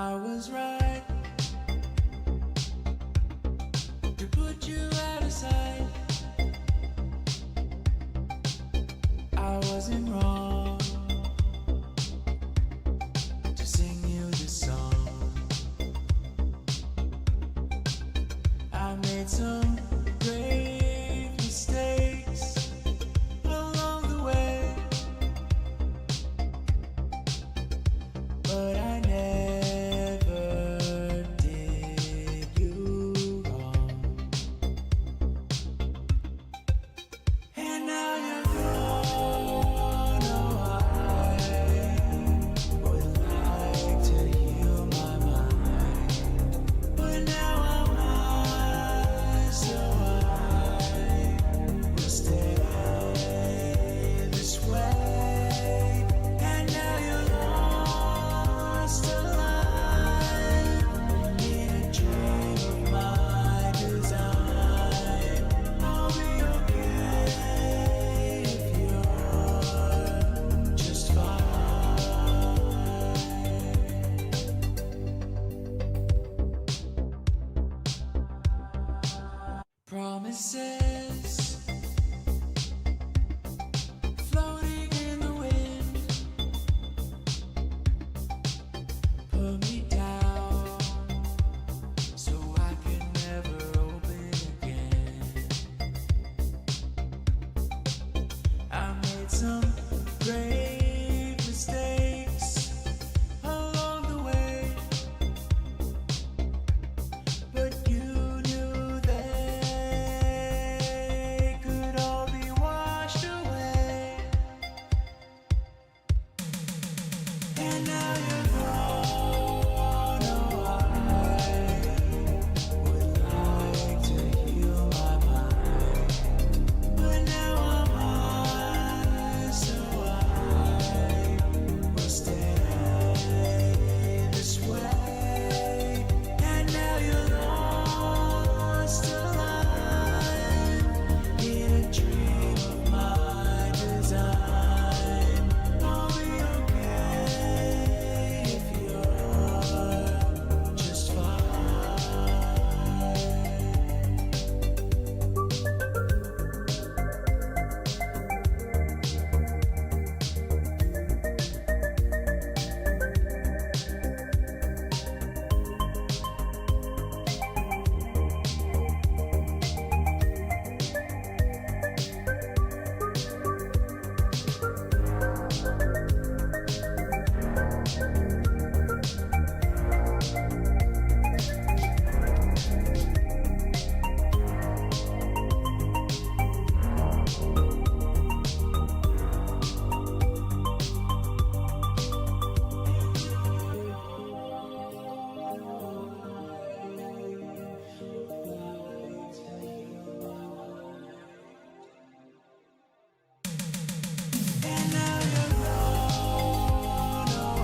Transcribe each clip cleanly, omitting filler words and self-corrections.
I was right to put you out of sight. I wasn't wrong to sing you this song. I made some grave mistakes along the way, but I never did you wrong. And now you're gone. Oh, I would like to heal my mind, but now I'm high, so I will stay this way. And now you're lost alive in a dream of my design. I'll be okay if you're just fine. Promises floating in the wind put me down so I could never open again. I made some grave mistakes along the way, but you knew they could all be washed away. And now you're gone. Oh, I would like to heal my mind, but now I'm high, so I will stay this way. And now you're lost alive in a dream of my design. I'll be okay if you're just fine. And now you're gone. Oh,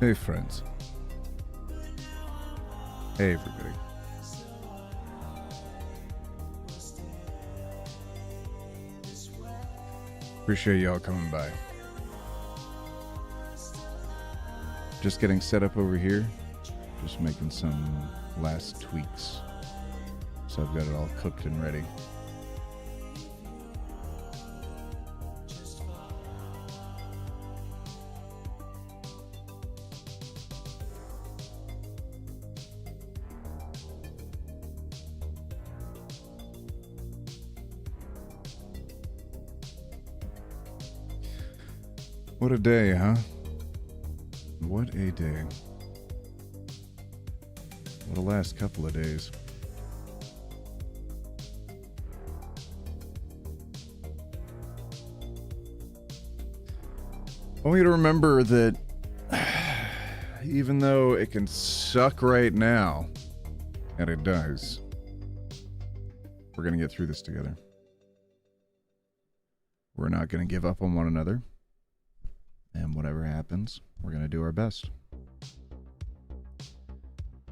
Hey friends. Hey everybody. Appreciate y'all coming by. Just getting set up over here. Just making some last tweaks. So I've got it all cooked and ready. What a day, huh? What a day. What a last couple of days. I want you to remember that even though it can suck right now, and it does, we're going to get through this together. We're not going to give up on one another. And whatever happens, we're going to do our best.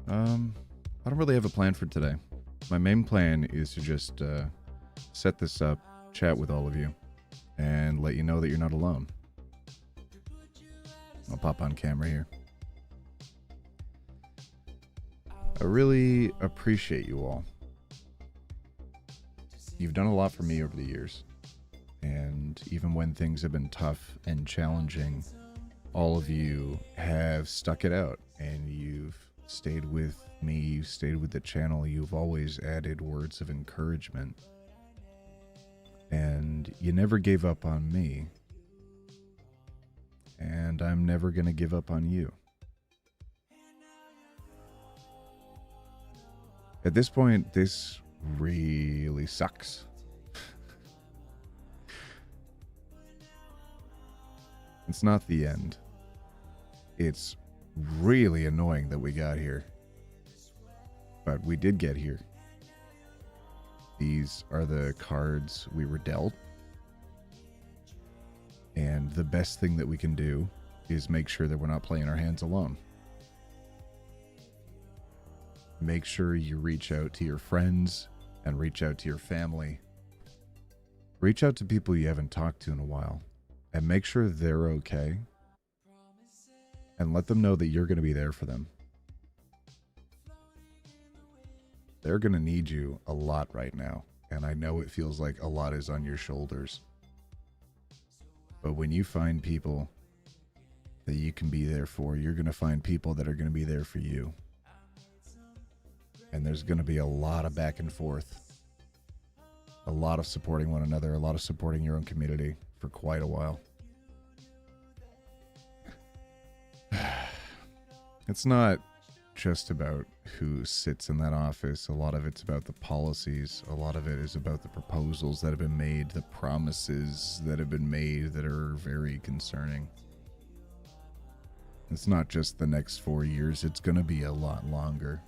I don't really have a plan for today. My main plan is to just set this up, chat with all of you, and let you know that you're not alone. I'll pop on camera here. I really appreciate you all. You've done a lot for me over the years. And even when things have been tough and challenging, all of you have stuck it out and you've stayed with me, you've stayed with the channel, you've always added words of encouragement. And you never gave up on me. And I'm never going to give up on you. At this point, this really sucks. It's not the end. It's really annoying that we got here. But we did get here. These are the cards we were dealt. And the best thing that we can do is make sure that we're not playing our hands alone. Make sure you reach out to your friends and reach out to your family. Reach out to people you haven't talked to in a while and make sure they're okay. And let them know that you're going to be there for them. They're going to need you a lot right now. And I know it feels like a lot is on your shoulders. But when you find people that you can be there for, you're going to find people that are going to be there for you. And there's going to be a lot of back and forth. A lot of supporting one another, a lot of supporting your own community for quite a while. It's not just about who sits in that office. A lot of it's about the policies. A lot of it is about the proposals that have been made, the promises that have been made that are very concerning. It's not just the next 4 years. It's going to be a lot longer.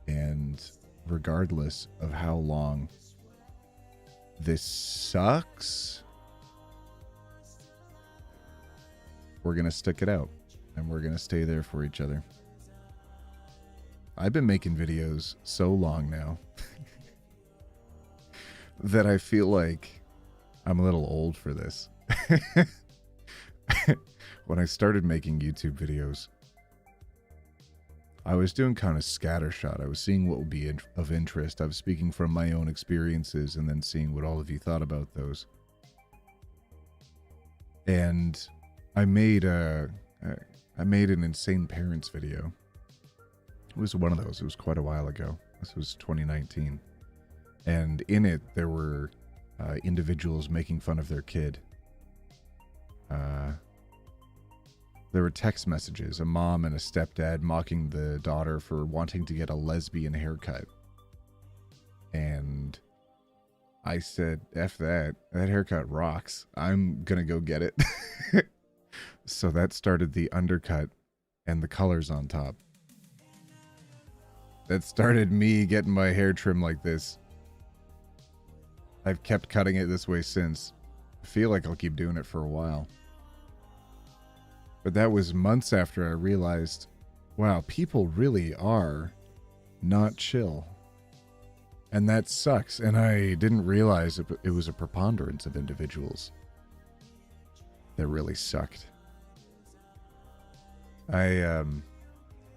And regardless of how long this sucks, we're going to stick it out. And we're going to stay there for each other. I've been making videos so long now that I feel like I'm a little old for this. When I started making YouTube videos, I was doing kind of scattershot. I was seeing what would be of interest. I was speaking from my own experiences and then seeing what all of you thought about those. And I made an insane parents video. It was one of those. It was quite a while ago. This was 2019. And in it, there were individuals making fun of their kid. There were text messages, a mom and a stepdad mocking the daughter for wanting to get a lesbian haircut. And I said, F that. That haircut rocks. I'm gonna go get it. So that started the undercut and the colors on top. That started me getting my hair trimmed like this. I've kept cutting it this way since. I feel like I'll keep doing it for a while. But that was months after I realized, wow, people really are not chill. And that sucks. And I didn't realize it was a preponderance of individuals that really sucked.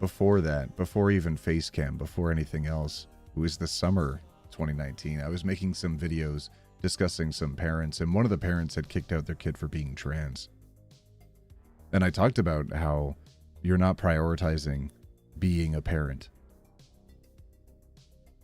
Before that, before even Facecam, before anything else, it was the summer 2019. I was making some videos discussing some parents, and one of the parents had kicked out their kid for being trans. And I talked about how you're not prioritizing being a parent.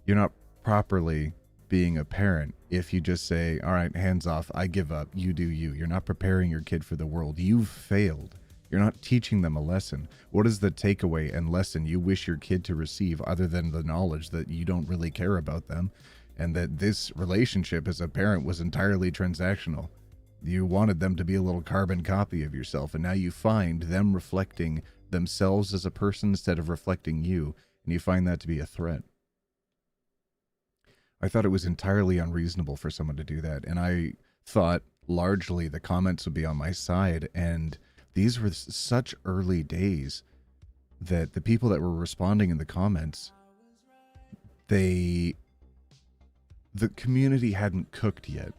You're not properly being a parent if you just say, all right, hands off, I give up, you do you. You're not preparing your kid for the world. You've failed. You're not teaching them a lesson. What is the takeaway and lesson you wish your kid to receive other than the knowledge that you don't really care about them and that this relationship as a parent was entirely transactional? You wanted them to be a little carbon copy of yourself, and now you find them reflecting themselves as a person instead of reflecting you, and you find that to be a threat. I thought it was entirely unreasonable for someone to do that, and I thought largely the comments would be on my side, and these were such early days that the people that were responding in the comments, the community hadn't cooked yet.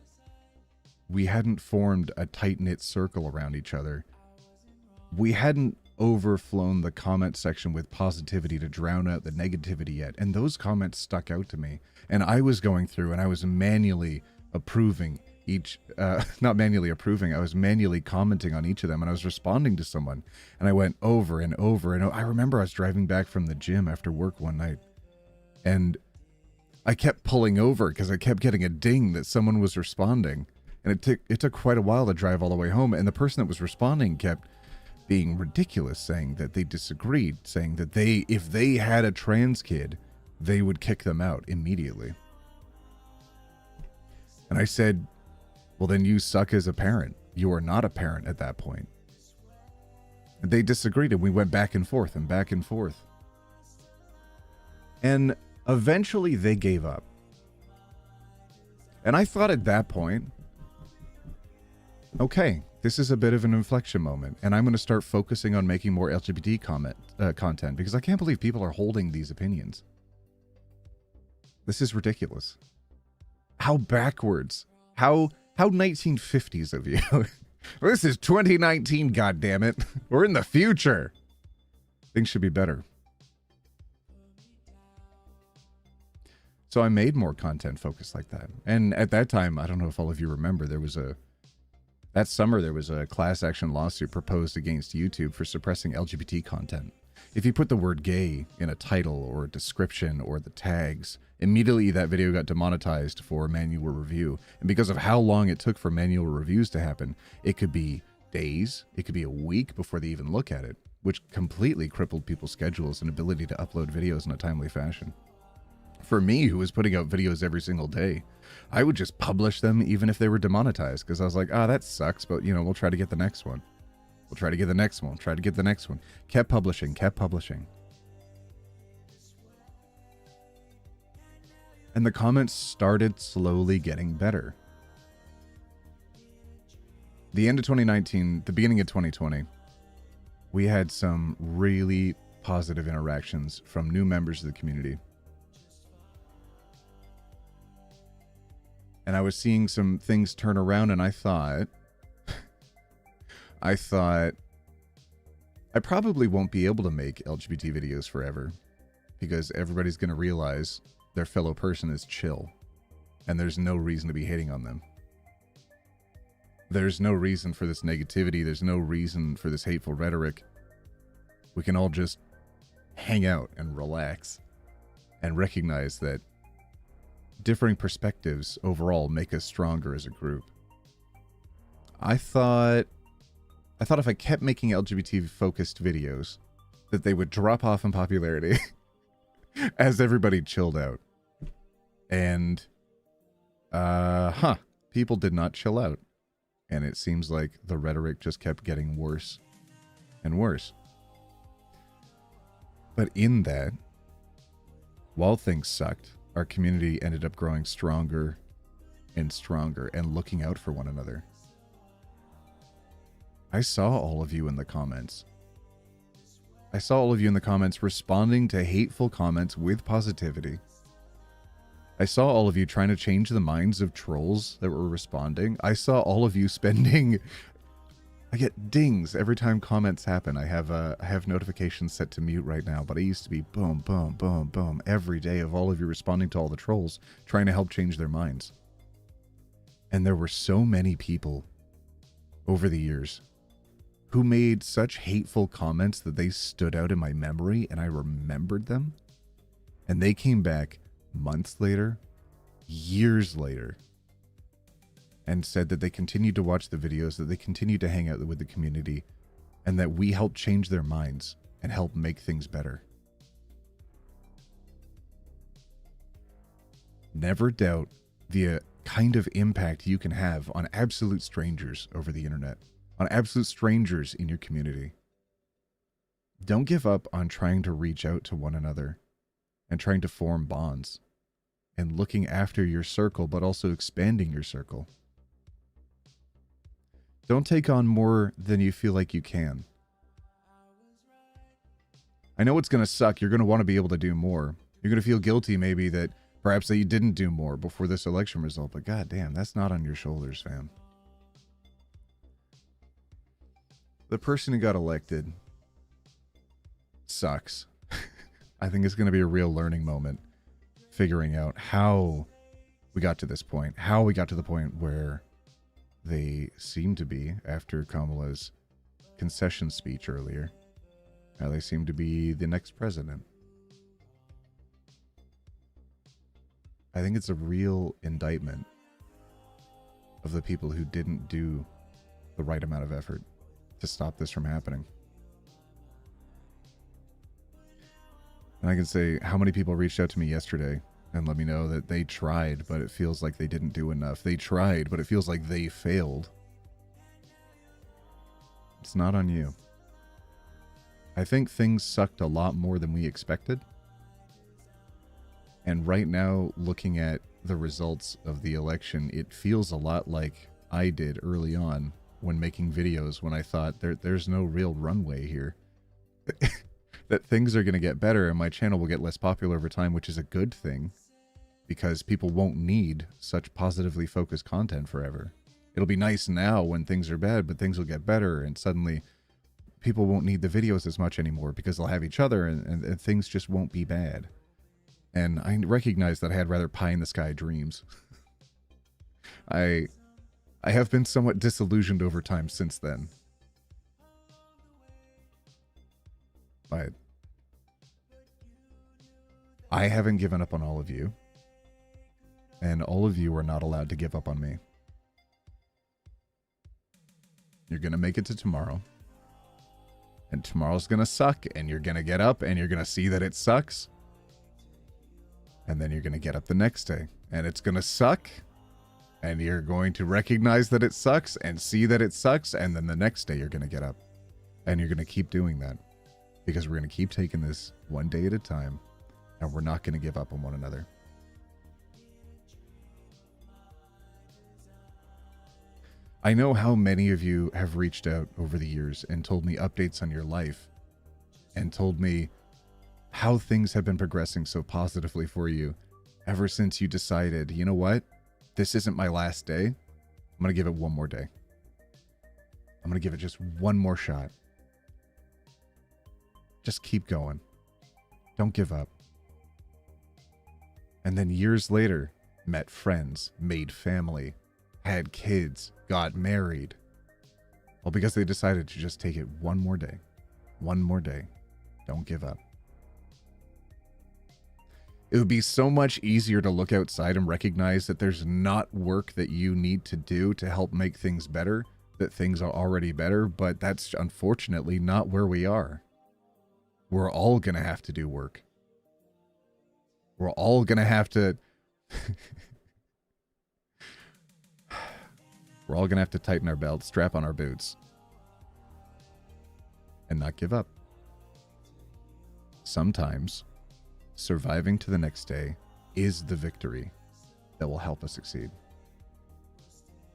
We hadn't formed a tight-knit circle around each other we hadn't overflown the comment section with positivity to drown out the negativity yet. And those comments stuck out to me. And I was going through and I was manually approving each, not manually approving, I was manually commenting on each of them, and I was responding to someone. And I went over and over. And I remember I was driving back from the gym after work one night, and I kept pulling over because I kept getting a ding that someone was responding. And it took quite a while to drive all the way home. And the person that was responding kept being ridiculous, saying that they disagreed, saying that if they had a trans kid, they would kick them out immediately. And I said, well, then you suck as a parent. You are not a parent at that point. And they disagreed, and we went back and forth and back and forth. And eventually they gave up. And I thought at that point, okay, this is a bit of an inflection moment, and I'm going to start focusing on making more LGBT content, because I can't believe people are holding these opinions. This is ridiculous. How backwards. How 1950s of you. This is 2019, goddammit. We're in the future. Things should be better. So I made more content focused like that. And at that time, I don't know if all of you remember, that summer there was a class action lawsuit proposed against YouTube for suppressing LGBT content. If you put the word gay in a title or a description or the tags, immediately that video got demonetized for manual review. And because of how long it took for manual reviews to happen, it could be days, it could be a week before they even look at it, which completely crippled people's schedules and ability to upload videos in a timely fashion. For me, who was putting out videos every single day, I would just publish them even if they were demonetized, because I was like, that sucks, but we'll try to get the next one. We'll try to get the next one. Try to get the next one. Kept publishing, kept publishing. And the comments started slowly getting better. The end of 2019, the beginning of 2020, we had some really positive interactions from new members of the community. And I was seeing some things turn around, and I thought I probably won't be able to make LGBT videos forever, because everybody's going to realize their fellow person is chill, and there's no reason to be hating on them. There's no reason for this negativity. There's no reason for this hateful rhetoric. We can all just hang out and relax and recognize that differing perspectives overall make us stronger as a group. I thought if I kept making LGBT-focused videos, that they would drop off in popularity as everybody chilled out. And, people did not chill out. And it seems like the rhetoric just kept getting worse and worse. But in that, while things sucked, our community ended up growing stronger and stronger and looking out for one another. I saw all of you in the comments. I saw all of you in the comments responding to hateful comments with positivity. I saw all of you trying to change the minds of trolls that were responding. I saw all of you spending... I get dings every time comments happen. I have notifications set to mute right now, but I used to be boom, boom, boom, boom every day of all of you responding to all the trolls, trying to help change their minds. And there were so many people over the years who made such hateful comments that they stood out in my memory, and I remembered them. And they came back months later, years later, and said that they continued to watch the videos, that they continued to hang out with the community, and that we helped change their minds and help make things better. Never doubt the kind of impact you can have on absolute strangers over the internet, on absolute strangers in your community. Don't give up on trying to reach out to one another and trying to form bonds and looking after your circle, but also expanding your circle. Don't take on more than you feel like you can. I know it's going to suck. You're going to want to be able to do more. You're going to feel guilty maybe that perhaps that you didn't do more before this election result, but goddamn, that's not on your shoulders, fam. the person who got elected sucks. I think it's going to be a real learning moment, figuring out how we got to this point, how we got to the point where they seem to be after Kamala's concession speech earlier, how they seem to be the next president. I think it's a real indictment of the people who didn't do the right amount of effort to stop this from happening. And I can say how many people reached out to me yesterday and let me know that they tried, but it feels like they didn't do enough. They tried, but it feels like they failed. It's not on you. I think things sucked a lot more than we expected. And right now, looking at the results of the election, it feels a lot like I did early on when making videos, when I thought there's no real runway here. That things are going to get better and my channel will get less popular over time, which is a good thing because people won't need such positively focused content forever. It'll be nice now when things are bad, but things will get better and suddenly people won't need the videos as much anymore because they'll have each other and things just won't be bad. And I recognize that I had rather pie-in-the-sky dreams. I have been somewhat disillusioned over time since then. But I haven't given up on all of you. And all of you are not allowed to give up on me. You're going to make it to tomorrow. And tomorrow's going to suck. And you're going to get up and you're going to see that it sucks. And then you're going to get up the next day. And it's going to suck. And you're going to recognize that it sucks and see that it sucks. And then the next day you're going to get up. And you're going to keep doing that. Because we're going to keep taking this one day at a time. And we're not going to give up on one another. I know how many of you have reached out over the years and told me updates on your life. And told me how things have been progressing so positively for you ever since you decided, you know what? This isn't my last day. I'm going to give it one more day. I'm going to give it just one more shot. Just keep going. Don't give up. And then years later, met friends, made family, had kids, got married. Well, because they decided to just take it one more day. One more day. Don't give up. It would be so much easier to look outside and recognize that there's not work that you need to do to help make things better, that things are already better, but that's unfortunately not where we are. We're all going to have to do work. We're all going to have to... We're all going to have to tighten our belts, strap on our boots, and not give up. Sometimes, surviving to the next day is the victory that will help us succeed.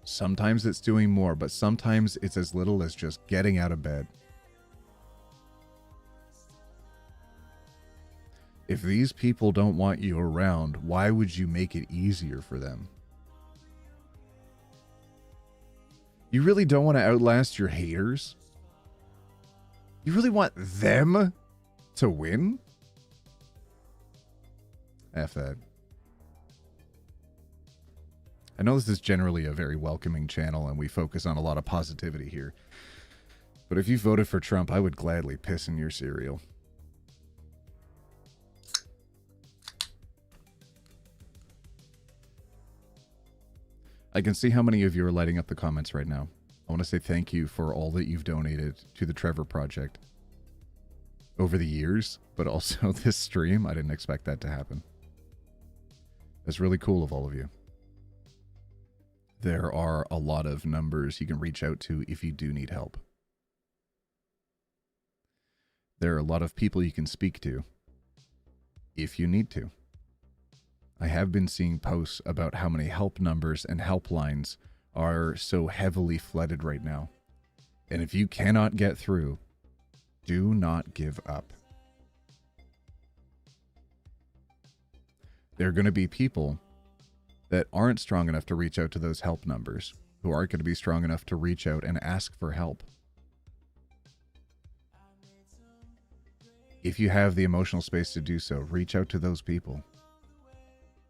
Sometimes it's doing more, but sometimes it's as little as just getting out of bed. If these people don't want you around, why would you make it easier for them? You really don't want to outlast your haters? You really want them to win? F that. I know this is generally a very welcoming channel and we focus on a lot of positivity here. But if you voted for Trump, I would gladly piss in your cereal. I can see how many of you are lighting up the comments right now. I want to say thank you for all that you've donated to the Trevor Project over the years, but also this stream. I didn't expect that to happen. That's really cool of all of you. There are a lot of numbers you can reach out to if you do need help. There are a lot of people you can speak to if you need to. I have been seeing posts about how many help numbers and helplines are so heavily flooded right now. And if you cannot get through, do not give up. There are going to be people that aren't strong enough to reach out to those help numbers, who aren't going to be strong enough to reach out and ask for help. If you have the emotional space to do so, reach out to those people.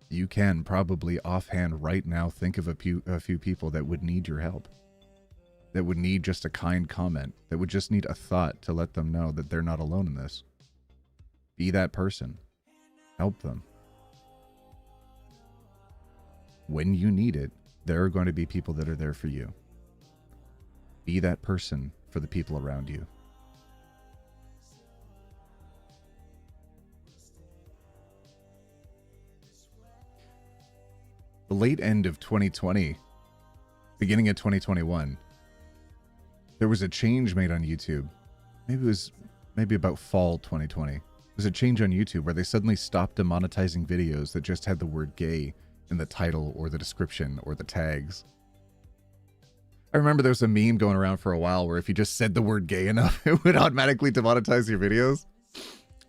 You can probably offhand right now think of a few people that would need your help. That would need just a kind comment. That would just need a thought to let them know that they're not alone in this. Be that person. Help them. When you need it, there are going to be people that are there for you. Be that person for the people around you. The late end of 2020, beginning of 2021, there was a change made on YouTube. Maybe about fall 2020. There was a change on YouTube where they suddenly stopped demonetizing videos that just had the word gay in the title or the description or the tags. I remember there was a meme going around for a while where if you just said the word gay enough, it would automatically demonetize your videos.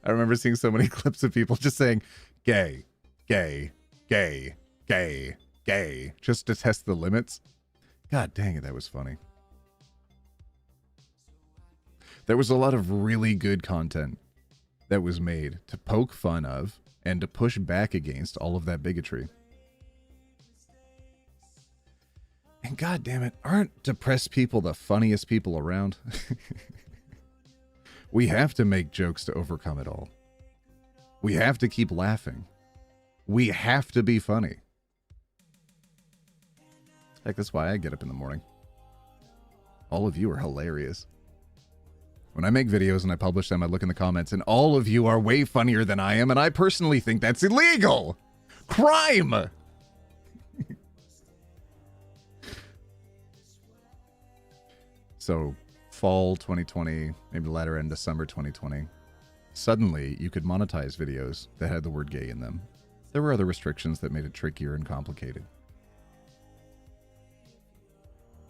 I remember seeing so many clips of people just saying gay, gay, gay, gay, gay, just to test the limits. God dang it, that was funny. There was a lot of really good content that was made to poke fun of and to push back against all of that bigotry. And god damn it, aren't depressed people the funniest people around? We have to make jokes to overcome it all. We have to keep laughing. We have to be funny. Heck, that's why I get up in the morning. All of you are hilarious. When I make videos and I publish them, I look in the comments, and all of you are way funnier than I am, and I personally think that's illegal! Crime! So, fall 2020, maybe the latter end of summer 2020, suddenly you could monetize videos that had the word gay in them. There were other restrictions that made it trickier and complicated.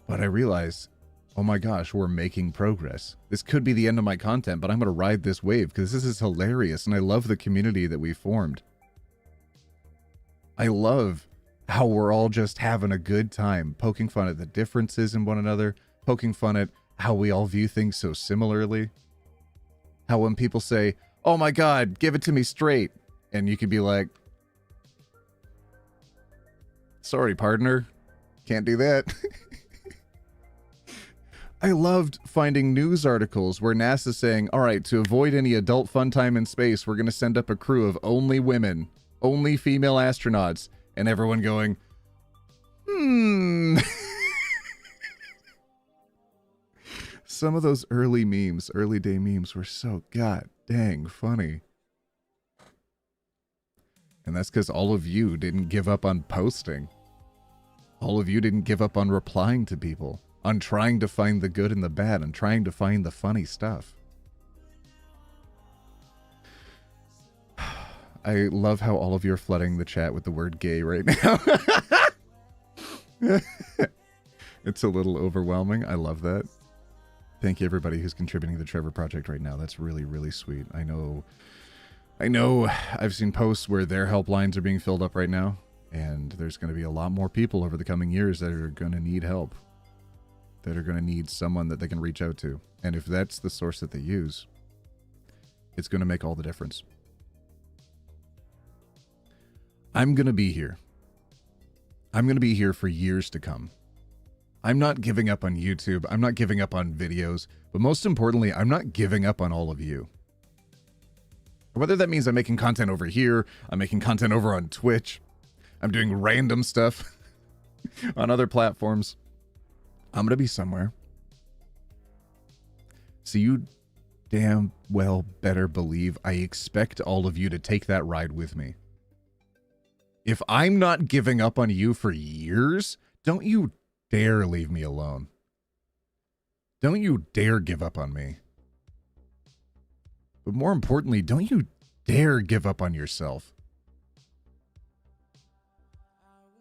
But I realized, oh my gosh, we're making progress. This could be the end of my content, but I'm going to ride this wave because this is hilarious and I love the community that we formed. I love how we're all just having a good time, poking fun at the differences in one another, poking fun at how we all view things so similarly. How when people say, oh my God, give it to me straight. And you could be like, sorry, partner. Can't do that. I loved finding news articles where NASA's saying, all right, to avoid any adult fun time in space, we're going to send up a crew of only women, only female astronauts, and everyone going, Some of those early day memes were so god dang funny. And that's because all of you didn't give up on posting. All of you didn't give up on replying to people, on trying to find the good and the bad, and trying to find the funny stuff. I love how all of you are flooding the chat with the word gay right now. It's a little overwhelming. I love that. Thank you everybody who's contributing to the Trevor Project right now. That's really, really sweet. I know I've seen posts where their helplines are being filled up right now, and there's going to be a lot more people over the coming years that are going to need help, that are going to need someone that they can reach out to. And if that's the source that they use, it's going to make all the difference. I'm going to be here. I'm going to be here for years to come. I'm not giving up on YouTube. I'm not giving up on videos. But most importantly, I'm not giving up on all of you. Whether that means I'm making content over here, I'm making content over on Twitch, I'm doing random stuff on other platforms. I'm going to be somewhere. So you damn well better believe I expect all of you to take that ride with me. If I'm not giving up on you for years, don't you dare leave me alone. Don't you dare give up on me. But more importantly, don't you dare give up on yourself.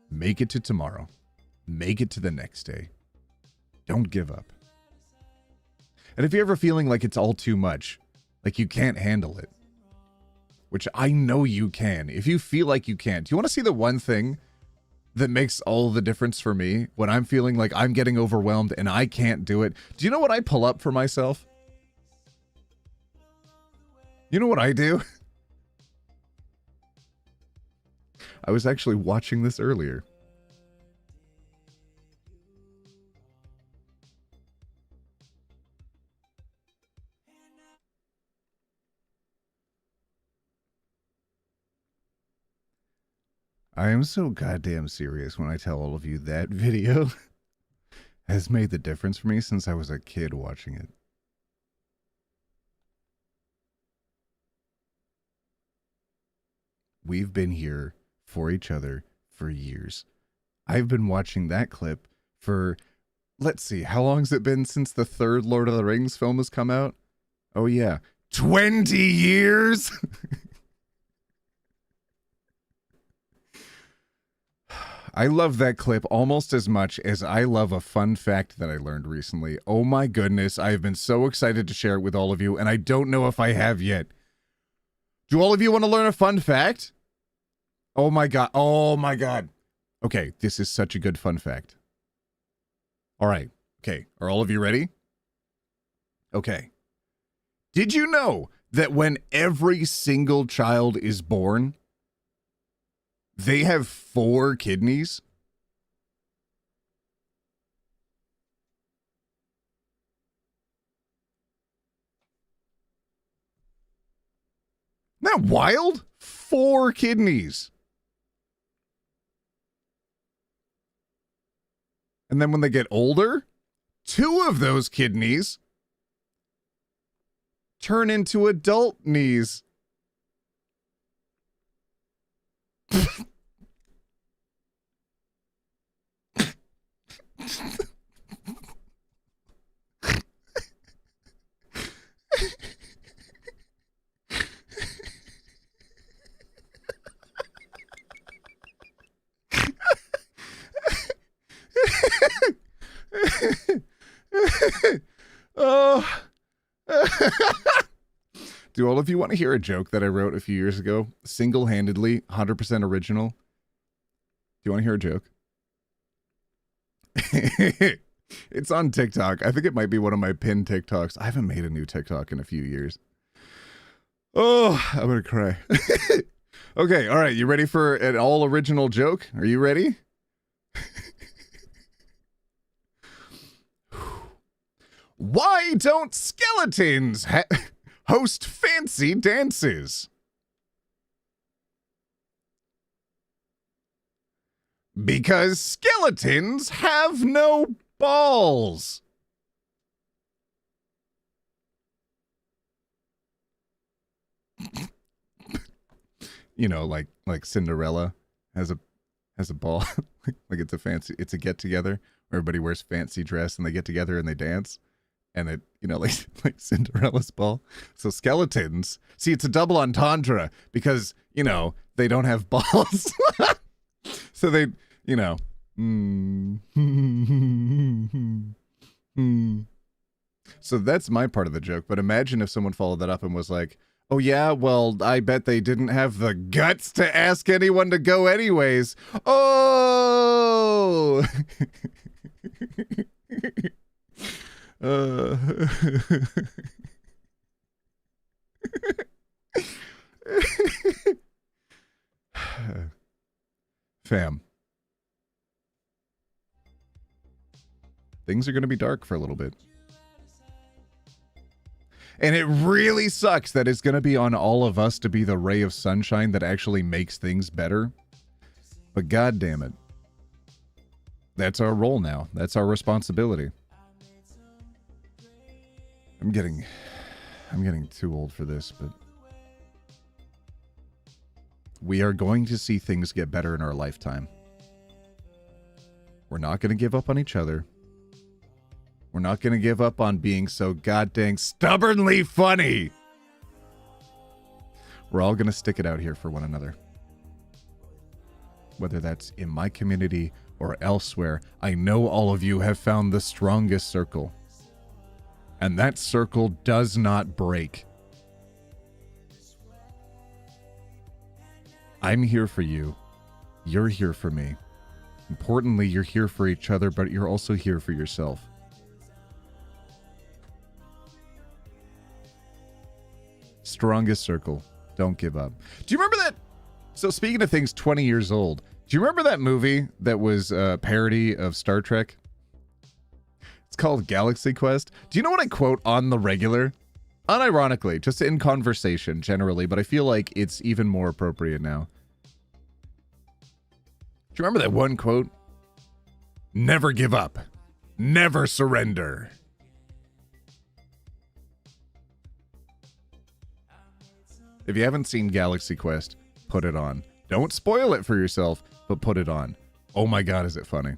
Make it to tomorrow. Make it to the next day. Don't give up. And if you're ever feeling like it's all too much, like you can't handle it, which I know you can, if you feel like you can't, do you want to see the one thing that makes all the difference for me when I'm feeling like I'm getting overwhelmed and I can't do it? Do you know what I pull up for myself? You know what I do? I was actually watching this earlier. I am so goddamn serious when I tell all of you that video has made the difference for me since I was a kid watching it. We've been here for each other for years. I've been watching that clip for, let's see, how long has it been since the third Lord of the Rings film has come out? Oh yeah, 20 years? I love that clip almost as much as I love a fun fact that I learned recently. Oh my goodness, I have been so excited to share it with all of you, and I don't know if I have yet. Do all of you want to learn a fun fact? Oh my god. Oh my god. Okay, this is such a good fun fact. All right. Okay, are all of you ready? Okay. Did you know that when every single child is born, they have 4 kidneys? Isn't that wild? 4 kidneys. And then when they get older, 2 of those kidneys turn into adult knees. Oh. Do all of you want to hear a joke that I wrote a few years ago? Single-handedly, 100% original. Do you want to hear a joke? It's on TikTok. I think it might be one of my pinned TikToks. I haven't made a new TikTok in a few years. Oh, I'm gonna cry. Okay, all right. You ready for an all-original joke? Are you ready? Why don't skeletons host fancy dances? Because skeletons have no balls. You know, like Cinderella has a ball. Like it's a get together where everybody wears fancy dress and they get together and they dance. And it, you know, like Cinderella's ball. So skeletons, see, it's a double entendre because, you know, they don't have balls. So they, you know. So that's my part of the joke. But imagine if someone followed that up and was like, oh yeah, well, I bet they didn't have the guts to ask anyone to go anyways. Oh! Fam. Things are going to be dark for a little bit. And it really sucks that it's going to be on all of us to be the ray of sunshine that actually makes things better. But god damn it. That's our role now. That's our responsibility. I'm getting too old for this, but we are going to see things get better in our lifetime. We're not going to give up on each other. We're not going to give up on being so goddamn stubbornly funny. We're all going to stick it out here for one another. Whether that's in my community or elsewhere, I know all of you have found the strongest circle. And that circle does not break. I'm here for you. You're here for me. Importantly, you're here for each other, but you're also here for yourself. strongest circle. Don't give up. Do you remember that? So speaking of things 20 years old, do you remember that movie that was a parody of Star Trek? It's called Galaxy Quest. Do you know what I quote on the regular? Unironically, just in conversation generally, but I feel like it's even more appropriate now. Do you remember that one quote? Never give up. Never surrender. If you haven't seen Galaxy Quest, put it on. Don't spoil it for yourself, but put it on. Oh my god, is it funny.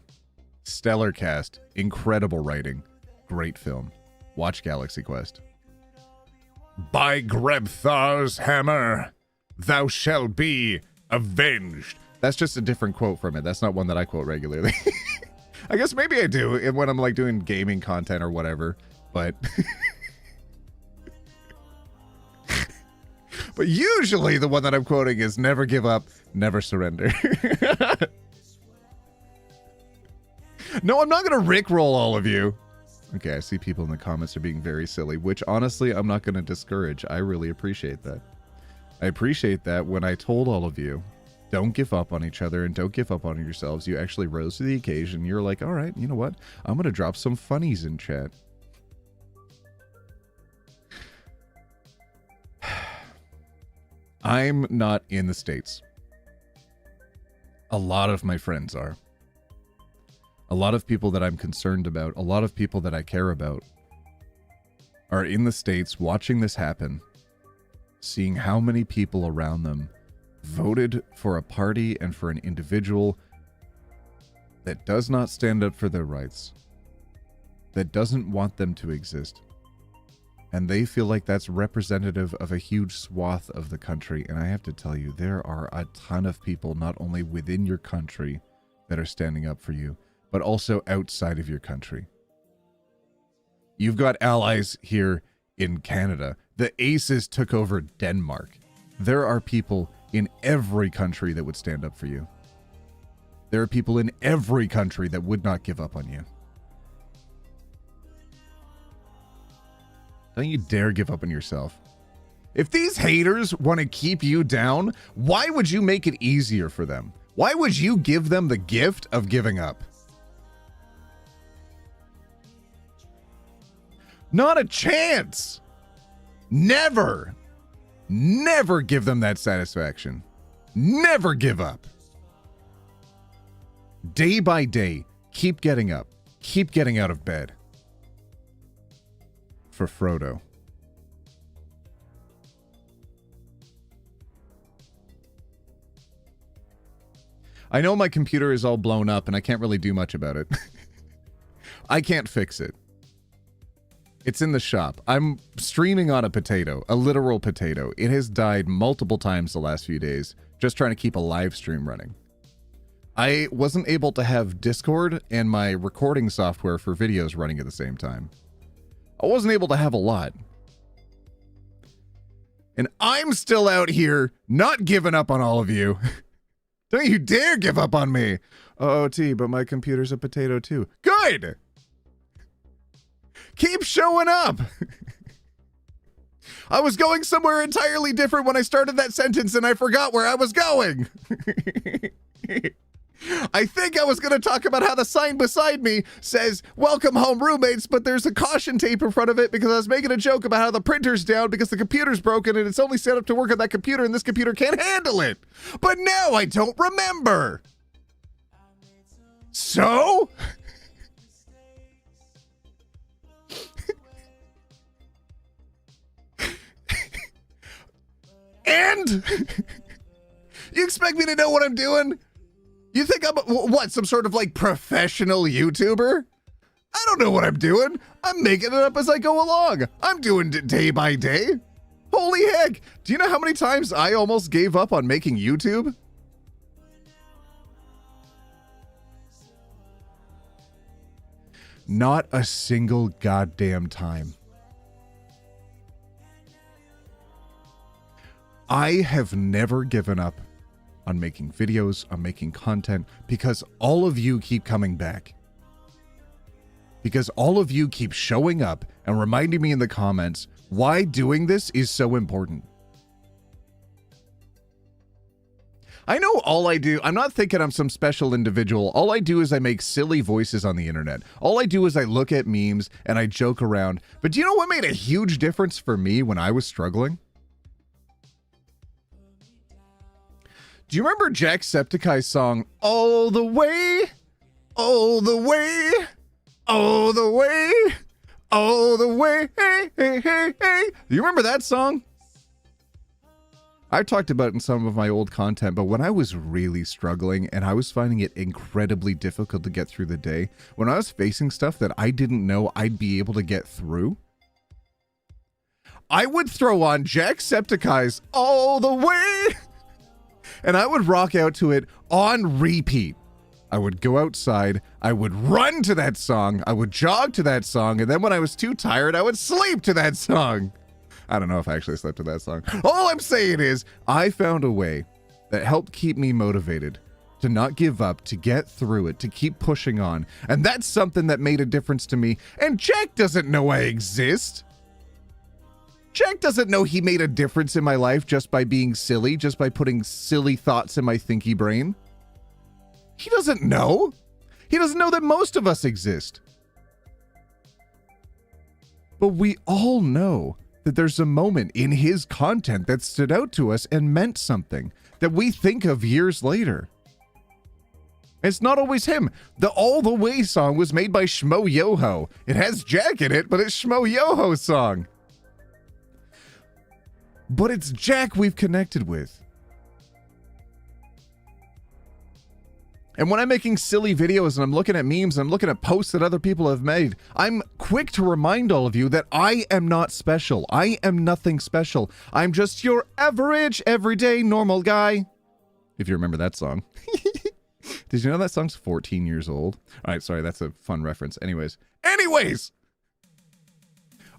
Stellar cast, incredible writing, great film. Watch Galaxy Quest. By Grebthar's hammer, thou shalt be avenged. That's just a different quote from it. That's not one that I quote regularly. I guess maybe I do when I'm like doing gaming content or whatever, but but usually the one that I'm quoting is never give up, never surrender. No, I'm not going to rickroll all of you. Okay, I see people in the comments are being very silly, which honestly, I'm not going to discourage. I really appreciate that. I appreciate that when I told all of you, don't give up on each other and don't give up on yourselves. You actually rose to the occasion. You're like, all right, you know what? I'm going to drop some funnies in chat. I'm not in the States. A lot of my friends are. A lot of people that I'm concerned about, a lot of people that I care about are in the States watching this happen, seeing how many people around them voted for a party and for an individual that does not stand up for their rights, that doesn't want them to exist. And they feel like that's representative of a huge swath of the country. And I have to tell you, there are a ton of people, not only within your country, that are standing up for you, but also outside of your country. You've got allies here in Canada. The Aces took over Denmark. There are people in every country that would stand up for you. There are people in every country that would not give up on you. Don't you dare give up on yourself. If these haters want to keep you down, why would you make it easier for them? Why would you give them the gift of giving up? Not a chance. Never. Never give them that satisfaction. Never give up. Day by day, keep getting up. Keep getting out of bed. For Frodo. I know my computer is all blown up and I can't really do much about it. I can't fix it. It's in the shop. I'm streaming on a potato, a literal potato. It has died multiple times the last few days, just trying to keep a live stream running. I wasn't able to have Discord and my recording software for videos running at the same time. I wasn't able to have a lot. And I'm still out here, not giving up on all of you. Don't you dare give up on me. Oh, T, but my computer's a potato too. Good! Keep showing up. I was going somewhere entirely different when I started that sentence and I forgot where I was going. I think I was going to talk about how the sign beside me says, welcome home roommates, but there's a caution tape in front of it because I was making a joke about how the printer's down because the computer's broken and it's only set up to work on that computer and this computer can't handle it. But now I don't remember. So? And? You expect me to know what I'm doing? You think I'm, what, some sort of like professional YouTuber? I don't know what I'm doing. I'm making it up as I go along. I'm doing it day by day. Holy heck. Do you know how many times I almost gave up on making YouTube? Not a single goddamn time. I have never given up on making videos, on making content, because all of you keep coming back. Because all of you keep showing up and reminding me in the comments why doing this is so important. I know all I do, I'm not thinking I'm some special individual. All I do is I make silly voices on the internet. All I do is I look at memes and I joke around. But do you know what made a huge difference for me when I was struggling? Do you remember Jacksepticeye's song, All the Way, All the Way, All the Way, All the Way, hey, hey, hey, hey. Do you remember that song? I talked about it in some of my old content, but when I was really struggling and I was finding it incredibly difficult to get through the day, when I was facing stuff that I didn't know I'd be able to get through, I would throw on Jacksepticeye's All the Way, and I would rock out to it on repeat. I would go outside, I would run to that song, I would jog to that song, and then when I was too tired, I would sleep to that song. I don't know if I actually slept to that song. All I'm saying is, I found a way that helped keep me motivated to not give up, to get through it, to keep pushing on. And that's something that made a difference to me. And Jack doesn't know I exist. Jack doesn't know he made a difference in my life just by being silly, just by putting silly thoughts in my thinky brain. He doesn't know. He doesn't know that most of us exist. But we all know that there's a moment in his content that stood out to us and meant something that we think of years later. It's not always him. The All the Way song was made by Shmo Yoho. It has Jack in it, but it's Shmo Yoho's song. But it's Jack we've connected with. And when I'm making silly videos and I'm looking at memes and I'm looking at posts that other people have made, I'm quick to remind all of you that I am not special. I am nothing special. I'm just your average, everyday, normal guy. If you remember that song. Did you know that song's 14 years old? All right, sorry, that's a fun reference. Anyways,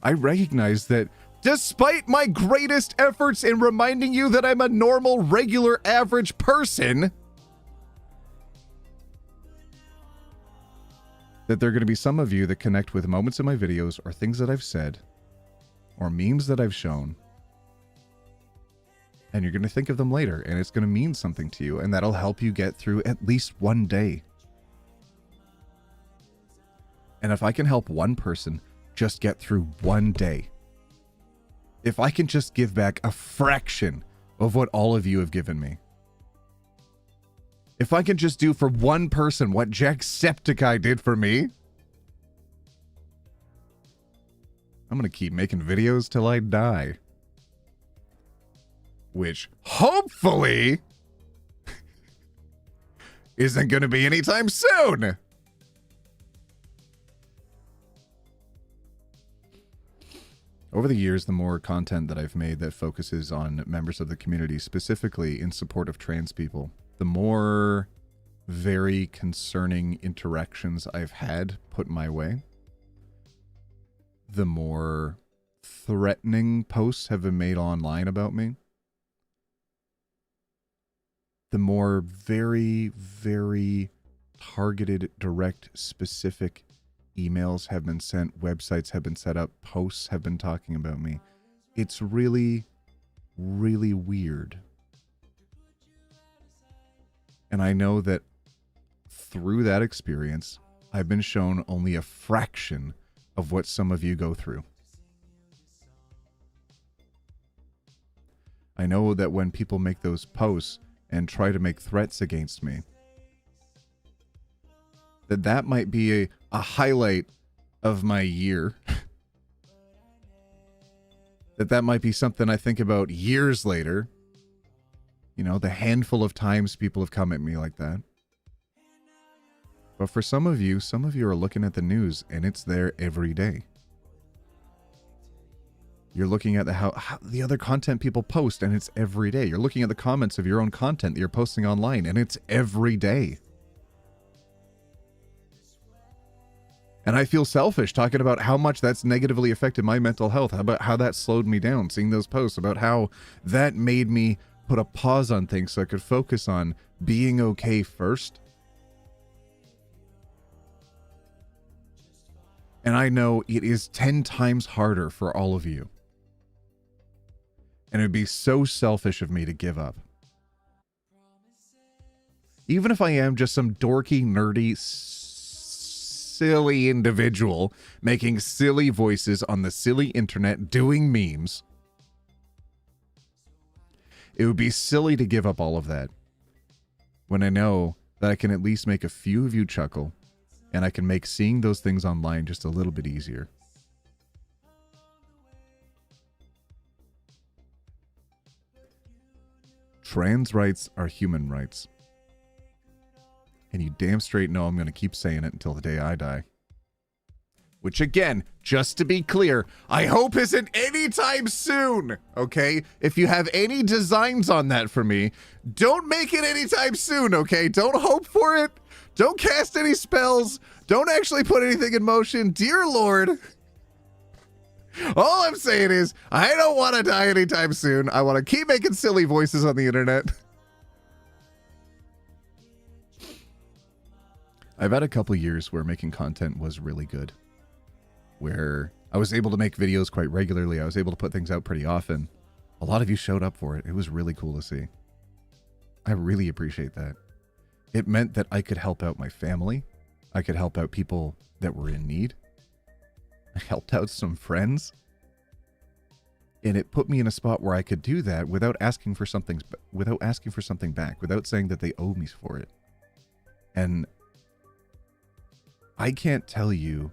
I recognize that despite my greatest efforts in reminding you that I'm a normal, regular, average person, that there are going to be some of you that connect with moments in my videos or things that I've said or memes that I've shown. And you're going to think of them later and it's going to mean something to you and that'll help you get through at least one day. And if I can help one person just get through one day, if I can just give back a fraction of what all of you have given me, if I can just do for one person what Jacksepticeye did for me, I'm going to keep making videos till I die. Which, hopefully, isn't going to be anytime soon. Over the years, the more content that I've made that focuses on members of the community, specifically in support of trans people, the more very concerning interactions I've had put my way, the more threatening posts have been made online about me, the more very, very targeted, direct, specific emails have been sent, websites have been set up, posts have been talking about me. It's really, really weird. And I know that through that experience, I've been shown only a fraction of what some of you go through. I know that when people make those posts and try to make threats against me, that might be a highlight of my year. that might be something I think about years later. You know, the handful of times people have come at me like that. But for some of you are looking at the news and it's there every day. You're looking at how the other content people post and it's every day. You're looking at the comments of your own content that you're posting online and it's every day. And I feel selfish talking about how much that's negatively affected my mental health, about how that slowed me down, seeing those posts, about how that made me put a pause on things so I could focus on being okay first. And I know it is 10 times harder for all of you. And it would be so selfish of me to give up. Even if I am just some dorky, nerdy, silly individual making silly voices on the silly internet doing memes, it would be silly to give up all of that when I know that I can at least make a few of you chuckle, and I can make seeing those things online just a little bit easier. Trans rights are human rights. And you damn straight know I'm going to keep saying it until the day I die. Which again, just to be clear, I hope isn't anytime soon, okay? If you have any designs on that for me, don't make it anytime soon, okay? Don't hope for it. Don't cast any spells. Don't actually put anything in motion. Dear Lord. All I'm saying is, I don't want to die anytime soon. I want to keep making silly voices on the internet. I've had a couple years where making content was really good. Where I was able to make videos quite regularly. I was able to put things out pretty often. A lot of you showed up for it. It was really cool to see. I really appreciate that. It meant that I could help out my family. I could help out people that were in need. I helped out some friends. And it put me in a spot where I could do that without asking for something back, without saying that they owe me for it. And I can't tell you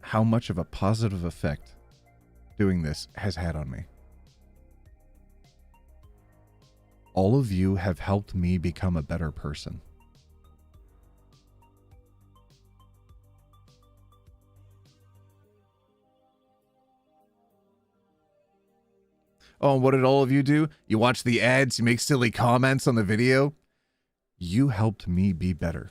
how much of a positive effect doing this has had on me. All of you have helped me become a better person. Oh, and what did all of you do? You watch the ads, you make silly comments on the video. You helped me be better.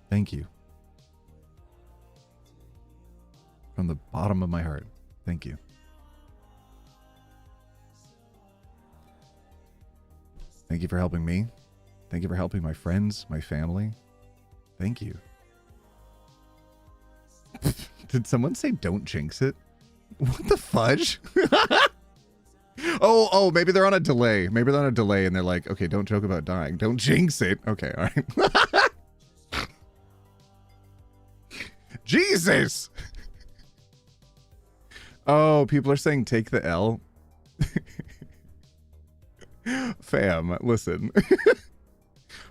Thank you. From the bottom of my heart, thank you. Thank you for helping me. Thank you for helping my friends, my family. Thank you. Did someone say don't jinx it? What the fudge? Oh, maybe they're on a delay. Maybe they're on a delay and they're like, okay, don't joke about dying. Don't jinx it. Okay, all right. Jesus! Oh, people are saying take the L. Fam, listen.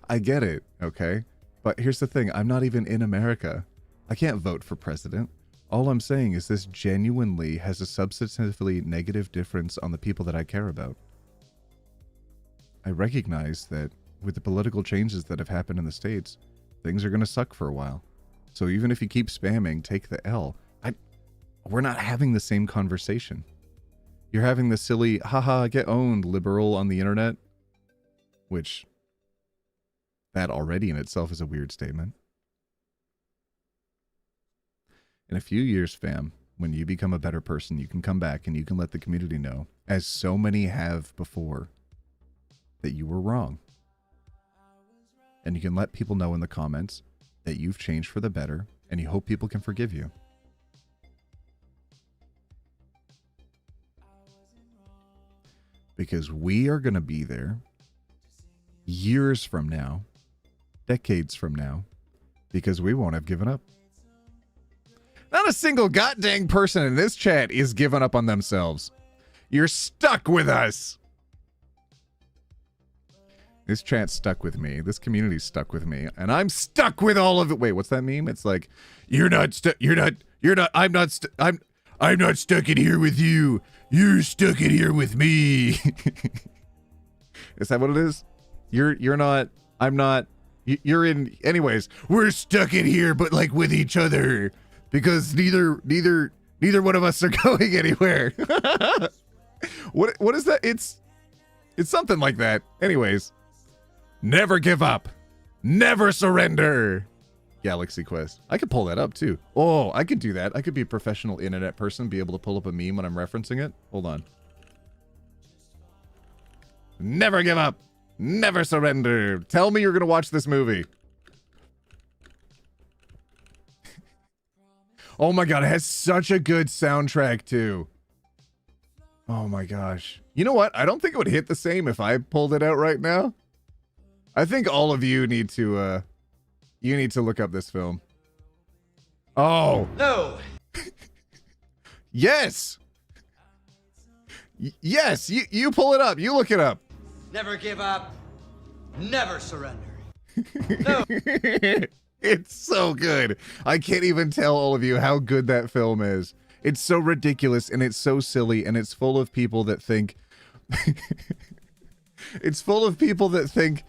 I get it, okay? But here's the thing. I'm not even in America. I can't vote for president. All I'm saying is this genuinely has a substantively negative difference on the people that I care about. I recognize that with the political changes that have happened in the States, things are going to suck for a while. So even if you keep spamming, take the L. We're not having the same conversation. You're having the silly, haha, get owned liberal on the internet. Which, that already in itself is a weird statement. In a few years, fam, when you become a better person, you can come back and you can let the community know, as so many have before, that you were wrong. And you can let people know in the comments that you've changed for the better, and you hope people can forgive you. Because we are going to be there years from now, decades from now, because we won't have given up. Not a single goddamn person in this chat is giving up on themselves. You're stuck with us. This chat's stuck with me. This community's stuck with me. And I'm stuck with all of it. Wait, what's that meme? It's like, I'm not stuck in here with you. You're stuck in here with me. Is that what it is? You're not, I'm not, you're in, anyways, we're stuck in here, but like with each other because neither one of us are going anywhere. What is that? It's something like that. Anyways. Never give up. Never surrender. Galaxy Quest. I could pull that up too. Oh, I could do that. I could be a professional internet person, be able to pull up a meme when I'm referencing it. Hold on. Never give up. Never surrender. Tell me you're going to watch this movie. Oh my god, it has such a good soundtrack too. Oh my gosh. You know what? I don't think it would hit the same if I pulled it out right now. I think all of you need to look up this film. Oh. No. Yes. Yes, you pull it up. You look it up. Never give up. Never surrender. No. It's so good. I can't even tell all of you how good that film is. It's so ridiculous and it's so silly and it's full of people that think it's full of people that think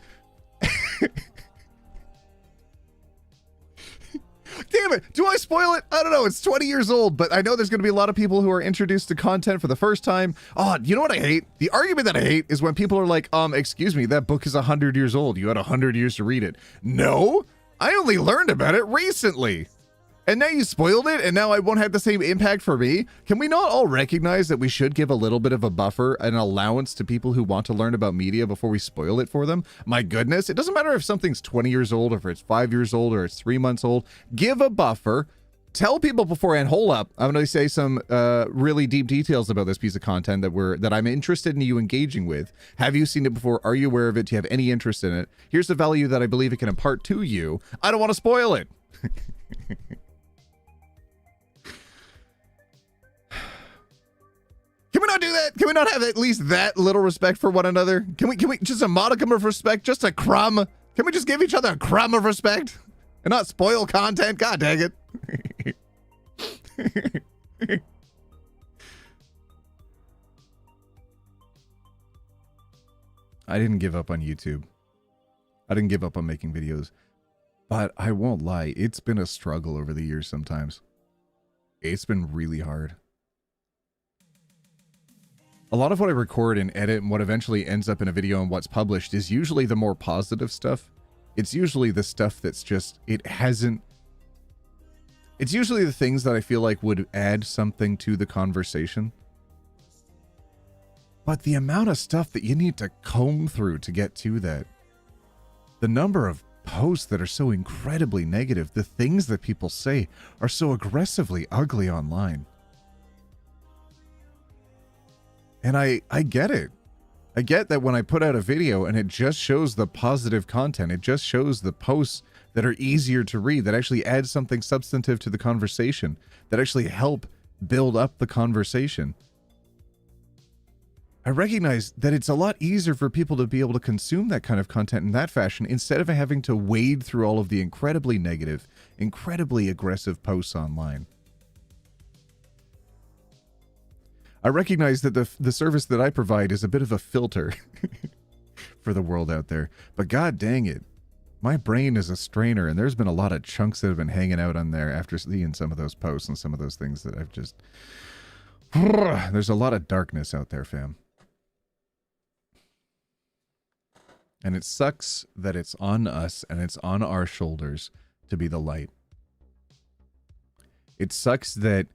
damn it, do I spoil it? I don't know. It's 20 years old, but I know there's going to be a lot of people who are introduced to content for the first time. Oh, you know what I hate? The argument that I hate is when people are like, excuse me, that book is 100 years old. You had 100 years to read it. No, I only learned about it recently. And now you spoiled it, and now I won't have the same impact for me? Can we not all recognize that we should give a little bit of a buffer, an allowance to people who want to learn about media before we spoil it for them? My goodness, it doesn't matter if something's 20 years old, or if it's 5 years old, or it's 3 months old. Give a buffer. Tell people beforehand, hold up, I'm going to say some really deep details about this piece of content that I'm interested in you engaging with. Have you seen it before? Are you aware of it? Do you have any interest in it? Here's the value that I believe it can impart to you. I don't want to spoil it. Can we not do that? Can we not have at least that little respect for one another? Can we just a modicum of respect? Just a crumb? Can we just give each other a crumb of respect? And not spoil content? God dang it. I didn't give up on YouTube. I didn't give up on making videos. But I won't lie, it's been a struggle over the years sometimes. It's been really hard. A lot of what I record and edit and what eventually ends up in a video and what's published is usually the more positive stuff. It's usually the stuff that's just, it's usually the things that I feel like would add something to the conversation. But the amount of stuff that you need to comb through to get to that, the number of posts that are so incredibly negative, the things that people say are so aggressively ugly online. And I get it. I get that when I put out a video and it just shows the positive content, it just shows the posts that are easier to read, that actually add something substantive to the conversation, that actually help build up the conversation. I recognize that it's a lot easier for people to be able to consume that kind of content in that fashion instead of having to wade through all of the incredibly negative, incredibly aggressive posts online. I recognize that the service that I provide is a bit of a filter for the world out there, but god dang it, my brain is a strainer, and there's been a lot of chunks that have been hanging out on there after seeing some of those posts and some of those things that I've just... There's a lot of darkness out there, fam. And it sucks that it's on us and it's on our shoulders to be the light. It sucks that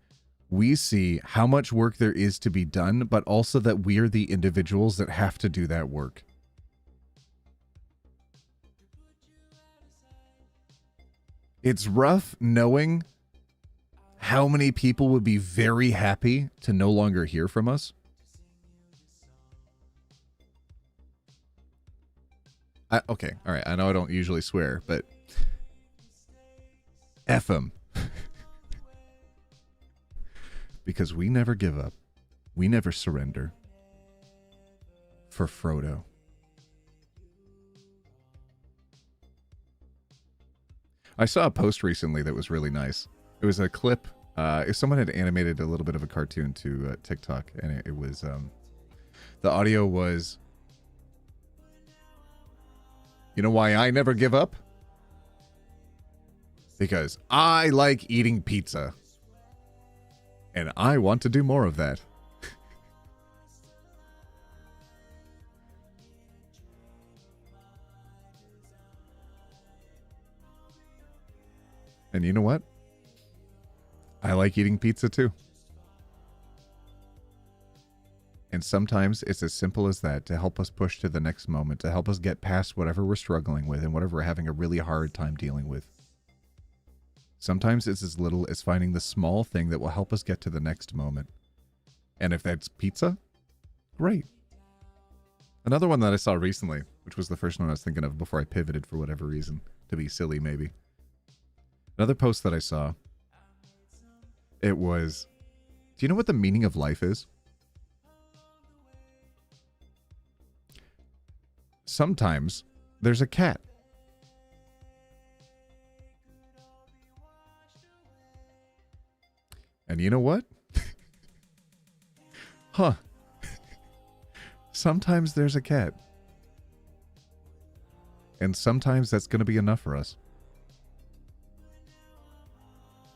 we see how much work there is to be done, but also that we're the individuals that have to do that work. It's rough knowing how many people would be very happy to no longer hear from us. Okay, all right, I know I don't usually swear, but F 'em. Because we never give up. We never surrender. For Frodo. I saw a post recently that was really nice. It was a clip. If someone had animated a little bit of a cartoon to TikTok, and it was the audio was, you know why I never give up? Because I like eating pizza. And I want to do more of that. And you know what? I like eating pizza too. And sometimes it's as simple as that to help us push to the next moment, to help us get past whatever we're struggling with and whatever we're having a really hard time dealing with. Sometimes it's as little as finding the small thing that will help us get to the next moment. And if that's pizza, Great. Another one that I saw recently, which was the first one I was thinking of before I pivoted for whatever reason, to be silly maybe. Another post that I saw, it was, do you know what the meaning of life is? Sometimes there's a cat. And you know what? Huh. Sometimes there's a cat. And sometimes that's going to be enough for us.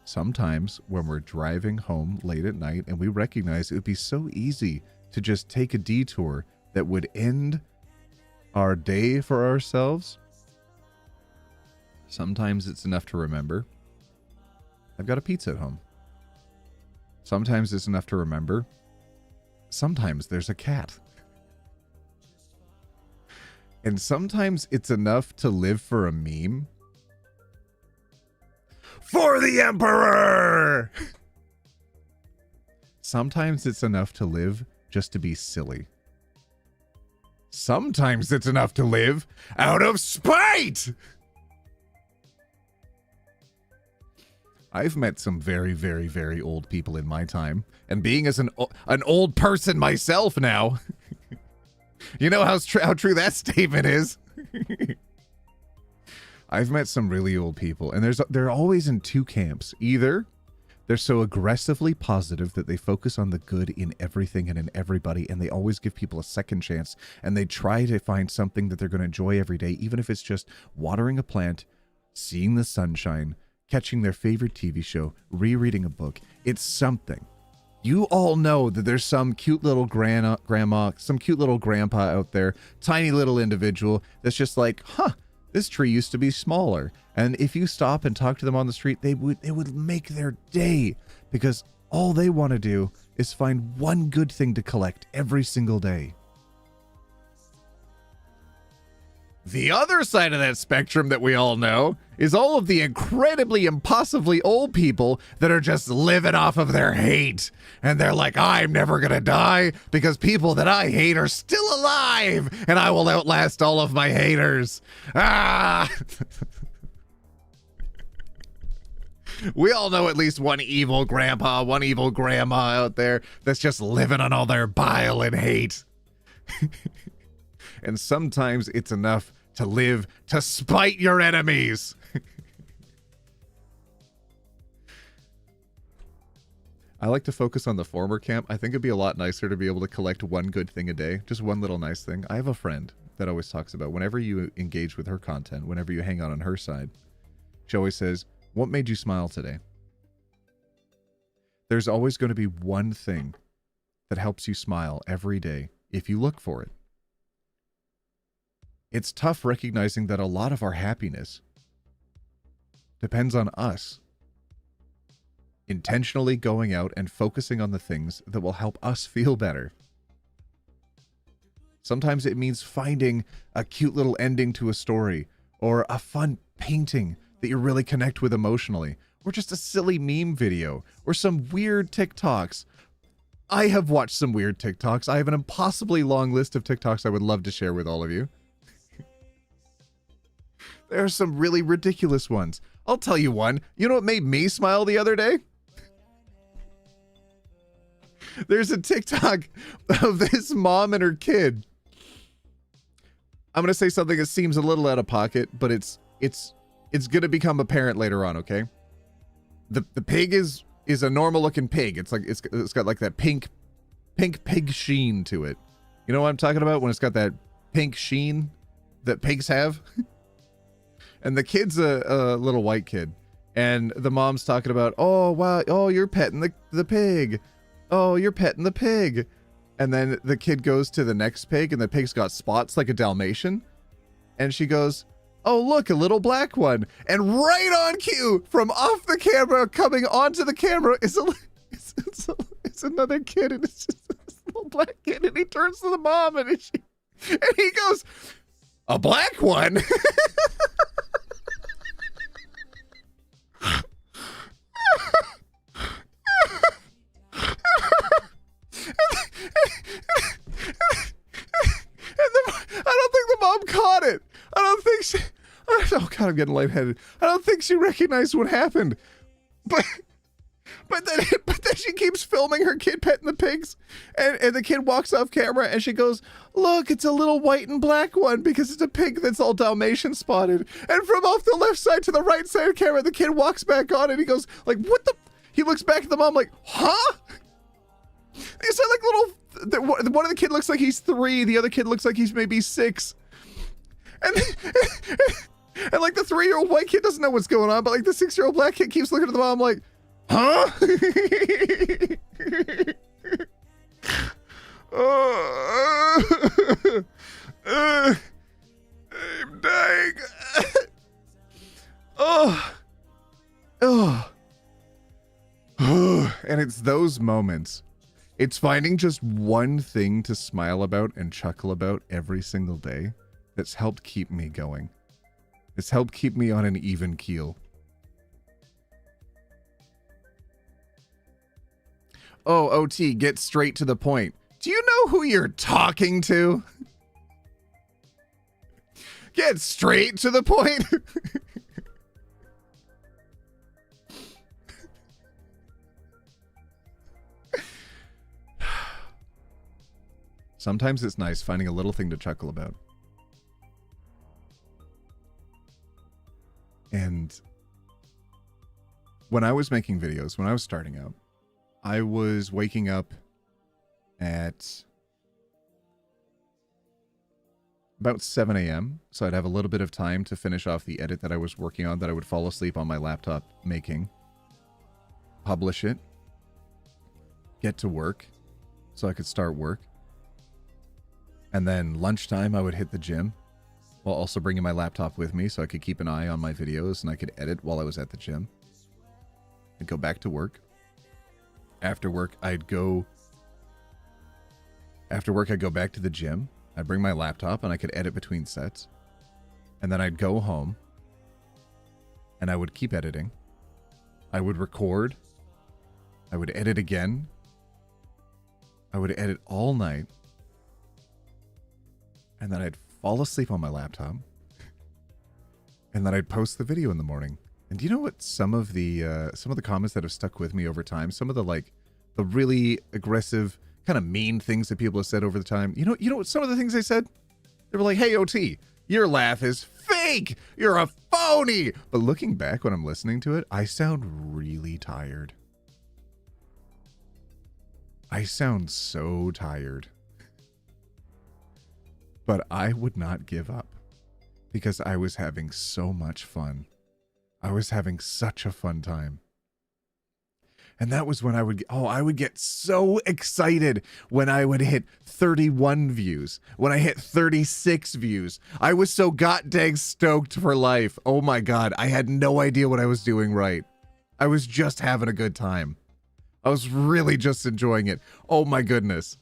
Sometimes when we're driving home late at night and we recognize it would be so easy to just take a detour that would end our day for ourselves, sometimes it's enough to remember, I've got a pizza at home. Sometimes it's enough to remember, sometimes there's a cat. And sometimes it's enough to live for a meme. For the Emperor! Sometimes it's enough to live just to be silly. Sometimes it's enough to live out of spite! I've met some very, very, very old people in my time. And being as an old person myself now, you know how true that statement is. I've met some really old people, and they're always in two camps. Either they're so aggressively positive that they focus on the good in everything and in everybody, and they always give people a second chance, and they try to find something that they're going to enjoy every day, even if it's just watering a plant, seeing the sunshine, catching their favorite TV show, rereading a book. It's something. You all know that there's some cute little grandma, some cute little grandpa out there, tiny little individual that's just like, huh, this tree used to be smaller. And if you stop and talk to them on the street, it would make their day, because all they want to do is find one good thing to collect every single day. The other side of that spectrum that we all know is all of the incredibly impossibly old people that are just living off of their hate. And they're like, I'm never gonna die because people that I hate are still alive and I will outlast all of my haters. Ah! We all know at least one evil grandpa, one evil grandma out there that's just living on all their bile and hate. And sometimes it's enough to live to spite your enemies. I like to focus on the former camp. I think it'd be a lot nicer to be able to collect one good thing a day. Just one little nice thing. I have a friend that always talks about whenever you engage with her content, whenever you hang out on her side, she always says, what made you smile today? There's always going to be one thing that helps you smile every day if you look for it. It's tough recognizing that a lot of our happiness depends on us intentionally going out and focusing on the things that will help us feel better. Sometimes it means finding a cute little ending to a story, or a fun painting that you really connect with emotionally, or just a silly meme video, or some weird TikToks. I have watched some weird TikToks. I have an impossibly long list of TikToks I would love to share with all of you. There are some really ridiculous ones. I'll tell you one. You know what made me smile the other day? There's a TikTok of this mom and her kid. I'm going to say something that seems a little out of pocket, but it's going to become apparent later on, okay? The pig is a normal looking pig. It's like it's got like that pink pig sheen to it. You know what I'm talking about when it's got that pink sheen that pigs have? And the kid's a little white kid, and the mom's talking about, oh wow, oh you're petting the pig, oh you're petting the pig, and then the kid goes to the next pig, and the pig's got spots like a Dalmatian, and she goes, oh look, a little black one, and right on cue from off the camera coming onto the camera is it's another kid, and it's just this little black kid, and he turns to the mom and he goes, a black one. oh God, I'm getting lightheaded. I don't think she recognized what happened. But then she keeps filming her kid petting the pigs, and the kid walks off camera and she goes, look, it's a little white and black one because it's a pig that's all Dalmatian spotted. And from off the left side to the right side of the camera, the kid walks back on and he goes like, what the? He looks back at the mom like, huh? They said like little, one of the kid looks like he's 3, the other kid looks like he's maybe 6. And and like the 3-year-old white kid doesn't know what's going on, but like the 6-year-old black kid keeps looking at the mom like, huh? I'm dying. And it's those moments. It's finding just one thing to smile about and chuckle about every single day that's helped keep me going. It's helped keep me on an even keel. Oh, OT, get straight to the point. Do you know who you're talking to? Get straight to the point. Sometimes it's nice finding a little thing to chuckle about. And when I was making videos, when I was starting out, I was waking up at about 7 a.m. So I'd have a little bit of time to finish off the edit that I was working on that I would fall asleep on my laptop making, publish it, get to work so I could start work. And then lunchtime, I would hit the gym while also bringing my laptop with me so I could keep an eye on my videos and I could edit while I was at the gym. I'd go back to work. After work, I'd go back to the gym. I'd bring my laptop and I could edit between sets. And then I'd go home and I would keep editing. I would record. I would edit again. I would edit all night. And then I'd fall asleep on my laptop. And then I'd post the video in the morning. And do you know what some of the comments that have stuck with me over time, some of the really aggressive, kind of mean things that people have said over the time, you know what some of the things they said? They were like, hey, OT, your laugh is fake. You're a phony. But looking back when I'm listening to it, I sound really tired. I sound so tired. But I would not give up because I was having so much fun. I was having such a fun time. And that was when I would get so excited when I would hit 31 views, when I hit 36 views. I was so goddamn stoked for life. Oh my God, I had no idea what I was doing right. I was just having a good time. I was really just enjoying it. Oh my goodness.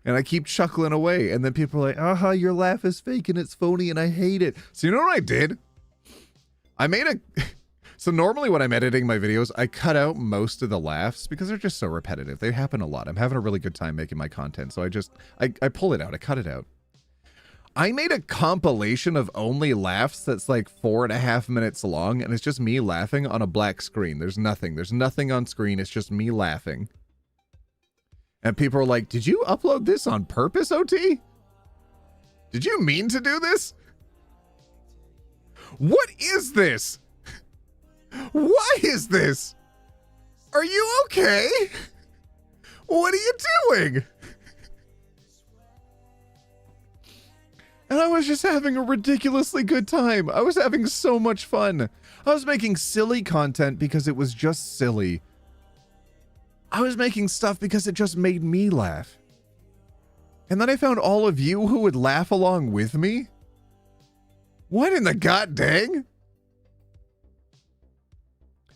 And I keep chuckling away. And then people are like, your laugh is fake and it's phony and I hate it. So you know what I did? So normally when I'm editing my videos, I cut out most of the laughs because they're just so repetitive. They happen a lot. I'm having a really good time making my content. So I pull it out. I cut it out. I made a compilation of only laughs that's like 4.5 minutes long. And it's just me laughing on a black screen. There's nothing on screen. It's just me laughing. And people are like, did you upload this on purpose, OT? Did you mean to do this? What is this? Why is this? Are you okay? What are you doing? And I was just having a ridiculously good time. I was having so much fun. I was making silly content because it was just silly. I was making stuff because it just made me laugh. And then I found all of you who would laugh along with me. What in the god dang?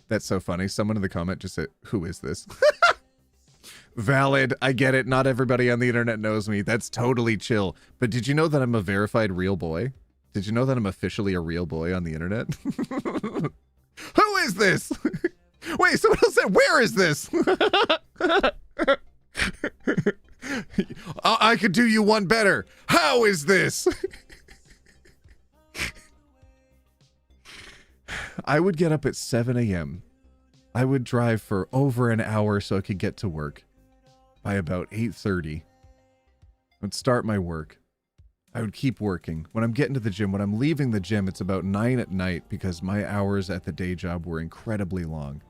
That's so funny. Someone in the comment just said, who is this? Valid. I get it. Not everybody on the internet knows me. That's totally chill. But did you know that I'm a verified real boy? Did you know that I'm officially a real boy on the internet? Who is this? Wait, someone else said, where is this? I could do you one better. How is this? I would get up at 7 a.m. I would drive for over an hour so I could get to work. By about 8:30, I'd start my work. I would keep working. When I'm getting to the gym, when I'm leaving the gym, it's about 9 at night because my hours at the day job were incredibly long.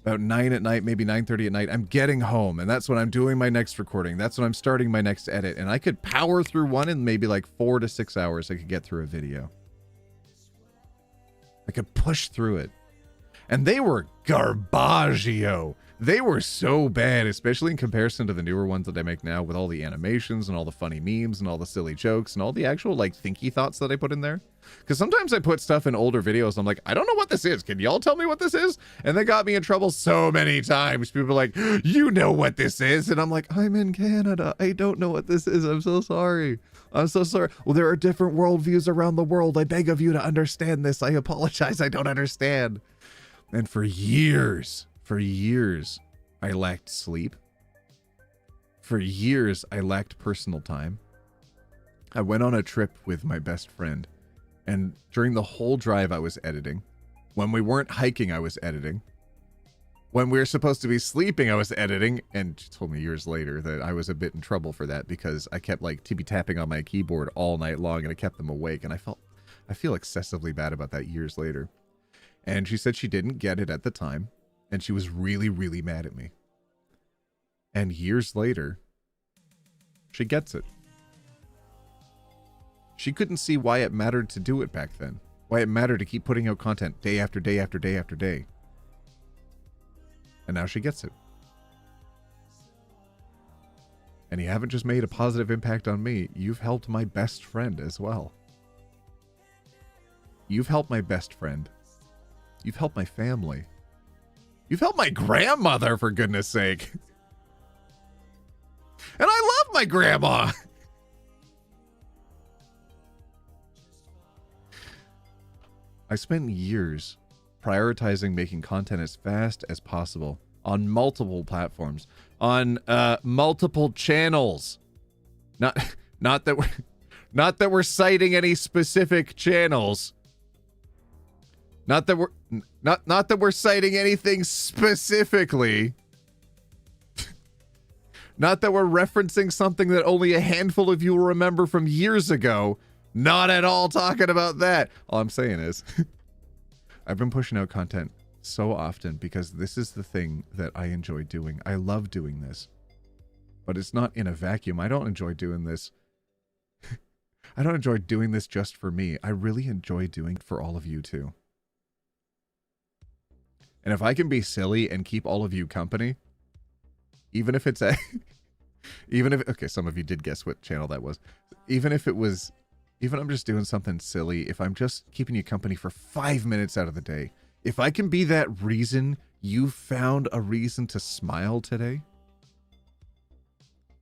About 9 at night, maybe 9:30 at night, I'm getting home, and that's when I'm doing my next recording. That's when I'm starting my next edit, and I could power through one in maybe like 4 to 6 hours. I could get through a video. I could push through it. And they were garbaggio. They were so bad, especially in comparison to the newer ones that I make now with all the animations and all the funny memes and all the silly jokes and all the actual like thinky thoughts that I put in there. Because sometimes I put stuff in older videos. I'm like, I don't know what this is. Can y'all tell me what this is? And they got me in trouble so many times. People are like, you know what this is. And I'm like, I'm in Canada. I don't know what this is. I'm so sorry. I'm so sorry. Well, there are different worldviews around the world. I beg of you to understand this. I apologize. I don't understand. And for years, I lacked sleep. For years, I lacked personal time. I went on a trip with my best friend, and during the whole drive, I was editing. When we weren't hiking, I was editing. When we were supposed to be sleeping, I was editing, and she told me years later that I was a bit in trouble for that because I kept like tippy-tapping on my keyboard all night long, and I kept them awake, and I feel excessively bad about that years later. And she said she didn't get it at the time. And she was really, really mad at me. And years later, she gets it. She couldn't see why it mattered to do it back then. Why it mattered to keep putting out content day after day after day after day. And now she gets it. And you haven't just made a positive impact on me. You've helped my best friend as well. You've helped my best friend. You've helped my family. You've helped my grandmother, for goodness sake. And I love my grandma. I spent years prioritizing making content as fast as possible on multiple platforms, on multiple channels. Not that we're citing any specific channels. Not that we're citing anything specifically. Not that we're referencing something that only a handful of you will remember from years ago. Not at all talking about that. All I'm saying is I've been pushing out content so often because this is the thing that I enjoy doing. I love doing this. But it's not in a vacuum. I don't enjoy doing this. I don't enjoy doing this just for me. I really enjoy doing it for all of you too. And if I can be silly and keep all of you company, even if it's okay, some of you did guess what channel that was. Even I'm just doing something silly, if I'm just keeping you company for 5 minutes out of the day, if I can be that reason you found a reason to smile today,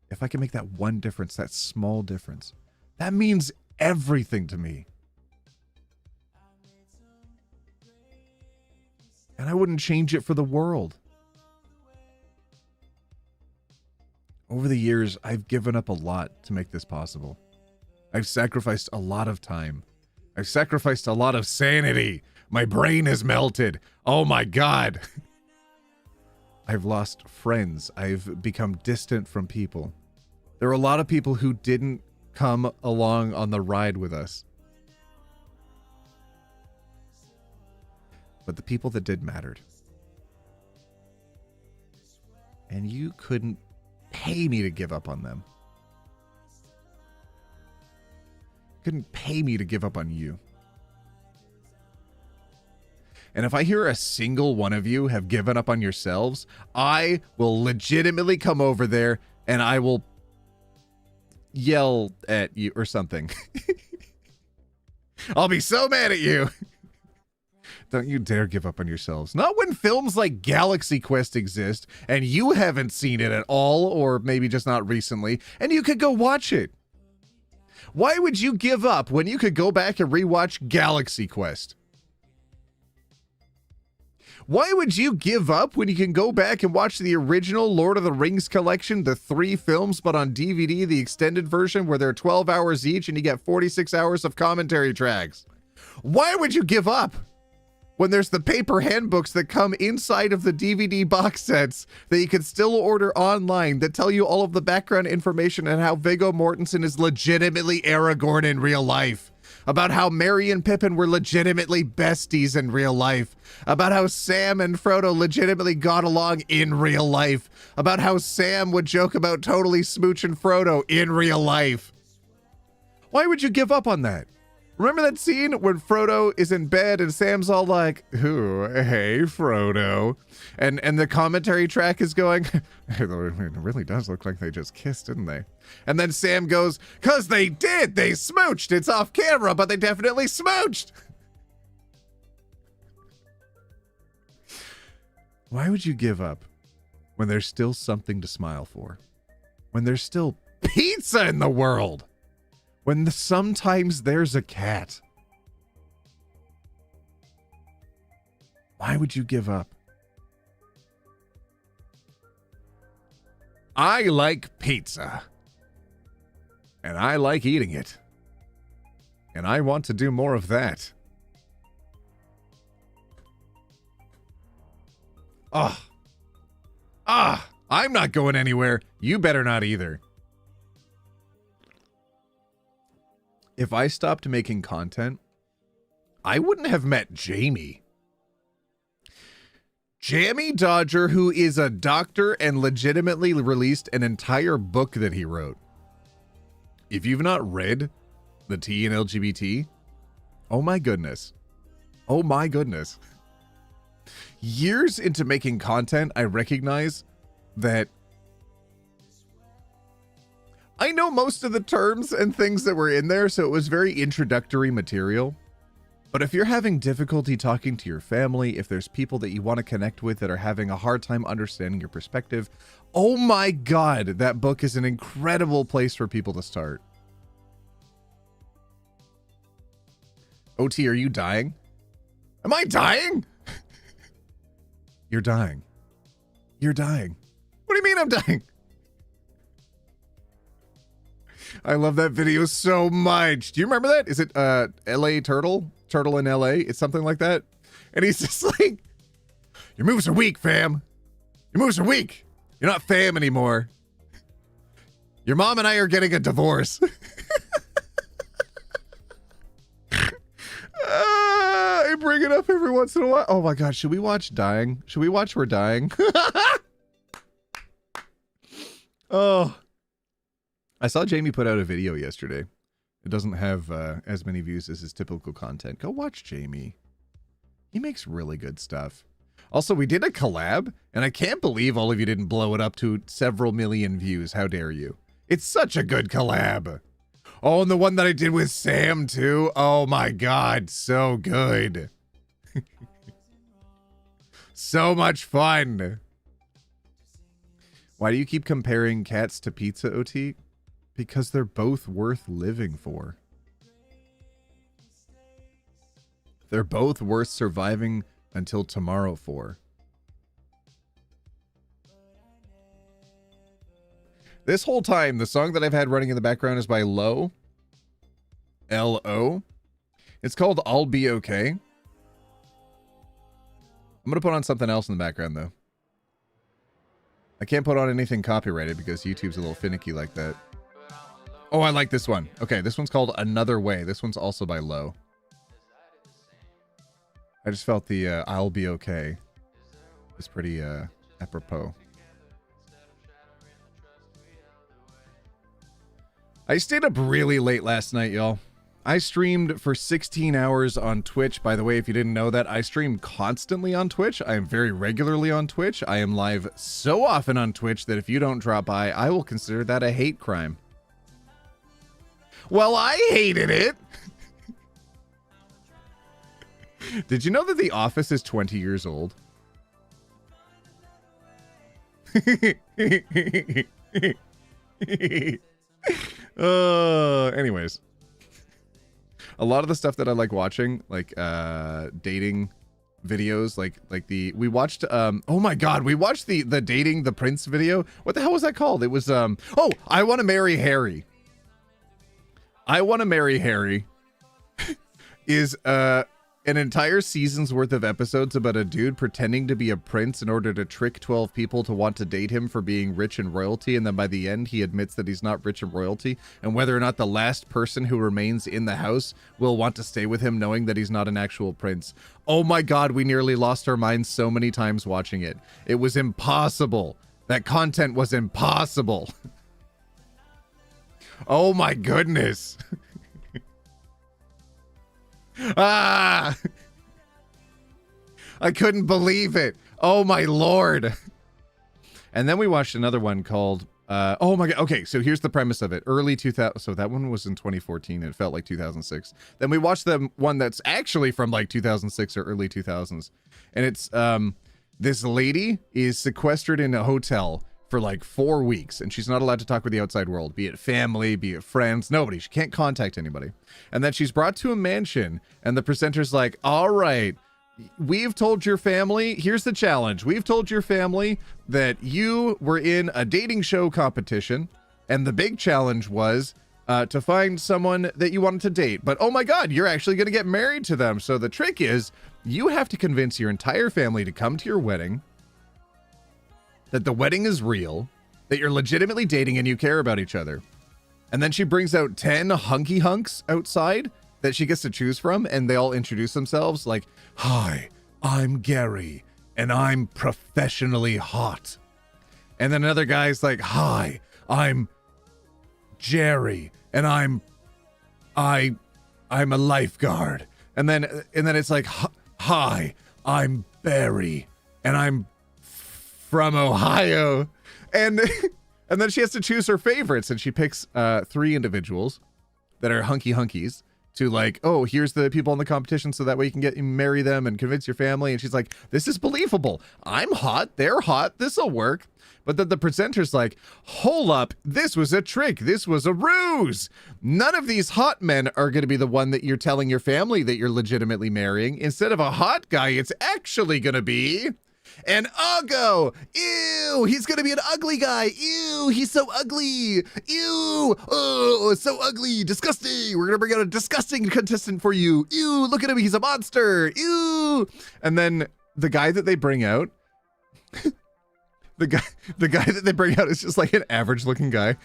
if I can make that one difference, that small difference, that means everything to me. And I wouldn't change it for the world. Over the years, I've given up a lot to make this possible. I've sacrificed a lot of time. I've sacrificed a lot of sanity. My brain has melted. Oh my God. I've lost friends. I've become distant from people. There are a lot of people who didn't come along on the ride with us. But the people that did mattered. And you couldn't pay me to give up on them. Couldn't pay me to give up on you. And if I hear a single one of you have given up on yourselves, I will legitimately come over there and I will yell at you or something. I'll be so mad at you. Don't you dare give up on yourselves. Not when films like Galaxy Quest exist and you haven't seen it at all, or maybe just not recently, and you could go watch it. Why would you give up when you could go back and rewatch Galaxy Quest? Why would you give up when you can go back and watch the original Lord of the Rings collection, the 3 films, but on DVD, the extended version where they're 12 hours each and you get 46 hours of commentary tracks? Why would you give up? when there's the paper handbooks that come inside of the DVD box sets that you can still order online that tell you all of the background information and how Viggo Mortensen is legitimately Aragorn in real life. About how Merry and Pippin were legitimately besties in real life. About how Sam and Frodo legitimately got along in real life. About how Sam would joke about totally smooching Frodo in real life. Why would you give up on that? Remember that scene when Frodo is in bed and Sam's all like, "Ooh, hey, Frodo." And the commentary track is going, "It really does look like they just kissed, didn't they?" And then Sam goes, "'Cause they did! They smooched! It's off camera, but they definitely smooched!" Why would you give up when there's still something to smile for? When there's still pizza in the world? When sometimes there's a cat? Why would you give up? I like pizza. And I like eating it. And I want to do more of that. I'm not going anywhere. You better not either. If I stopped making content, I wouldn't have met Jamie. Jamie Dodger, who is a doctor and legitimately released an entire book that he wrote. If you've not read The T in LGBT, oh my goodness. Oh my goodness. Years into making content, I recognize that I know most of the terms and things that were in there, so it was very introductory material. But if you're having difficulty talking to your family, if there's people that you want to connect with that are having a hard time understanding your perspective, oh my God, that book is an incredible place for people to start. OT, are you dying? Am I dying? You're dying. You're dying. What do you mean I'm dying? I love that video so much. Do you remember that? Is it LA Turtle? Turtle in LA? It's something like that. And he's just like, "Your moves are weak, fam. Your moves are weak. You're not fam anymore. Your mom and I are getting a divorce." I bring it up every once in a while. Oh my God, should we watch Dying? Should we watch We're Dying? Oh. I saw Jamie put out a video yesterday. It doesn't have as many views as his typical content. Go watch Jamie. He makes really good stuff. Also, we did a collab, and I can't believe all of you didn't blow it up to several million views. How dare you? It's such a good collab. Oh, and the one that I did with Sam, too. Oh my God, so good. So much fun. Why do you keep comparing cats to pizza, OT? Because they're both worth living for. They're both worth surviving until tomorrow for. This whole time, the song that I've had running in the background is by Lo. L-O. It's called I'll Be Okay. I'm going to put on something else in the background, though. I can't put on anything copyrighted because YouTube's a little finicky like that. Oh, I like this one. Okay, this one's called Another Way. This one's also by Lo. I just felt the I'll Be Okay. It's pretty apropos. I stayed up really late last night, y'all. I streamed for 16 hours on Twitch. By the way, if you didn't know that, I stream constantly on Twitch. I am very regularly on Twitch. I am live so often on Twitch that if you don't drop by, I will consider that a hate crime. Well, I hated it. Did you know that The Office is 20 years old? Anyways. A lot of the stuff that I like watching, like dating videos, like we watched oh my God, we watched the dating the Prince video. What the hell was that called? It was oh, I Want to Marry Harry. I Want to Marry Harry is an entire season's worth of episodes about a dude pretending to be a prince in order to trick 12 people to want to date him for being rich and royalty, and then by the end he admits that he's not rich and royalty, and whether or not the last person who remains in the house will want to stay with him knowing that he's not an actual prince. Oh my god, we nearly lost our minds so many times watching it. It was impossible. That content was impossible. Oh my goodness. Ah! I couldn't believe it. Oh my lord. And then we watched another one called oh my god. Okay, so here's the premise of it. Early 2000. So that one was in 2014. It felt like 2006. Then we watched the one that's actually from like 2006 or early 2000s. And it's this lady is sequestered in a hotel for like 4 weeks, and she's not allowed to talk with the outside world, be it family, be it friends, nobody. She can't contact anybody. And then she's brought to a mansion, and the presenter's like, all right, we've told your family, here's the challenge. We've told your family that you were in a dating show competition, and the big challenge was to find someone that you wanted to date. But oh my god, you're actually going to get married to them. So the trick is, you have to convince your entire family to come to your wedding, that the wedding is real, that you're legitimately dating and you care about each other. And then she brings out 10 hunky hunks outside that she gets to choose from, and they all introduce themselves like, hi, I'm Gary, and I'm professionally hot. And then another guy's like, hi, I'm Jerry, and I'm a lifeguard. And then it's like, hi, I'm Barry, and I'm from Ohio. And then she has to choose her favorites, and she picks 3 individuals that are hunkies to like, oh, here's the people in the competition, so that way you can marry them and convince your family. And she's like, this is believable. I'm hot, they're hot, this'll work. But then the presenter's like, hold up, this was a trick, this was a ruse. None of these hot men are going to be the one that you're telling your family that you're legitimately marrying. Instead of a hot guy, it's actually going to be an uggo. Ew, he's gonna be an ugly guy. Ew, he's so ugly. Ew, oh, it's so ugly, disgusting. We're gonna bring out a disgusting contestant for you. Ew, look at him, he's a monster. Ew. And then the guy that they bring out, the guy that they bring out is just like an average looking guy.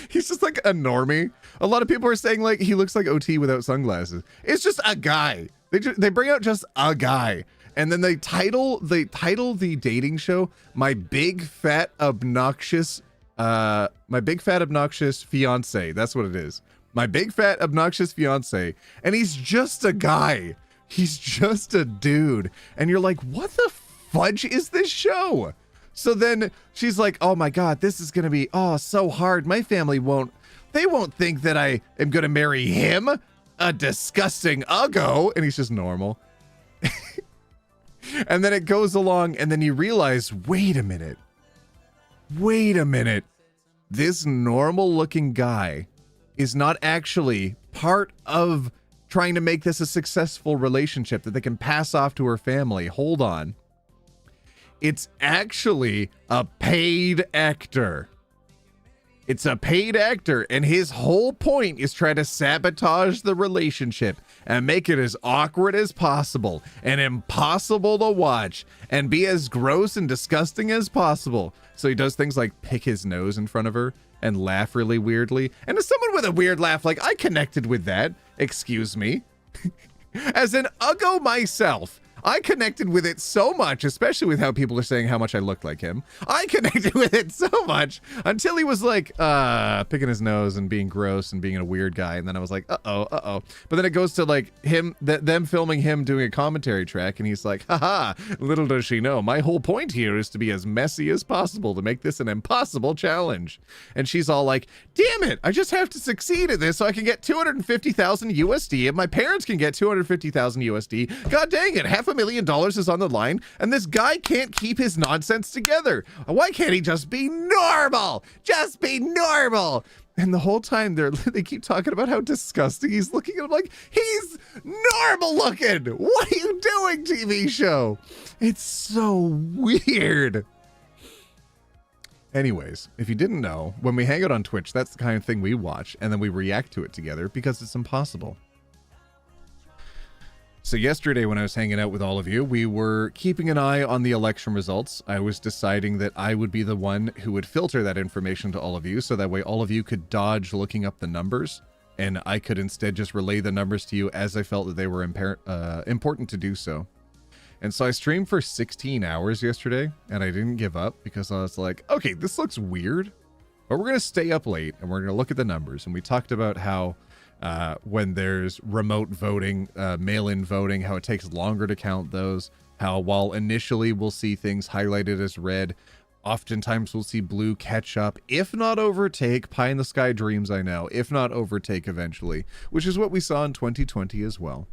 He's just like a normie. A lot of people are saying like he looks like OT without sunglasses. It's just a guy. They bring out just a guy. And then they title the dating show My Big Fat Obnoxious Fiance. That's what it is. My Big Fat Obnoxious Fiance. And he's just a guy. He's just a dude. And you're like, what the fudge is this show? So then she's like, oh my god, this is gonna be so hard. My family won't think that I am gonna marry him, a disgusting uggo. And he's just normal. And then it goes along, and then you realize, wait a minute. This normal looking guy is not actually part of trying to make this a successful relationship that they can pass off to her family. Hold on. It's actually a paid actor. It's a paid actor, and his whole point is try to sabotage the relationship and make it as awkward as possible and impossible to watch and be as gross and disgusting as possible. So he does things like pick his nose in front of her and laugh really weirdly. And as someone with a weird laugh, like, I connected with that. Excuse me. As an uggo myself, I connected with it so much, especially with how people are saying how much I look like him. I connected with it so much until he was like picking his nose and being gross and being a weird guy. And then I was like, uh-oh. But then it goes to like them filming him doing a commentary track. And he's like, haha, little does she know, my whole point here is to be as messy as possible to make this an impossible challenge. And she's all like, damn it, I just have to succeed at this so I can get 250,000 USD and my parents can get 250,000 USD. God dang it, $500,000 is on the line, and this guy can't keep his nonsense together. Why can't he just be normal? Just be normal. And the whole time they keep talking about how disgusting he's looking. And I'm like, he's normal looking. What are you doing, TV show? It's so weird. Anyways, if you didn't know, when we hang out on Twitch, that's the kind of thing we watch, and then we react to it together because it's impossible. So yesterday when I was hanging out with all of you, we were keeping an eye on the election results. I was deciding that I would be the one who would filter that information to all of you, so that way all of you could dodge looking up the numbers, and I could instead just relay the numbers to you as I felt that they were important to do so. And so I streamed for 16 hours yesterday, and I didn't give up because I was like, okay, this looks weird, but we're going to stay up late and we're going to look at the numbers. And we talked about how when there's remote voting, mail-in voting, how it takes longer to count those, how while initially we'll see things highlighted as red, oftentimes we'll see blue catch up, if not overtake. Pie in the sky dreams, I know, if not overtake eventually, which is what we saw in 2020 as well.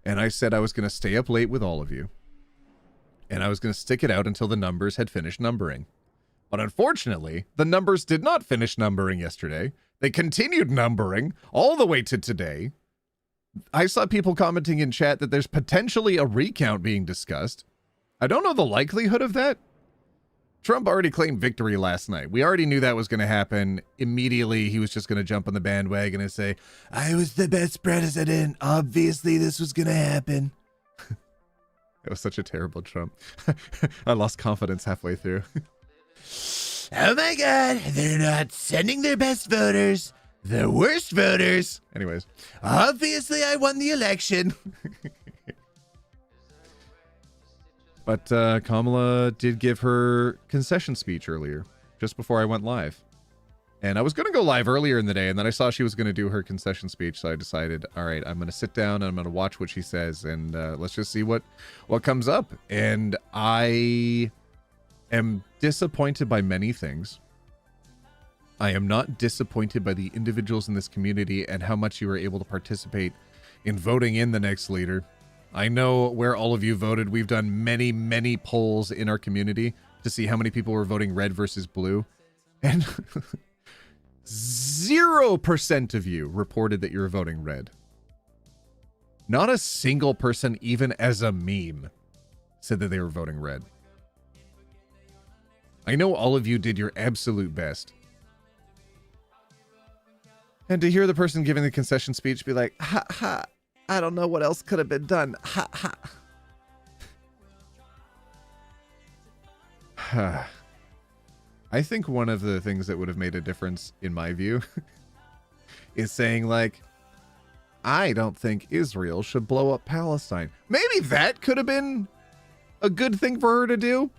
And I said I was going to stay up late with all of you, and I was going to stick it out until the numbers had finished numbering. But unfortunately, the numbers did not finish numbering yesterday. They continued numbering all the way to today. I saw people commenting in chat that there's potentially a recount being discussed. I don't know the likelihood of that. Trump already claimed victory last night. We already knew that was going to happen. Immediately, he was just going to jump on the bandwagon and say, I was the best president. Obviously, this was going to happen. It was such a terrible Trump. I lost confidence halfway through. Oh my God, they're not sending their best voters, the worst voters. Anyways, obviously I won the election. But Kamala did give her concession speech earlier, just before I went live. And I was going to go live earlier in the day, and then I saw she was going to do her concession speech, so I decided, all right, I'm going to sit down and I'm going to watch what she says, and let's just see what comes up. And I am disappointed by many things. I am not disappointed by the individuals in this community and how much you were able to participate in voting in the next leader. I know where all of you voted. We've done many, many polls in our community to see how many people were voting red versus blue. And 0% of you reported that you were voting red. Not a single person, even as a meme, said that they were voting red. I know all of you did your absolute best. And to hear the person giving the concession speech be like, ha ha, I don't know what else could have been done, ha ha. I think one of the things that would have made a difference, in my view, is saying like, I don't think Israel should blow up Palestine. Maybe that could have been a good thing for her to do.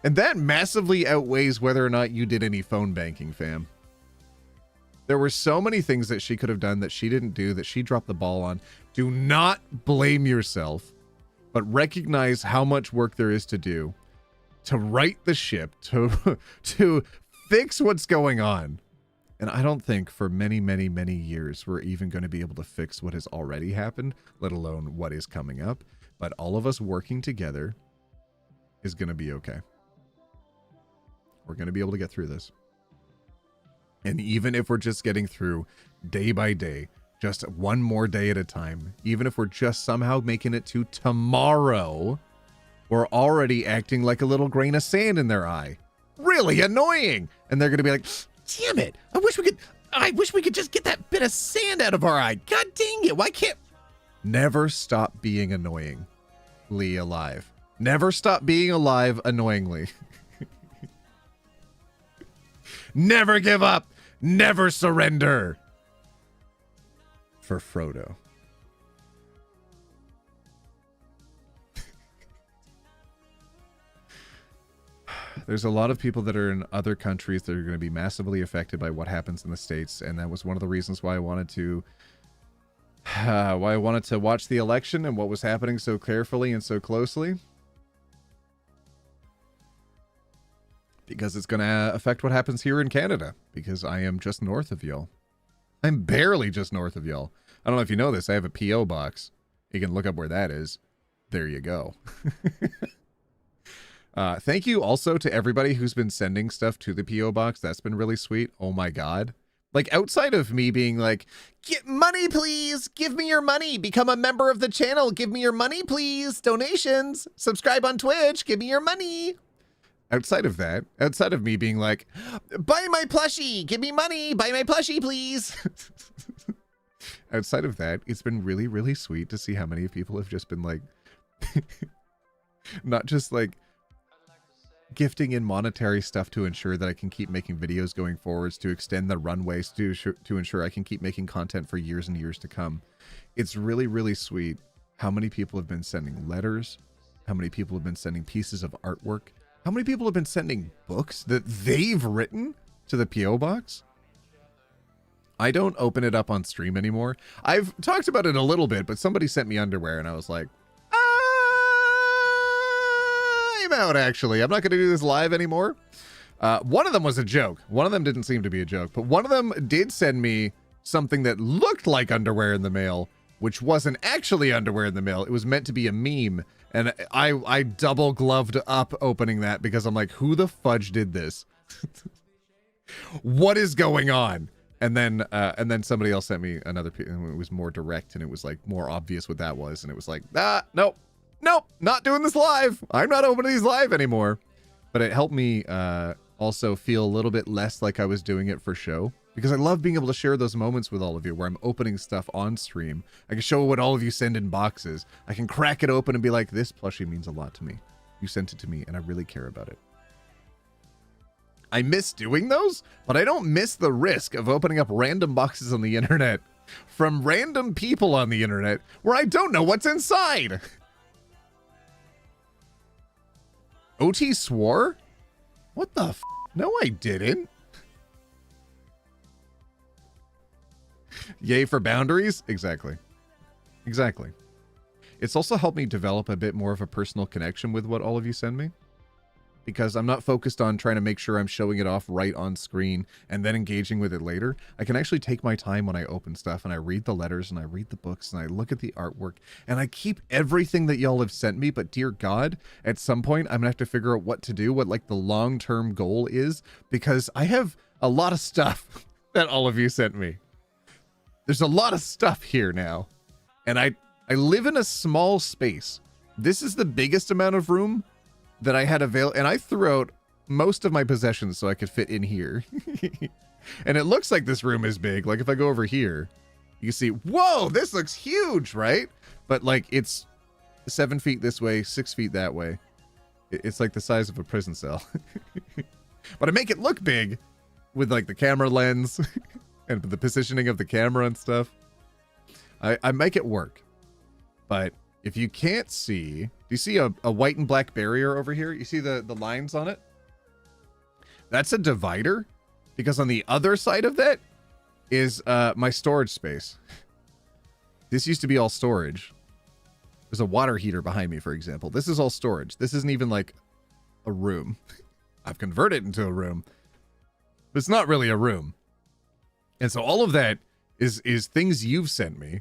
And that massively outweighs whether or not you did any phone banking, fam. There were so many things that she could have done that she didn't do, that she dropped the ball on. Do not blame yourself, but recognize how much work there is to do to right the ship, to fix what's going on. And I don't think for many, many, many years we're even going to be able to fix what has already happened, let alone what is coming up. But all of us working together is going to be okay. We're going to be able to get through this. And even if we're just getting through day by day, just one more day at a time, even if we're just somehow making it to tomorrow, we're already acting like a little grain of sand in their eye. Really annoying. And they're going to be like, damn it. I wish we could just get that bit of sand out of our eye. God dang it. Why can't... Never stop being annoyingly alive. Never stop being alive annoyingly. Never give up. Never surrender. For Frodo. There's a lot of people that are in other countries that are going to be massively affected by what happens in the States, and that was one of the reasons why I wanted to watch the election and what was happening so carefully and so closely. Because it's going to affect what happens here in Canada, because I am just north of y'all. I'm barely just north of y'all. I don't know if you know this, I have a P.O. box. You can look up where that is. There you go. Thank you also to everybody who's been sending stuff to the P.O. box. That's been really sweet. Oh my God. Like, outside of me being like, get money, please. Give me your money. Become a member of the channel. Give me your money, please. Donations. Subscribe on Twitch. Give me your money. Outside of that, outside of me being like, buy my plushie. Give me money. Buy my plushie, please. Outside of that, it's been really, really sweet to see how many people have just been like, not just like gifting in monetary stuff to ensure that I can keep making videos going forwards, to extend the runways, to ensure I can keep making content for years and years to come. It's really, really sweet how many people have been sending letters, how many people have been sending pieces of artwork, how many people have been sending books that they've written to the P.O. box. I don't open it up on stream anymore. I've talked about it a little bit, but somebody sent me underwear and I was like, I'm out actually. I'm not going to do this live anymore. One of them was a joke. One of them didn't seem to be a joke, but one of them did send me something that looked like underwear in the mail, which wasn't actually underwear in the mail. It was meant to be a meme. And I double gloved up opening that because I'm like, who the fudge did this? What is going on? And then somebody else sent me another piece, and it was more direct and it was like more obvious what that was. And it was like, nope, not doing this live. I'm not opening these live anymore. But it helped me also feel a little bit less like I was doing it for show, because I love being able to share those moments with all of you where I'm opening stuff on stream. I can show what all of you send in boxes. I can crack it open and be like, this plushie means a lot to me. You sent it to me and I really care about it. I miss doing those, but I don't miss the risk of opening up random boxes on the internet from random people on the internet where I don't know what's inside. OT swore? What the f? No, I didn't. Yay for boundaries? Exactly. Exactly. It's also helped me develop a bit more of a personal connection with what all of you send me, because I'm not focused on trying to make sure I'm showing it off right on screen and then engaging with it later. I can actually take my time when I open stuff and I read the letters and I read the books and I look at the artwork and I keep everything that y'all have sent me. But dear God, at some point I'm gonna have to figure out what to do, what like the long-term goal is, because I have a lot of stuff that all of you sent me. There's a lot of stuff here now, and I live in a small space. This is the biggest amount of room that I had available, and I threw out most of my possessions so I could fit in here. And it looks like this room is big. Like if I go over here, you can see, whoa, this looks huge, right? But like it's 7 feet this way, 6 feet that way. It's like the size of a prison cell. But I make it look big with like the camera lens and the positioning of the camera and stuff. I make it work. But if you can't see, do you see a white and black barrier over here? You see the lines on it? That's a divider, because on the other side of that is my storage space. This used to be all storage. There's a water heater behind me, for example. This is all storage. This isn't even like a room. I've converted it into a room, but it's not really a room. And so all of that is things you've sent me.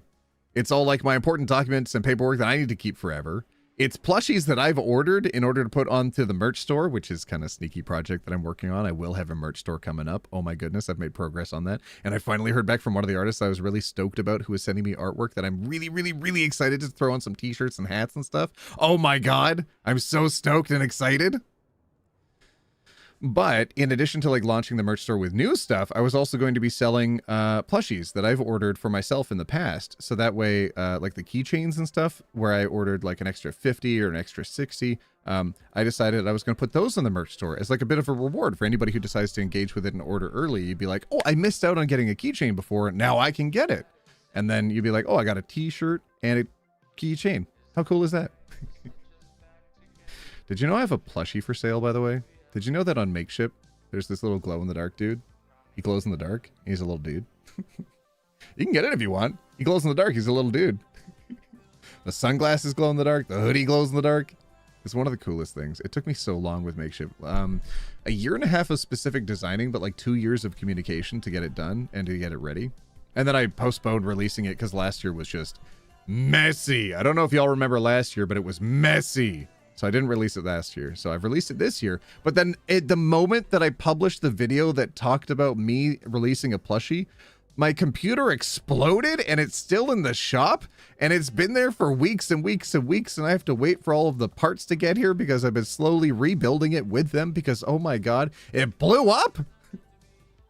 It's all like my important documents and paperwork that I need to keep forever. It's plushies that I've ordered in order to put onto the merch store, which is kind of a sneaky project that I'm working on. I will have a merch store coming up. Oh my goodness, I've made progress on that. And I finally heard back from one of the artists I was really stoked about, who was sending me artwork that I'm really, really, really excited to throw on some t-shirts and hats and stuff. Oh my God, I'm so stoked and excited. But in addition to like launching the merch store with new stuff, I was also going to be selling plushies that I've ordered for myself in the past. So that way, like the keychains and stuff, where I ordered like an extra 50 or an extra 60, I decided I was going to put those in the merch store as like a bit of a reward for anybody who decides to engage with it and order early. You'd be like, oh, I missed out on getting a keychain before. Now I can get it. And then you'd be like, oh, I got a t-shirt and a keychain. How cool is that? Did you know I have a plushie for sale, by the way? Did you know that on Makeship, there's this little glow-in-the-dark dude? He glows in the dark. He's a little dude. You can get it if you want. He glows in the dark. He's a little dude. The sunglasses glow in the dark. The hoodie glows in the dark. It's one of the coolest things. It took me so long with Makeship. A year and a half of specific designing, but like 2 years of communication to get it done and to get it ready. And then I postponed releasing it because last year was just messy. I don't know if y'all remember last year, but it was messy. So I didn't release it last year. So I've released it this year. But then at the moment that I published the video that talked about me releasing a plushie, my computer exploded and it's still in the shop. And it's been there for weeks and weeks and weeks. And I have to wait for all of the parts to get here because I've been slowly rebuilding it with them because, oh my God, it blew up.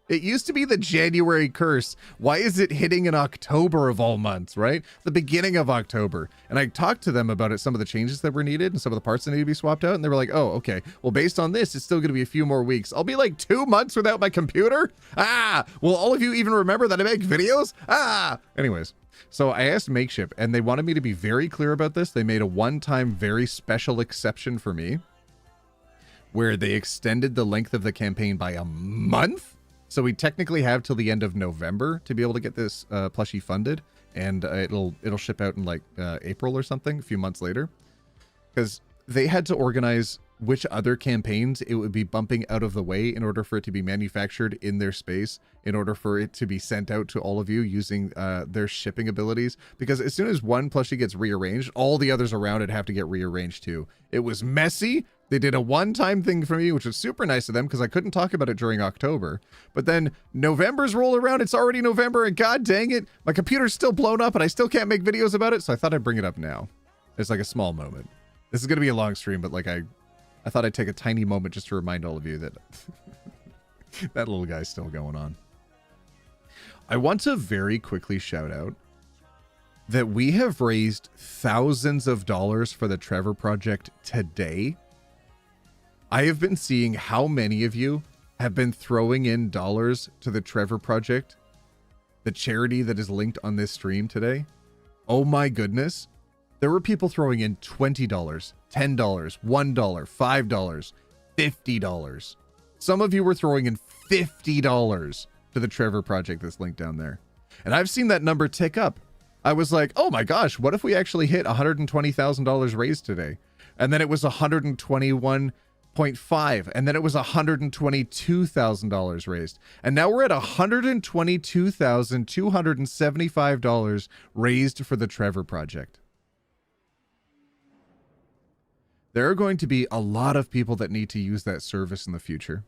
It used to be the January curse. Why is it hitting in October of all months, right? The beginning of October. And I talked to them about it, some of the changes that were needed and some of the parts that need to be swapped out. And they were like, oh, okay. Well, based on this, it's still going to be a few more weeks. I'll be like 2 months without my computer? Ah! Will all of you even remember that I make videos? Ah! Anyways. So I asked Makeship, and they wanted me to be very clear about this. They made a one-time, very special exception for me, where they extended the length of the campaign by a month. So we technically have till the end of November to be able to get this plushie funded, and it'll ship out in like April or something, a few months later, because they had to organize which other campaigns it would be bumping out of the way in order for it to be manufactured in their space, in order for it to be sent out to all of you using their shipping abilities. Because as soon as one plushie gets rearranged, all the others around it have to get rearranged too. It was messy. They did a one-time thing for me, which was super nice of them because I couldn't talk about it during October. But then November's roll around, it's already November, and god dang it, my computer's still blown up and I still can't make videos about it, so I thought I'd bring it up now. It's like a small moment. This is going to be a long stream, but like I thought I'd take a tiny moment just to remind all of you that that little guy's still going on. I want to very quickly shout out that we have raised thousands of dollars for the Trevor Project today. I have been seeing how many of you have been throwing in dollars to the Trevor Project, the charity that is linked on this stream today. Oh my goodness. There were people throwing in $20, $10, $1, $5, $50. Some of you were throwing in $50 to the Trevor Project that's linked down there. And I've seen that number tick up. I was like, oh my gosh, what if we actually hit $120,000 raised today? And then it was 121.5, and then it was $122,000 raised. And now we're at $122,275 raised for the Trevor Project. There are going to be a lot of people that need to use that service in the future.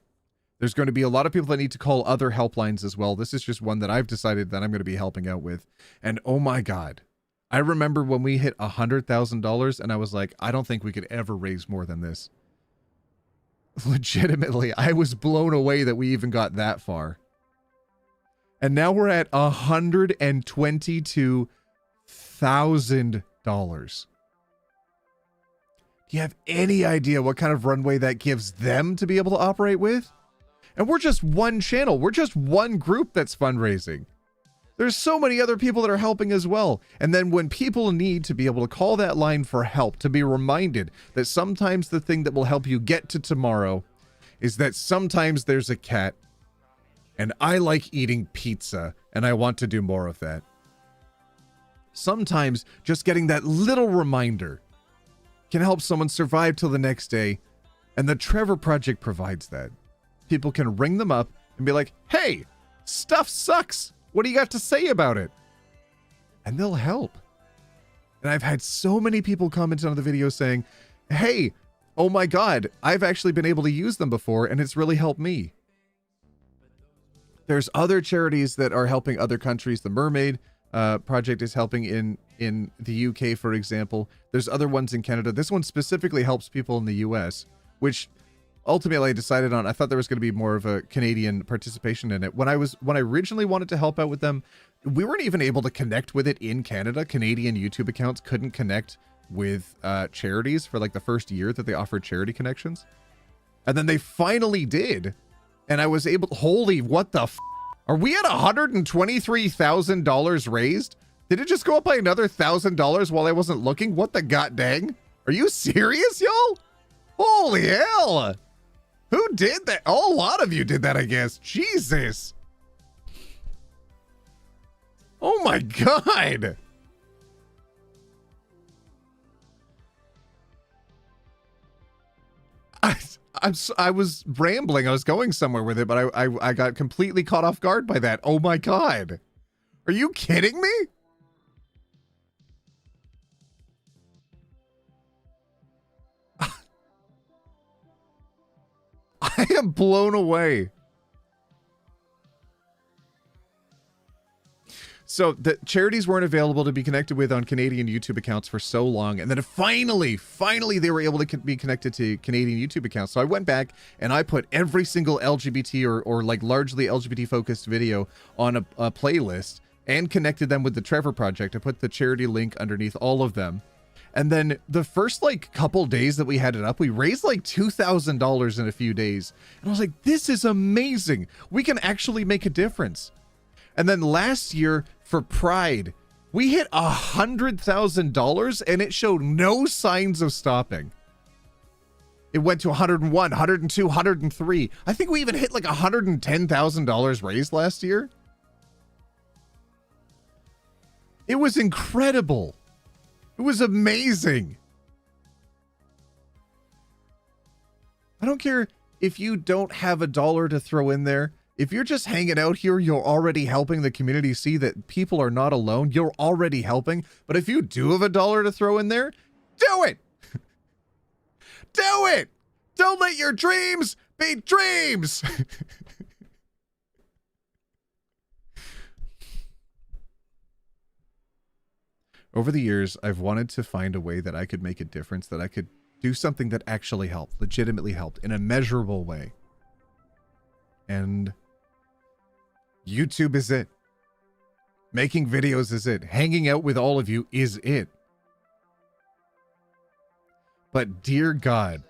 There's going to be a lot of people that need to call other helplines as well. This is just one that I've decided that I'm going to be helping out with. And oh my God, I remember when we hit $100,000 and I was like, I don't think we could ever raise more than this. Legitimately, I was blown away that we even got that far. And now we're at $122,000. Do you have any idea what kind of runway that gives them to be able to operate with? And we're just one channel. We're just one group that's fundraising. There's so many other people that are helping as well. And then when people need to be able to call that line for help, to be reminded that sometimes the thing that will help you get to tomorrow is that sometimes there's a cat, and I like eating pizza, and I want to do more of that. Sometimes just getting that little reminder can help someone survive till the next day, and the Trevor Project provides that. People can ring them up and be like, hey, stuff sucks. What do you got to say about it? And they'll help. And I've had so many people comment on the video saying, hey, oh my God, I've actually been able to use them before and it's really helped me. There's other charities that are helping other countries. The Mermaid Project is helping in the UK, for example. There's other ones in Canada. This one specifically helps people in the US, which ultimately I decided on. I thought there was going to be more of a Canadian participation in it. When I originally wanted to help out with them, we weren't even able to connect with it in Canada. Canadian YouTube accounts couldn't connect with charities for like the first year that they offered charity connections. And then they finally did. And I was able, holy, what the are we at $123,000 raised? Did it just go up by another $1,000 while I wasn't looking? What the god dang? Are you serious, y'all? Holy hell. Who did that? Oh, a lot of you did that, I guess. Jesus. Oh my God. I was rambling. I was going somewhere with it, but I got completely caught off guard by that. Oh my God. Are you kidding me? I am blown away. So the charities weren't available to be connected with on Canadian YouTube accounts for so long. And then finally they were able to be connected to Canadian YouTube accounts. So I went back and I put every single LGBT or like largely LGBT focused video on a playlist and connected them with the Trevor Project. I put the charity link underneath all of them. And then the first like couple days that we had it up, we raised like $2,000 in a few days. And I was like, this is amazing. We can actually make a difference. And then last year for Pride, we hit $100,000 and it showed no signs of stopping. It went to 101, 102, 103. I think we even hit like $110,000 raised last year. It was incredible. It was amazing. I don't care if you don't have a dollar to throw in there. If you're just hanging out here, you're already helping the community see that people are not alone. You're already helping. But if you do have a dollar to throw in there, do it. Do it. Don't let your dreams be dreams. Over the years, I've wanted to find a way that I could make a difference, that I could do something that actually helped, legitimately helped, in a measurable way. And YouTube is it. Making videos is it. Hanging out with all of you is it. But dear God,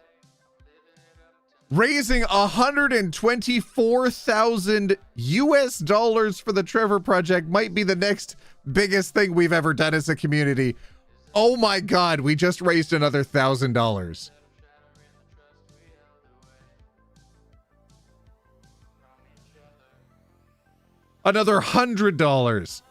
raising $124,000 US for the Trevor Project might be the next biggest thing we've ever done as a community. Oh my God, we just raised another $1,000. Another $100.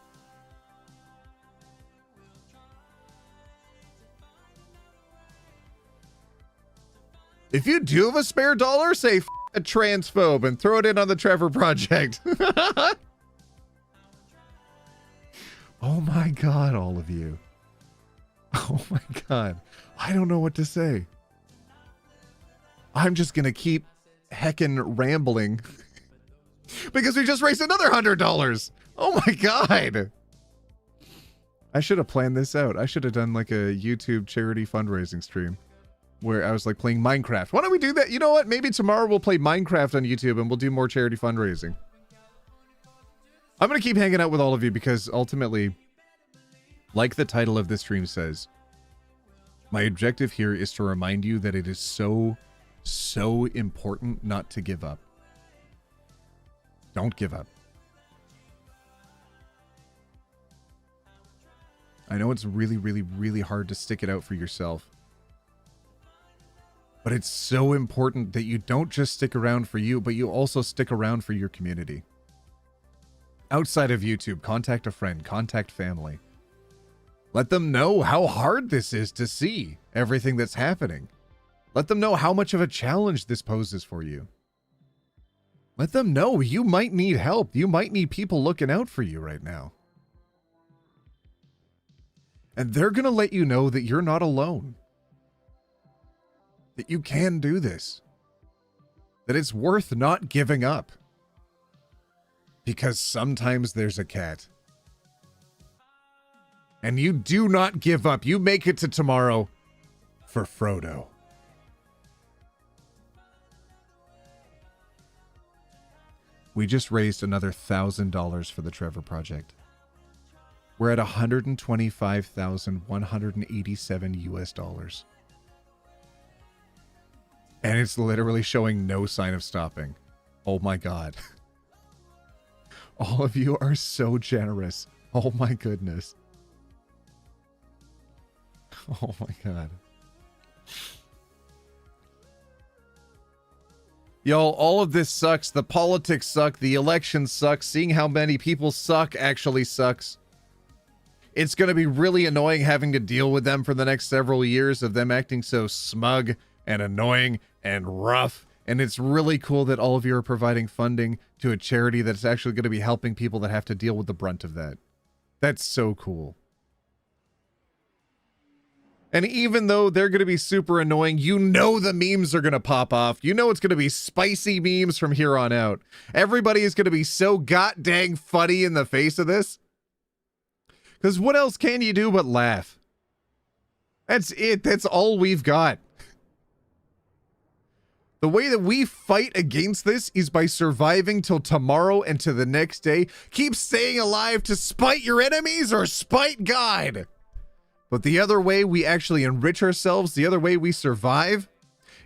If you do have a spare dollar, say F a transphobe and throw it in on the Trevor Project. Oh my God, all of you. Oh my God. I don't know what to say. I'm just going to keep heckin' rambling because we just raised another $100. Oh my God. I should have planned this out. I should have done like a YouTube charity fundraising stream where I was like playing Minecraft. Why don't we do that? You know what? Maybe tomorrow we'll play Minecraft on YouTube and we'll do more charity fundraising. I'm going to keep hanging out with all of you because ultimately, like the title of this stream says, my objective here is to remind you that it is so important not to give up. Don't give up. I know it's really hard to stick it out for yourself. But it's so important that you don't just stick around for you, but you also stick around for your community. Outside of YouTube, contact a friend, contact family. Let them know how hard this is to see everything that's happening. Let them know how much of a challenge this poses for you. Let them know you might need help. You might need people looking out for you right now. And they're going to let you know that you're not alone. That you can do this. That it's worth not giving up. Because sometimes there's a cat. And you do not give up. You make it to tomorrow for Frodo. We just raised another $1,000 for the Trevor Project. We're at $125,187 US. And it's literally showing no sign of stopping. Oh my God. All of you are so generous. Oh my goodness. Oh my God. Y'all, all of this sucks. The politics suck. The elections suck. Seeing how many people suck actually sucks. It's going to be really annoying having to deal with them for the next several years of them acting so smug and annoying and rough. And it's really cool that all of you are providing funding to a charity that's actually going to be helping people that have to deal with the brunt of that. That's so cool. And even though they're going to be super annoying, you know the memes are going to pop off. You know it's going to be spicy memes from here on out. Everybody is going to be so god dang funny in the face of this. Because what else can you do but laugh? That's it. That's all we've got. The way that we fight against this is by surviving till tomorrow and to the next day. Keep staying alive to spite your enemies or spite God. But the other way we actually enrich ourselves, the other way we survive,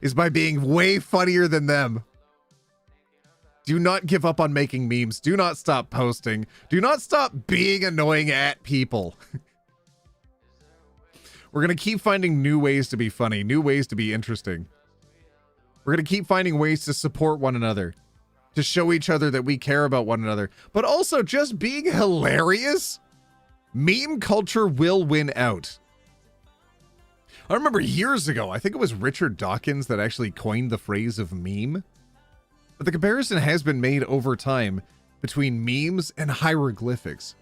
is by being way funnier than them. Do not give up on making memes. Do not stop posting. Do not stop being annoying at people. We're going to keep finding new ways to be funny, new ways to be interesting. We're going to keep finding ways to support one another, to show each other that we care about one another, but also just being hilarious. Meme culture will win out. I remember years ago, I think it was Richard Dawkins that actually coined the phrase of meme. But the comparison has been made over time between memes and hieroglyphics,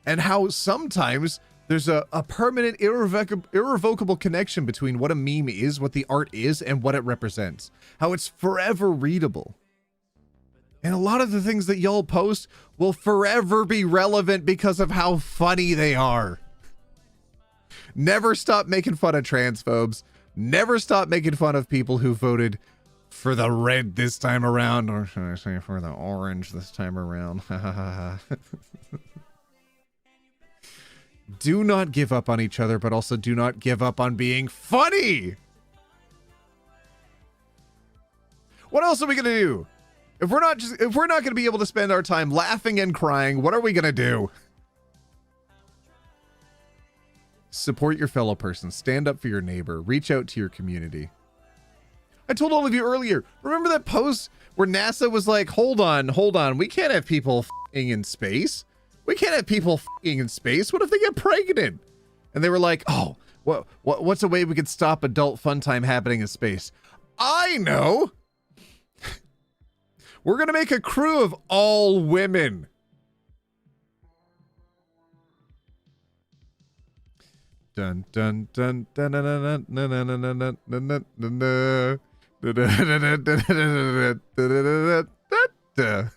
and how sometimes there's a permanent, irrevocable connection between what a meme is, what the art is, and what it represents. How it's forever readable. And a lot of the things that y'all post will forever be relevant because of how funny they are. Never stop making fun of transphobes. Never stop making fun of people who voted for the red this time around, or should I say for the orange this time around. Do not give up on each other, but also do not give up on being funny. What else are we gonna do? If we're not gonna be able to spend our time laughing and crying, what are we gonna do? Support your fellow person. Stand up for your neighbor. Reach out to your community. I told all of you earlier, remember that post where NASA was like, hold on, we can't have people f***ing in space. We can't have people f***ing in space. What if they get pregnant? And they were like, oh, what's a way we could stop adult fun time happening in space? I know. We're going to make a crew of all women. Dun dun dun dun dun dun dun dun dun dun dun dun.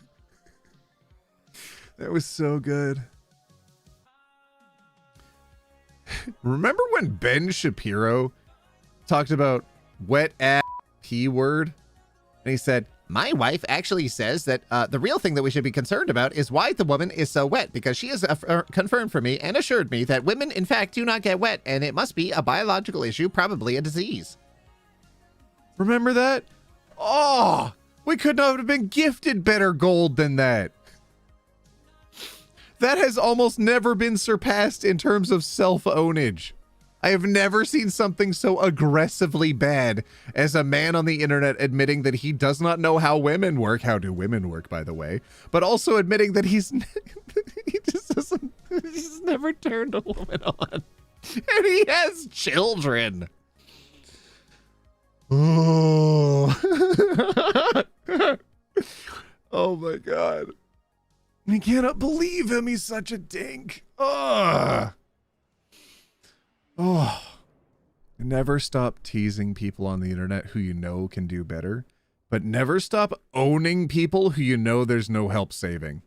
That was so good. Remember when Ben Shapiro talked about wet ass P-word? And he said, my wife actually says that the real thing that we should be concerned about is why the woman is so wet, because she has confirmed for me and assured me that women, in fact, do not get wet, and it must be a biological issue, probably a disease. Remember that? Oh, we could not have been gifted better gold than that. That has almost never been surpassed in terms of self-ownage. I have never seen something so aggressively bad as a man on the internet admitting that he does not know how women work. How do women work, by the way? But also admitting that he just doesn't, he's never turned a woman on. And he has children. Oh. Oh my God. I cannot believe him. He's such a dink. Ugh. Oh. Never stop teasing people on the internet who you know can do better, but never stop owning people who you know there's no help saving.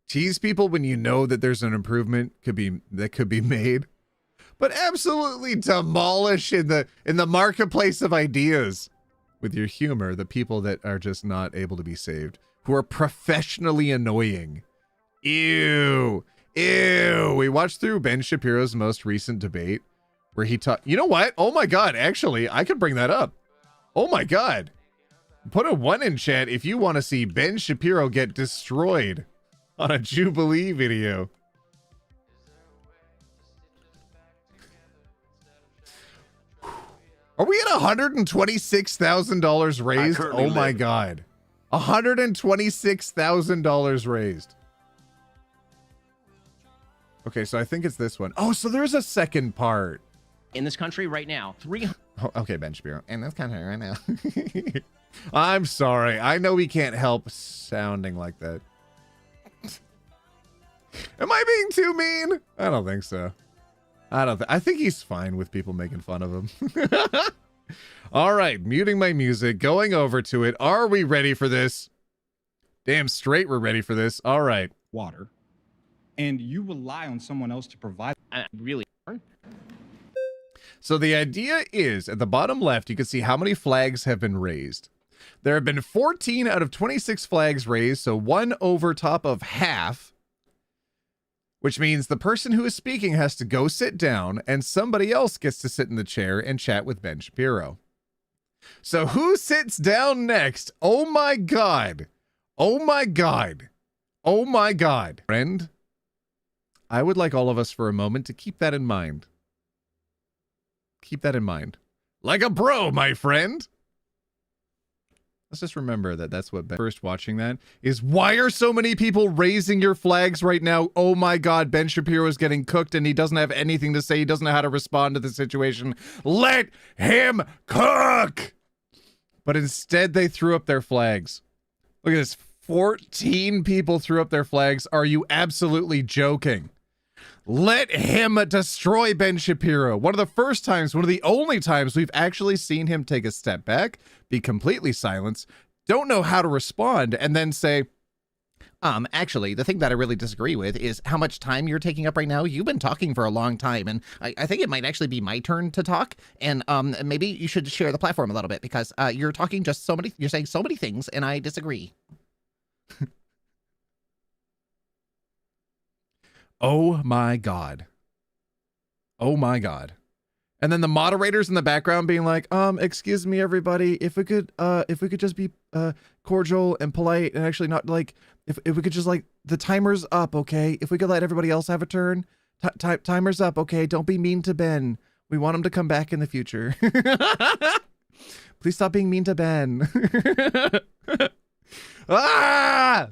Tease people when you know that there's an improvement that could be made, but absolutely demolish in the marketplace of ideas with your humor the people that are just not able to be saved, who are professionally annoying. Ew. Ew. We watched through Ben Shapiro's most recent debate where he taught, you know what? Oh my God. Actually, I could bring that up. Oh my God. Put a 1 in chat if you want to see Ben Shapiro get destroyed on a Jubilee video. Are we at $126,000 raised? Oh my God. $126,000 raised. Okay, so I think it's this one. Oh, so there's a second part. In this country right now, Oh, okay, Ben Shapiro. In this country right now. I'm sorry. I know we can't help sounding like that. Am I being too mean? I don't think so. I think he's fine with people making fun of him. All right, muting my music, going over to it. Are we ready for this? Damn straight we're ready for this. All right. water. and you rely on someone else to provide. Really. So the idea is, at the bottom left, you can see how many flags have been raised. There have been 14 out of 26 flags raised, so 1 over top of half, which means the person who is speaking has to go sit down, and somebody else gets to sit in the chair and chat with Ben Shapiro. So who sits down next? Oh my God. Oh my God. Oh my God. Friend, I would like all of us for a moment to keep that in mind. Keep that in mind. Like a bro, my friend. Let's just remember that that's what Ben first watching that is. Why are so many people raising your flags right now? Oh my God, Ben Shapiro is getting cooked and he doesn't have anything to say. He doesn't know how to respond to the situation. Let him cook. But instead they threw up their flags. Look at this. 14 people threw up their flags. Are you absolutely joking? Let him destroy Ben Shapiro. One of the first times, one of the only times we've actually seen him take a step back, be completely silent, don't know how to respond, and then say, actually, the thing that I really disagree with is how much time you're taking up right now. You've been talking for a long time, and I think it might actually be my turn to talk, and maybe you should share the platform a little bit, because you're talking just so many, you're saying so many things, and I disagree. Oh my God. Oh my God. And then the moderators in the background being like, excuse me, everybody, if we could just be cordial and polite and actually not like, if we could just like, the timer's up, okay? If we could let everybody else have a turn. Timer's up, okay? Don't be mean to Ben. We want him to come back in the future. Please stop being mean to Ben. Ah!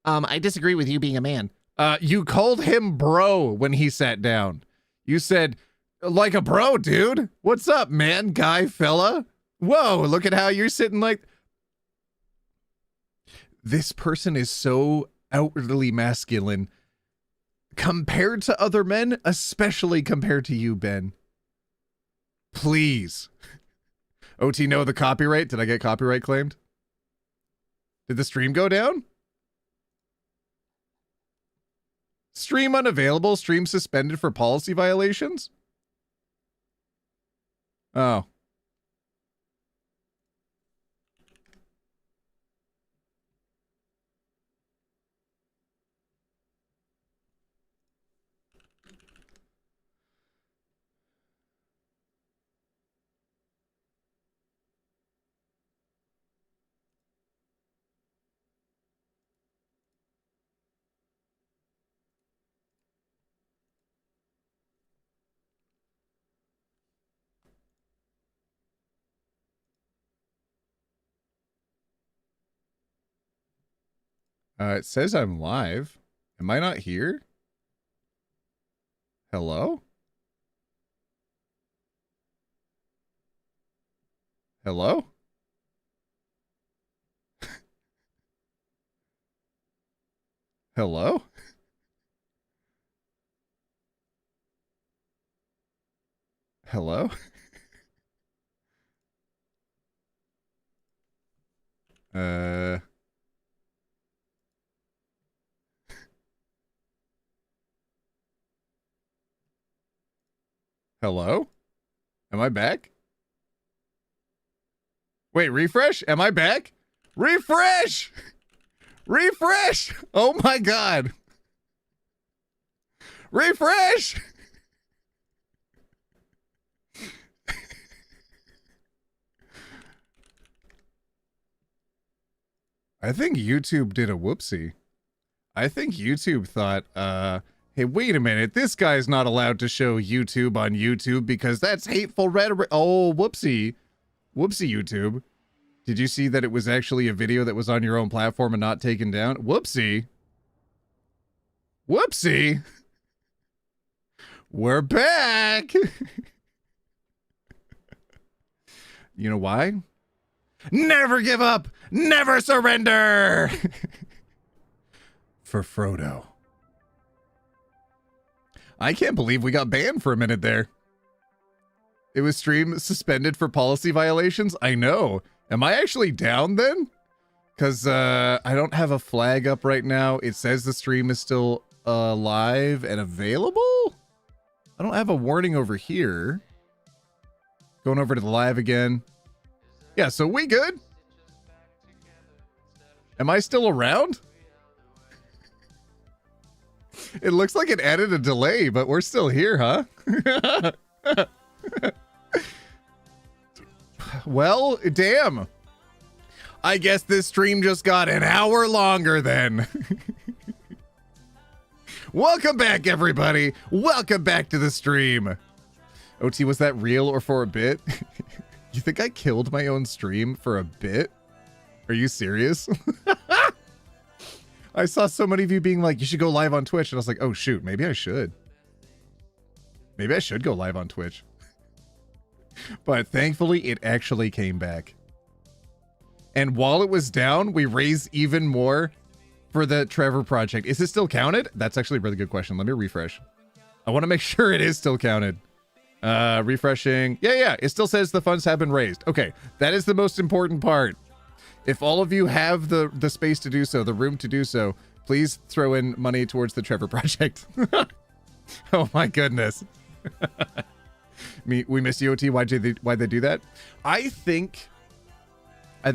I disagree with you being a man. You called him bro when he sat down. You said, like a bro, dude. What's up, man, guy, fella? Whoa, look at how you're sitting like... This person is so outwardly masculine compared to other men, especially compared to you, Ben. Please. OT, no, the copyright? Did I get copyright claimed? Did the stream go down? Stream unavailable, stream suspended for policy violations? Oh. It says I'm live. Am I not here? Hello? Hello? Hello? Hello? Hello? Am I back? Wait, refresh? Am I back? Refresh! Refresh! Oh my God. Refresh! I think YouTube did a whoopsie. I think YouTube thought, hey, wait a minute. This guy's not allowed to show YouTube on YouTube because that's hateful rhetoric. Oh, whoopsie. Whoopsie, YouTube. Did you see that it was actually a video that was on your own platform and not taken down? Whoopsie. Whoopsie. We're back. You know why? Never give up. Never surrender. For Frodo. I can't believe we got banned for a minute there. It was stream suspended for policy violations? I know. Am I actually down then? Because I don't have a flag up right now. It says the stream is still live and available. I don't have a warning over here. Going over to the live again. Yeah, so we good. Am I still around? It looks like it added a delay, but we're still here, huh? Well, damn. I guess this stream just got an hour longer then. Welcome back, everybody. Welcome back to the stream. OT, was that real or for a bit? You think I killed my own stream for a bit? Are you serious? I saw so many of you being like, you should go live on Twitch. And I was like, oh, shoot, maybe I should. Maybe I should go live on Twitch. But thankfully, it actually came back. And while it was down, we raised even more for the Trevor project. Is it still counted? That's actually a really good question. Let me refresh. I want to make sure it is still counted. Refreshing. Yeah, it still says the funds have been raised. Okay, that is the most important part. If all of you have the space to do so, the room to do so, please throw in money towards the Trevor project. Oh my goodness. We miss you, OT. Why'd they do that? I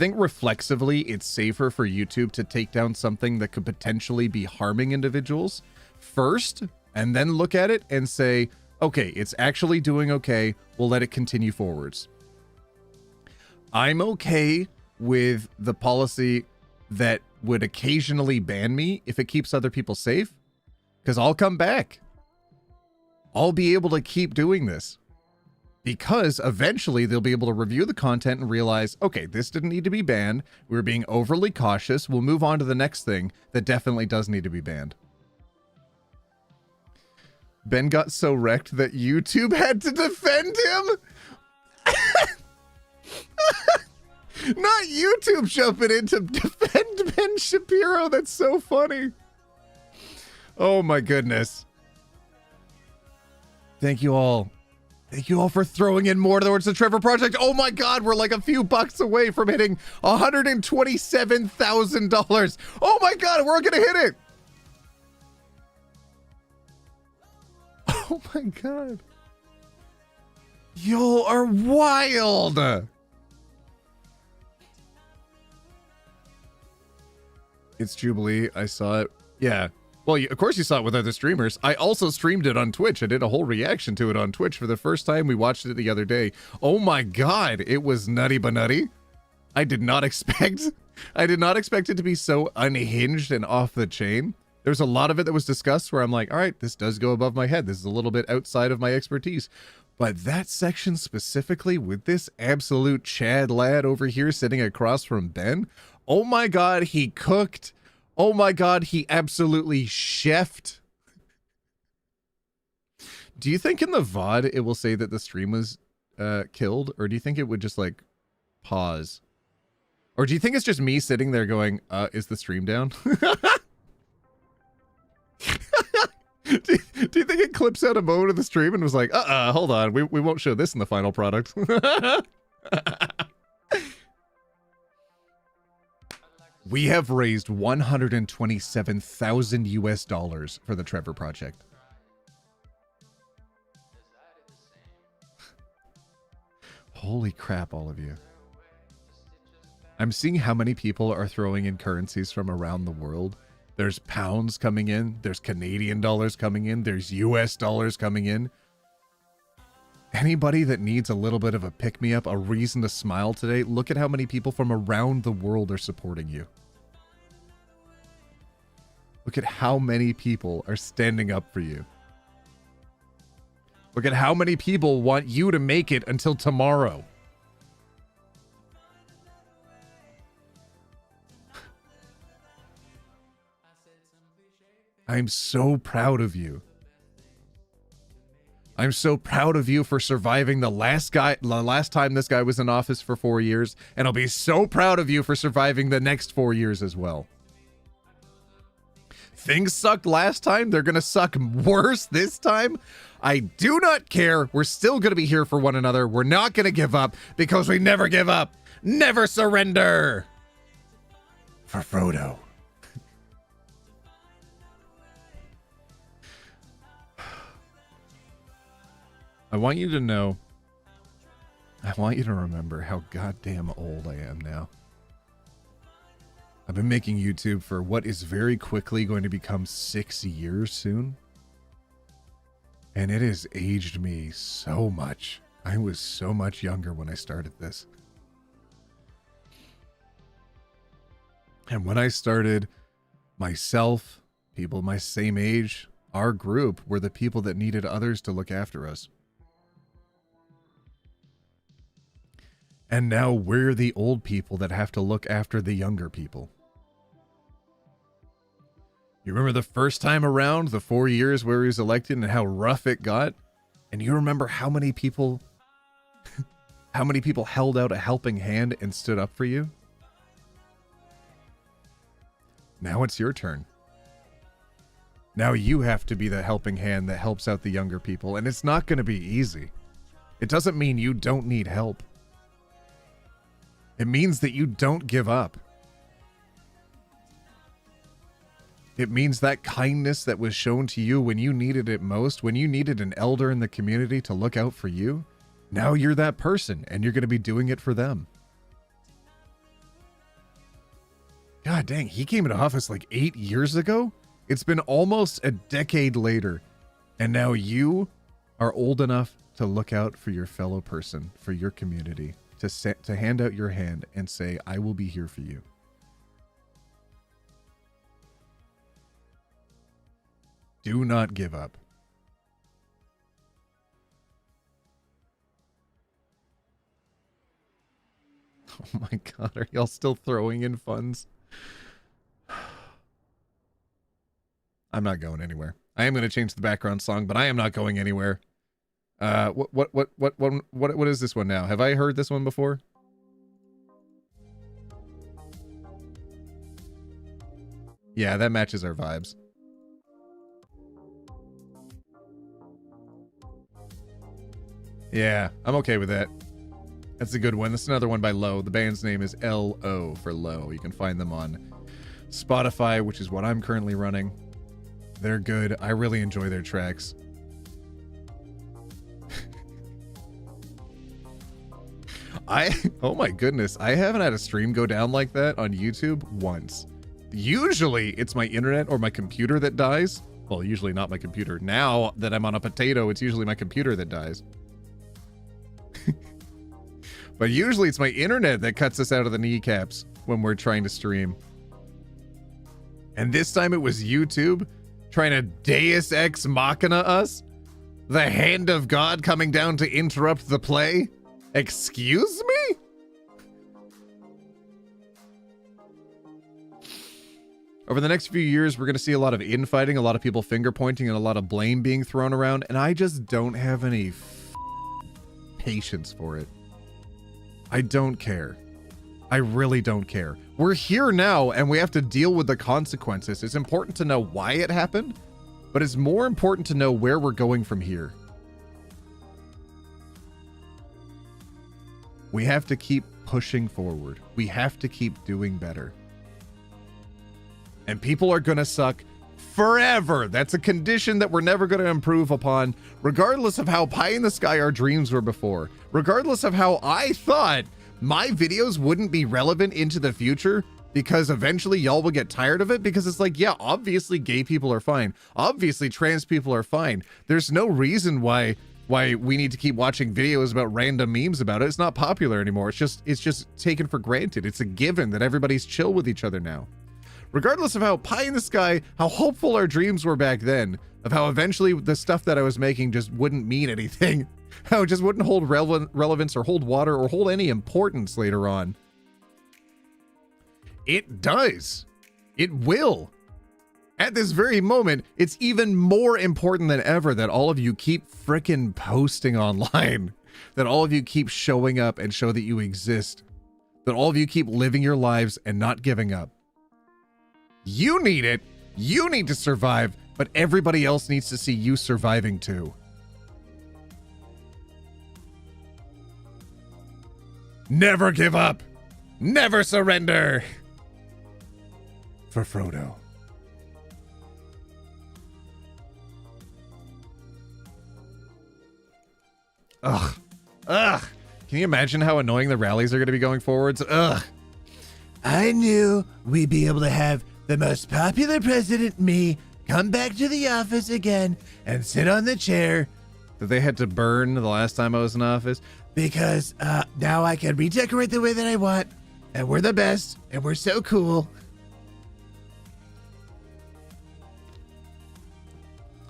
think reflexively it's safer for YouTube to take down something that could potentially be harming individuals first, and then look at it and say, okay, it's actually doing okay. We'll let it continue forwards. I'm okay with the policy that would occasionally ban me if it keeps other people safe, because I'll come back. I'll be able to keep doing this because eventually they'll be able to review the content and realize, okay, this didn't need to be banned. We were being overly cautious. We'll move on to the next thing that definitely does need to be banned. Ben got so wrecked that YouTube had to defend him. Not YouTube jumping in to defend Ben Shapiro. That's so funny. Oh my goodness. Thank you all. Thank you all for throwing in more towards the Trevor Project. Oh my God, we're like a few bucks away from hitting $127,000. Oh my God, we're gonna hit it. Oh my God. Y'all are wild. It's Jubilee. I saw it. Yeah. Well, of course you saw it with other streamers. I also streamed it on Twitch. I did a whole reaction to it on Twitch for the first time. We watched it the other day. Oh my God. It was nutty but nutty. I did not expect it to be so unhinged and off the chain. There's a lot of it that was discussed where I'm like, all right, this does go above my head. This is a little bit outside of my expertise. But that section specifically with this absolute Chad lad over here sitting across from Ben, oh my God, he cooked. Oh my God, he absolutely chefed. Do you think in the VOD it will say that the stream was killed? Or do you think it would just like pause? Or do you think it's just me sitting there going, is the stream down? Do you think it clips out a moment of the stream and was like, hold on, we won't show this in the final product? We have raised 127,000 US dollars for the Trevor Project. Holy crap, all of you. I'm seeing how many people are throwing in currencies from around the world. There's pounds coming in. There's Canadian dollars coming in. There's US dollars coming in. Anybody that needs a little bit of a pick-me-up, a reason to smile today, look at how many people from around the world are supporting you. Look at how many people are standing up for you. Look at how many people want you to make it until tomorrow. I'm so proud of you. I'm so proud of you for surviving the last time this guy was in office for 4 years, and I'll be so proud of you for surviving the next 4 years as well. Things sucked last time. They're going to suck worse this time. I do not care. We're still going to be here for one another. We're not going to give up because we never give up. Never surrender. for Frodo. I want you to know, I want you to remember how goddamn old I am now. I've been making YouTube for what is very quickly going to become 6 years soon. And it has aged me so much. I was so much younger when I started this. And when I started, myself, people my same age, our group were the people that needed others to look after us. And now we're the old people that have to look after the younger people. You remember the first time around, the 4 years where he was elected and how rough it got? And you remember how many people held out a helping hand and stood up for you? Now it's your turn. Now you have to be the helping hand that helps out the younger people, and it's not going to be easy. It doesn't mean you don't need help. It means that you don't give up. It means that kindness that was shown to you when you needed it most, when you needed an elder in the community to look out for you, now you're that person and you're going to be doing it for them. God dang, he came into office like 8 years ago? It's been almost a decade later, and now you are old enough to look out for your fellow person, for your community, to hand out your hand and say, I will be here for you. Do not give up. Oh my God, are y'all still throwing in funds? I'm not going anywhere. I am going to change the background song, but I am not going anywhere. What is this one now? Have I heard this one before? Yeah, that matches our vibes. Yeah, I'm okay with that. That's a good one. This is another one by Low. The band's name is L.O. for Low. You can find them on Spotify, which is what I'm currently running. They're good. I really enjoy their tracks. Oh my goodness, I haven't had a stream go down like that on YouTube once. Usually it's my internet or my computer that dies. Well, usually not my computer. Now that I'm on a potato, it's usually my computer that dies. But usually it's my internet that cuts us out of the kneecaps when we're trying to stream. And this time it was YouTube trying to Deus Ex Machina us? The hand of God coming down to interrupt the play? Excuse me? Over the next few years, we're going to see a lot of infighting, a lot of people finger pointing, and a lot of blame being thrown around, and I just don't have any patience for it. I don't care. I really don't care. We're here now, and we have to deal with the consequences. It's important to know why it happened, but it's more important to know where we're going from here. We have to keep pushing forward. We have to keep doing better. And people are going to suck forever. That's a condition that we're never going to improve upon, regardless of how pie in the sky our dreams were before. Regardless of how I thought my videos wouldn't be relevant into the future, because eventually y'all will get tired of it, because it's like, yeah, obviously gay people are fine. Obviously trans people are fine. There's no reason why we need to keep watching videos about random memes about it. It's not popular anymore. It's just taken for granted. It's a given that everybody's chill with each other now. Regardless of how pie in the sky, how hopeful our dreams were back then, of how eventually the stuff that I was making just wouldn't mean anything, how it just wouldn't hold relevance or hold water or hold any importance later on. It does. It will. At this very moment, it's even more important than ever that all of you keep frickin' posting online, that all of you keep showing up and show that you exist, that all of you keep living your lives and not giving up. You need it. You need to survive, but everybody else needs to see you surviving too. Never give up. Never surrender. for Frodo. Ugh. Ugh. Can you imagine how annoying the rallies are going to be going forwards? Ugh. I knew we'd be able to have the most popular president, me, come back to the office again and sit on the chair that they had to burn the last time I was in office, because now I can redecorate the way that I want, and we're the best, and we're so cool.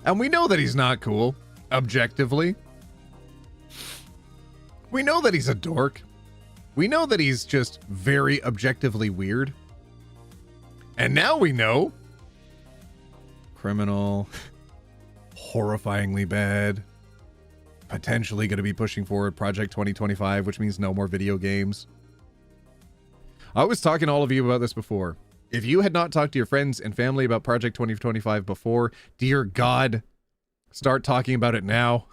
And we know that he's not cool, objectively. We know that he's a dork. We know that he's just very objectively weird. And now we know. Criminal. Horrifyingly bad. Potentially going to be pushing forward Project 2025, which means no more video games. I was talking to all of you about this before. If you had not talked to your friends and family about Project 2025 before, dear God, start talking about it now.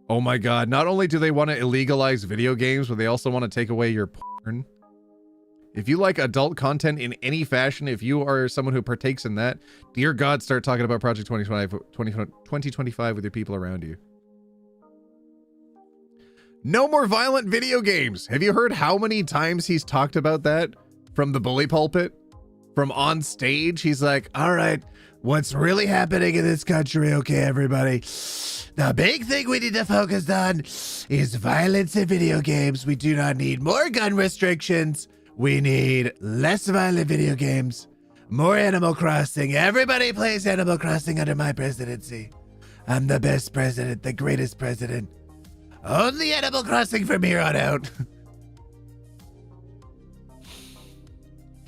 Oh my God, not only do they want to illegalize video games, but they also want to take away your porn. If you like adult content in any fashion, if you are someone who partakes in that, dear God, start talking about Project 2025 with your people around you. No more violent video games. Have you heard how many times he's talked about that from the bully pulpit? From on stage, he's like, all right, what's really happening in this country, okay, everybody? The big thing we need to focus on is violence in video games. We do not need more gun restrictions. We need less violent video games, more Animal Crossing. Everybody plays Animal Crossing under my presidency. I'm the best president, the greatest president. Only Animal Crossing from here on out.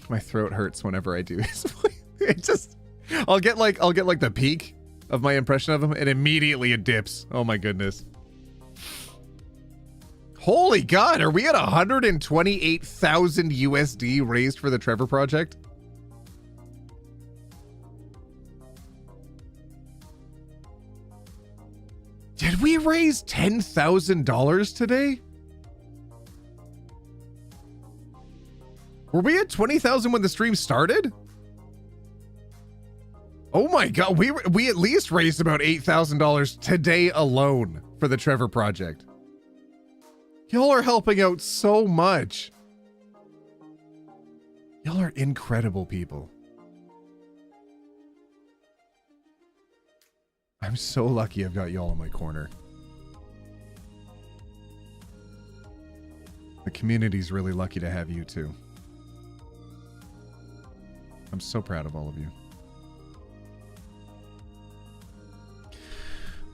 My throat hurts whenever I do his voice. It just, I'll get like the peak of my impression of him, and immediately it dips. Oh my goodness. Holy God, are we at 128,000 USD raised for the Trevor Project? Did we raise $10,000 today? Were we at 20,000 when the stream started? Oh my God, we at least raised about $8,000 today alone for the Trevor Project. Y'all are helping out so much. Y'all are incredible people. I'm so lucky I've got y'all in my corner. The community's really lucky to have you too. I'm so proud of all of you.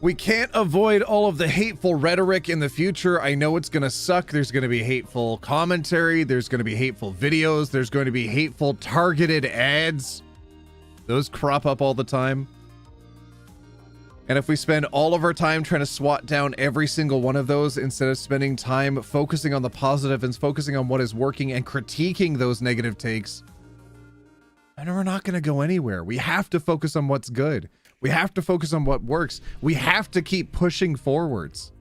We can't avoid all of the hateful rhetoric in the future. I know it's going to suck. There's going to be hateful commentary. There's going to be hateful videos. There's going to be hateful targeted ads. Those crop up all the time. And if we spend all of our time trying to swat down every single one of those instead of spending time focusing on the positive and focusing on what is working and critiquing those negative takes, then we're not going to go anywhere. We have to focus on what's good. We have to focus on what works. We have to keep pushing forwards.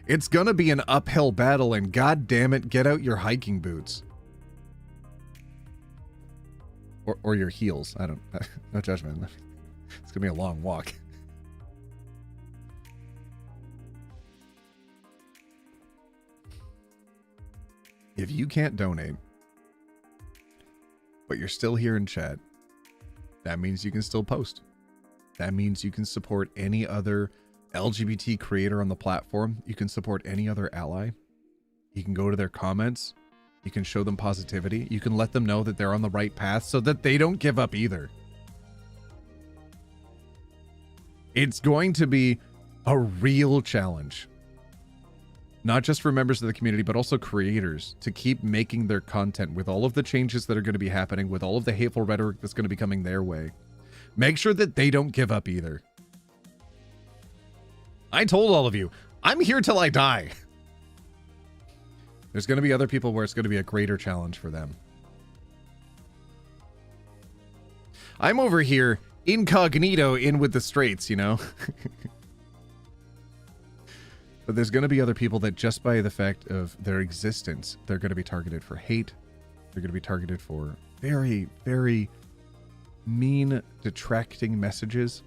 It's gonna be an uphill battle, and god damn it, get out your hiking boots. Or your heels. I don't, no judgment. It's gonna be a long walk. If you can't donate, but you're still here in chat, that means you can still post. That means you can support any other LGBT creator on the platform. You can support any other ally. You can go to their comments. You can show them positivity. You can let them know that they're on the right path so that they don't give up either. It's going to be a real challenge. Not just for members of the community, but also creators to keep making their content with all of the changes that are going to be happening, with all of the hateful rhetoric that's going to be coming their way. Make sure that they don't give up either. I told all of you, I'm here till I die. There's going to be other people where it's going to be a greater challenge for them. I'm over here incognito in with the straights, you know? But there's going to be other people that just by the fact of their existence, they're going to be targeted for hate. They're going to be targeted for very, very mean, detracting messages.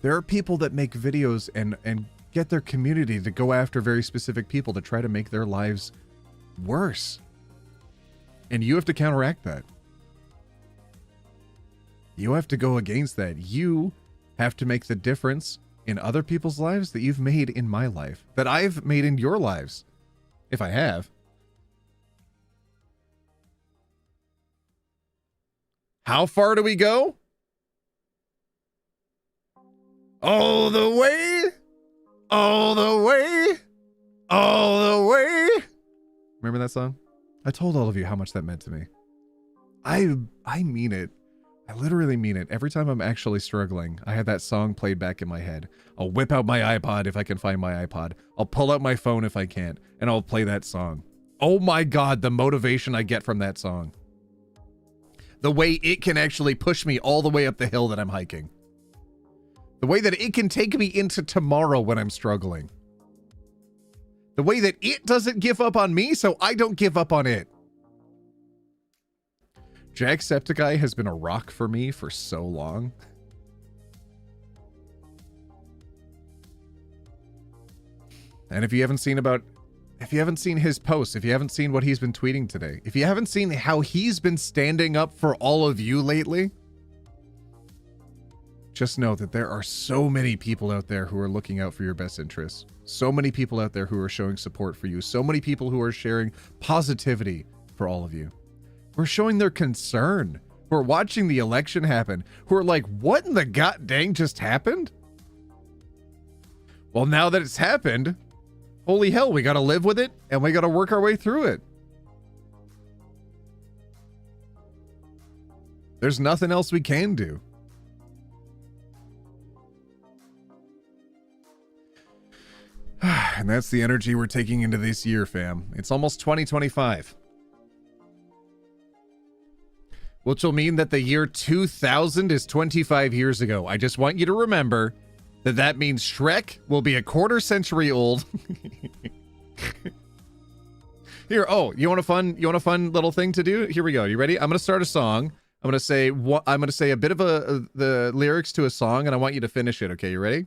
There are people that make videos and get their community to go after very specific people to try to make their lives worse. And you have to counteract that. You have to go against that. You have to make the difference in other people's lives that you've made in my life, that I've made in your lives, if I have. How far do we go? All the way, all the way, all the way. Remember that song? I told all of you how much that meant to me. I mean it. I literally mean it. Every time I'm actually struggling, I have that song played back in my head. I'll whip out my iPod if I can find my iPod. I'll pull out my phone if I can't, and I'll play that song. Oh my God, the motivation I get from that song. The way it can actually push me all the way up the hill that I'm hiking. The way that it can take me into tomorrow when I'm struggling. The way that it doesn't give up on me, so I don't give up on it. Jacksepticeye has been a rock for me for so long. And if you haven't seen his posts, if you haven't seen what he's been tweeting today, if you haven't seen how he's been standing up for all of you lately, just know that there are so many people out there who are looking out for your best interests. So many people out there who are showing support for you. So many people who are sharing positivity for all of you. Who are showing their concern. Who are watching the election happen. Who are like, what in the god dang just happened? Well, now that it's happened, holy hell, we gotta live with it and we gotta work our way through it. There's nothing else we can do. And that's the energy we're taking into this year, fam. It's almost 2025. Which will mean that the year 2000 is 25 years ago. I just want you to remember that that means Shrek will be a quarter century old. Here, oh, you want a fun little thing to do? Here we go. You ready? I'm going to start a song. I'm going to say a bit of the lyrics to a song, and I want you to finish it. Okay, you ready?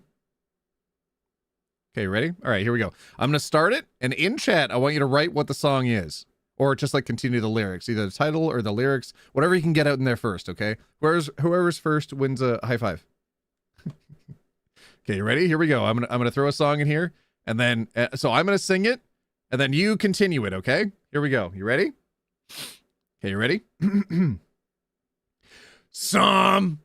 Okay, you ready? All right, here we go. I'm going to start it, and in chat, I want you to write what the song is. Or just like continue the lyrics, either the title or the lyrics, whatever you can get out in there first, okay? Whoever's first wins a high five. Okay, you ready? Here we go. I'm gonna throw a song in here, and then so I'm gonna sing it, and then you continue it, okay? Here we go. You ready? Okay, you ready? Some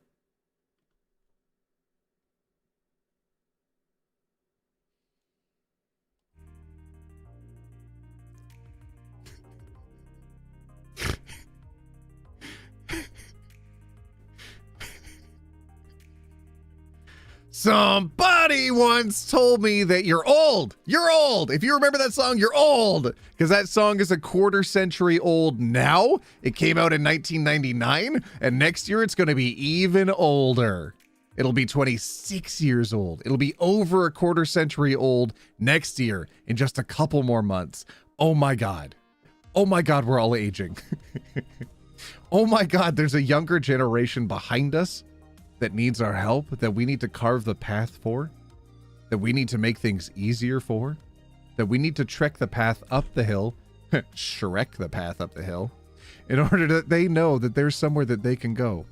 Somebody once told me that you're old. You're old. If you remember that song, you're old. Because that song is a quarter century old now. It came out in 1999. And next year, it's going to be even older. It'll be 26 years old. It'll be over a quarter century old next year in just a couple more months. Oh my God. Oh my God, we're all aging. Oh my God, there's a younger generation behind us that needs our help, that we need to carve the path for, that we need to make things easier for, that we need to trek the path up the hill, Shrek the path up the hill, in order that they know that there's somewhere that they can go,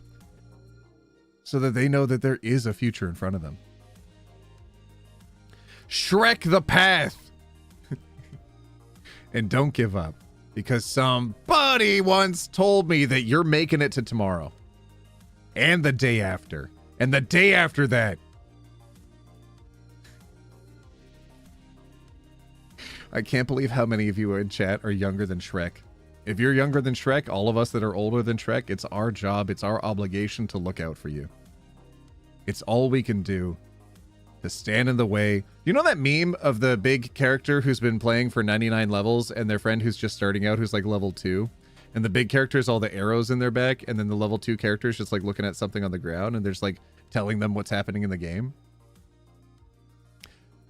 so that they know that there is a future in front of them. Shrek the path! And don't give up, because somebody once told me that you're making it to tomorrow. And the day after. And the day after that. I can't believe how many of you in chat are younger than Shrek. If you're younger than Shrek, all of us that are older than Shrek, it's our job, it's our obligation to look out for you. It's all we can do to stand in the way. You know that meme of the big character who's been playing for 99 levels and their friend who's just starting out who's like level 2? And the big character is all the arrows in their back, and then the level 2 character is just like looking at something on the ground, and they're just like telling them what's happening in the game.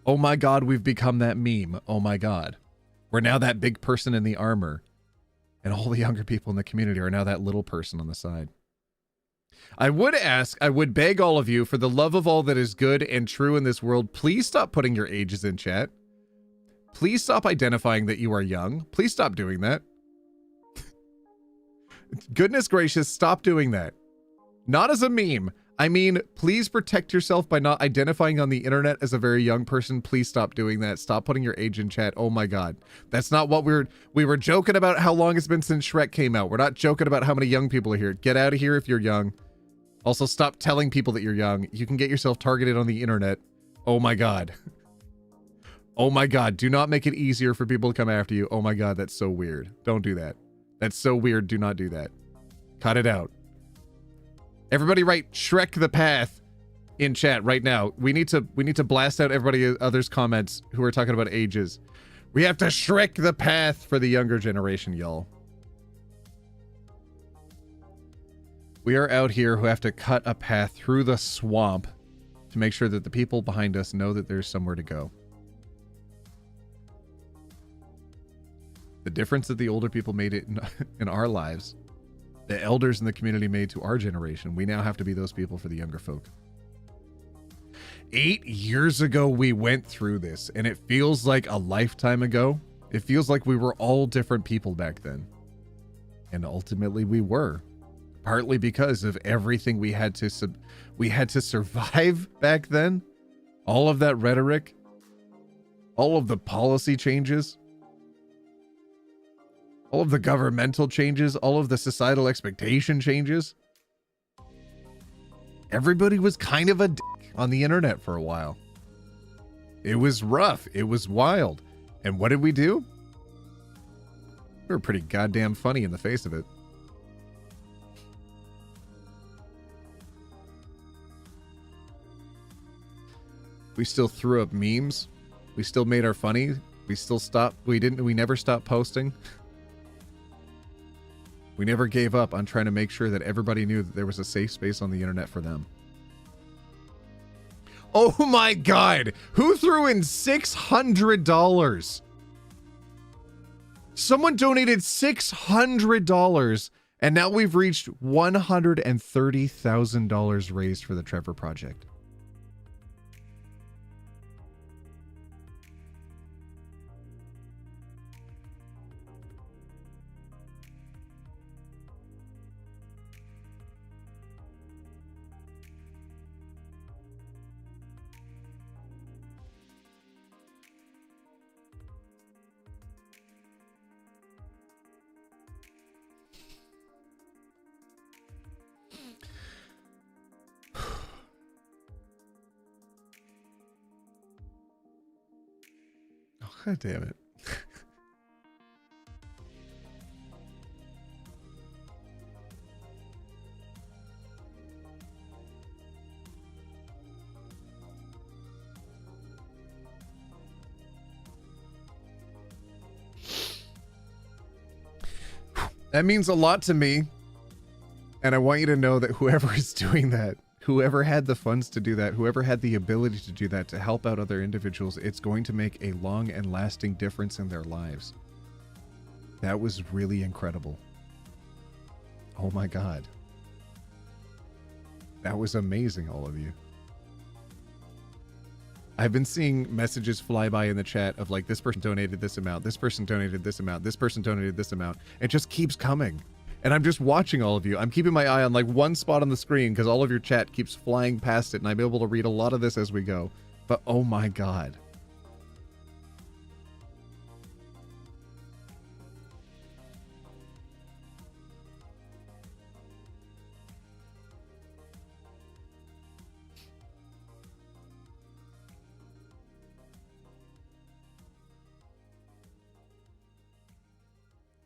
Oh my God, we've become that meme. Oh my God. We're now that big person in the armor. And all the younger people in the community are now that little person on the side. I would beg all of you, for the love of all that is good and true in this world, please stop putting your ages in chat. Please stop identifying that you are young. Please stop doing that. Goodness gracious, stop doing that. Not as a meme. I mean, please protect yourself by not identifying on the internet as a very young person. Please stop doing that. Stop putting your age in chat. Oh my God. That's not what we were joking about how long it's been since Shrek came out. We're not joking about how many young people are here. Get out of here if you're young. Also, stop telling people that you're young. You can get yourself targeted on the internet. Oh my God. Oh my God. Do not make it easier for people to come after you. Oh my God. That's so weird. Don't do that. That's so weird. Do not do that. Cut it out. Everybody write Shrek the Path in chat right now. We need to blast out everybody others comments who are talking about ages. We have to Shrek the path for the younger generation, y'all. We are out here who have to cut a path through the swamp to make sure that the people behind us know that there's somewhere to go. The difference that the older people made it in our lives, the elders in the community made to our generation, we now have to be those people for the younger folk. 8 years ago, we went through this, and it feels like a lifetime ago. It feels like we were all different people back then. And ultimately we were. Partly because of everything we had to survive back then. All of that rhetoric. All of the policy changes. All of the governmental changes. All of the societal expectation changes. Everybody was kind of a dick on the internet for a while. It was rough. It was wild. And what did we do? We were pretty goddamn funny in the face of it. We still threw up memes. We still made our funny. We still stopped. We never stopped posting. We never gave up on trying to make sure that everybody knew that there was a safe space on the internet for them. Oh my God! Who threw in $600? Someone donated $600, and now we've reached $130,000 raised for the Trevor Project. God damn it. That means a lot to me. And I want you to know that whoever is doing that, whoever had the funds to do that, whoever had the ability to do that, to help out other individuals, it's going to make a long and lasting difference in their lives. That was really incredible. Oh my God. That was amazing, all of you. I've been seeing messages fly by in the chat of like, this person donated this amount, this person donated this amount, this person donated this amount. It just keeps coming. And I'm just watching all of you. I'm keeping my eye on like one spot on the screen because all of your chat keeps flying past it and I'm able to read a lot of this as we go. But oh my God.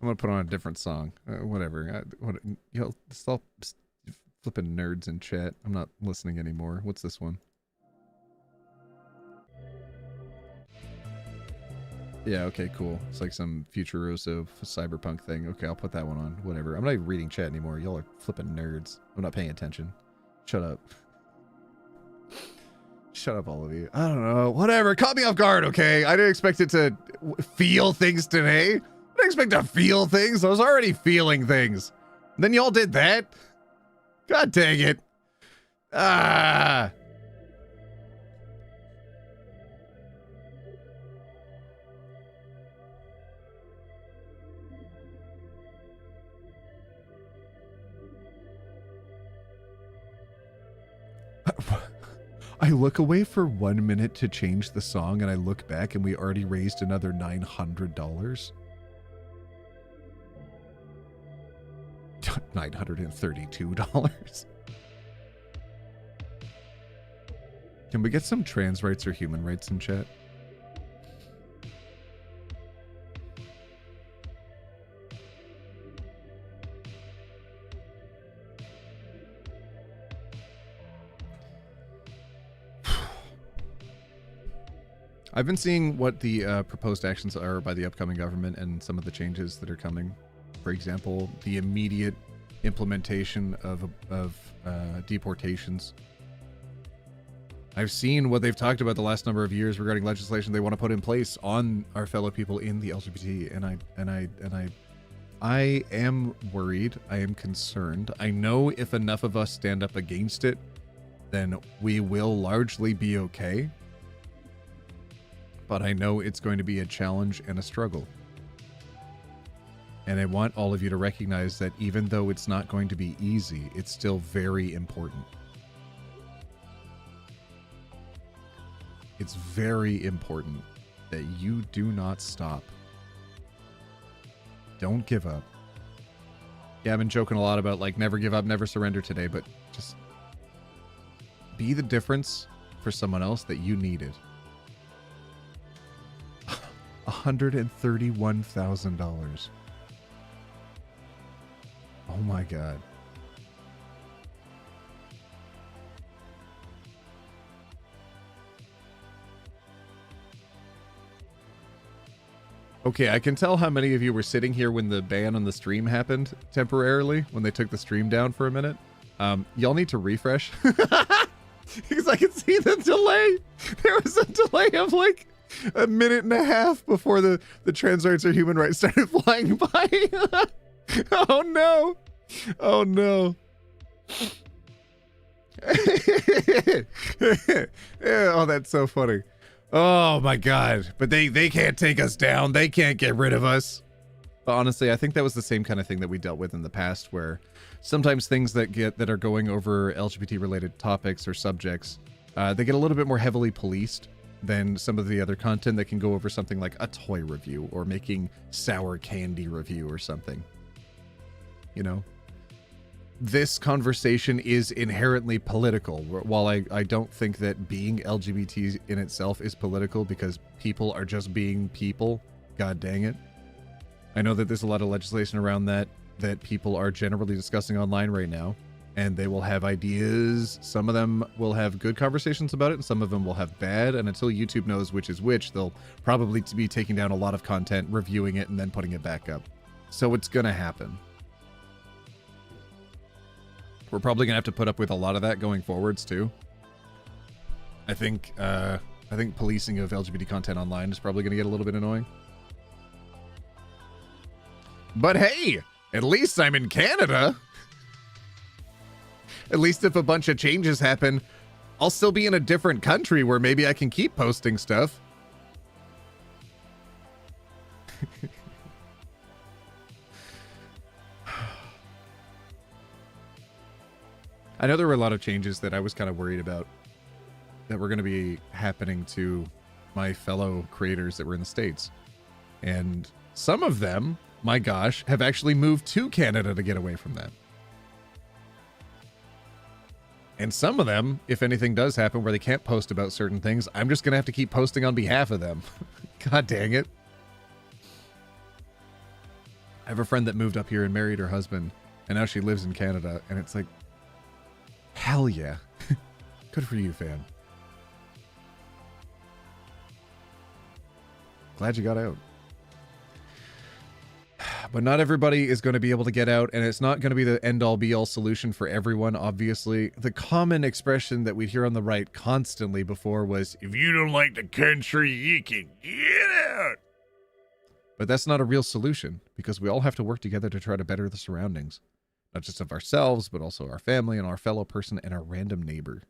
I'm gonna put on a different song. Whatever. Stop flipping nerds in chat. I'm not listening anymore. What's this one? Yeah, okay, cool. It's like some Futuroso cyberpunk thing. Okay, I'll put that one on. Whatever. I'm not even reading chat anymore. Y'all are flipping nerds. I'm not paying attention. Shut up. shut up, all of you. I don't know. Whatever. Caught me off guard, okay? I didn't expect it to feel things today. I didn't expect to feel things. I was already feeling things. And then y'all did that? God dang it. Ah. I look away for 1 minute to change the song, and I look back and we already raised another $900. $932. Can we get some trans rights or human rights in chat? I've been seeing what the proposed actions are by the upcoming government and some of the changes that are coming. For example, the immediate implementation of deportations. I've seen what they've talked about the last number of years regarding legislation they want to put in place on our fellow people in the LGBT, and I am worried. I am concerned. I know if enough of us stand up against it, then we will largely be okay. But I know it's going to be a challenge and a struggle. And I want all of you to recognize that even though it's not going to be easy, it's still very important. It's very important that you do not stop. Don't give up. Yeah, I've been joking a lot about like never give up, never surrender today, but just be the difference for someone else that you needed. $131,000. Oh my God. Okay, I can tell how many of you were sitting here when the ban on the stream happened temporarily, when they took the stream down for a minute. Y'all need to refresh. Because I can see the delay. There was a delay of like a minute and a half before the trans rights or human rights started flying by. Oh no. Oh no. Yeah, oh, that's so funny. Oh my God. But they can't take us down. They can't get rid of us. But honestly, I think that was the same kind of thing that we dealt with in the past, where sometimes things that are going over LGBT related topics or subjects, they get a little bit more heavily policed than some of the other content that can go over something like a toy review or making sour candy review or something. You know, this conversation is inherently political. While I don't think that being LGBT in itself is political, because people are just being people, God dang it. I know that there's a lot of legislation around that people are generally discussing online right now, and they will have ideas. Some of them will have good conversations about it, and some of them will have bad, and until YouTube knows which is which, they'll probably be taking down a lot of content, reviewing it, and then putting it back up. So it's gonna happen. We're probably gonna have to put up with a lot of that going forwards too. I think policing of LGBT content online is probably gonna get a little bit annoying. But hey, at least I'm in Canada. At least if a bunch of changes happen, I'll still be in a different country where maybe I can keep posting stuff. I know there were a lot of changes that I was kind of worried about that were going to be happening to my fellow creators that were in the States. And some of them, my gosh, have actually moved to Canada to get away from that. And some of them, if anything does happen where they can't post about certain things, I'm just going to have to keep posting on behalf of them. God dang it. I have a friend that moved up here and married her husband, and now she lives in Canada, and it's like, hell yeah. Good for you, fam. Glad you got out. But not everybody is going to be able to get out, and it's not going to be the end-all be-all solution for everyone, obviously. The common expression that we'd hear on the right constantly before was, if you don't like the country, you can get out. But that's not a real solution, because we all have to work together to try to better the surroundings. Not just of ourselves, but also our family and our fellow person and our random neighbor.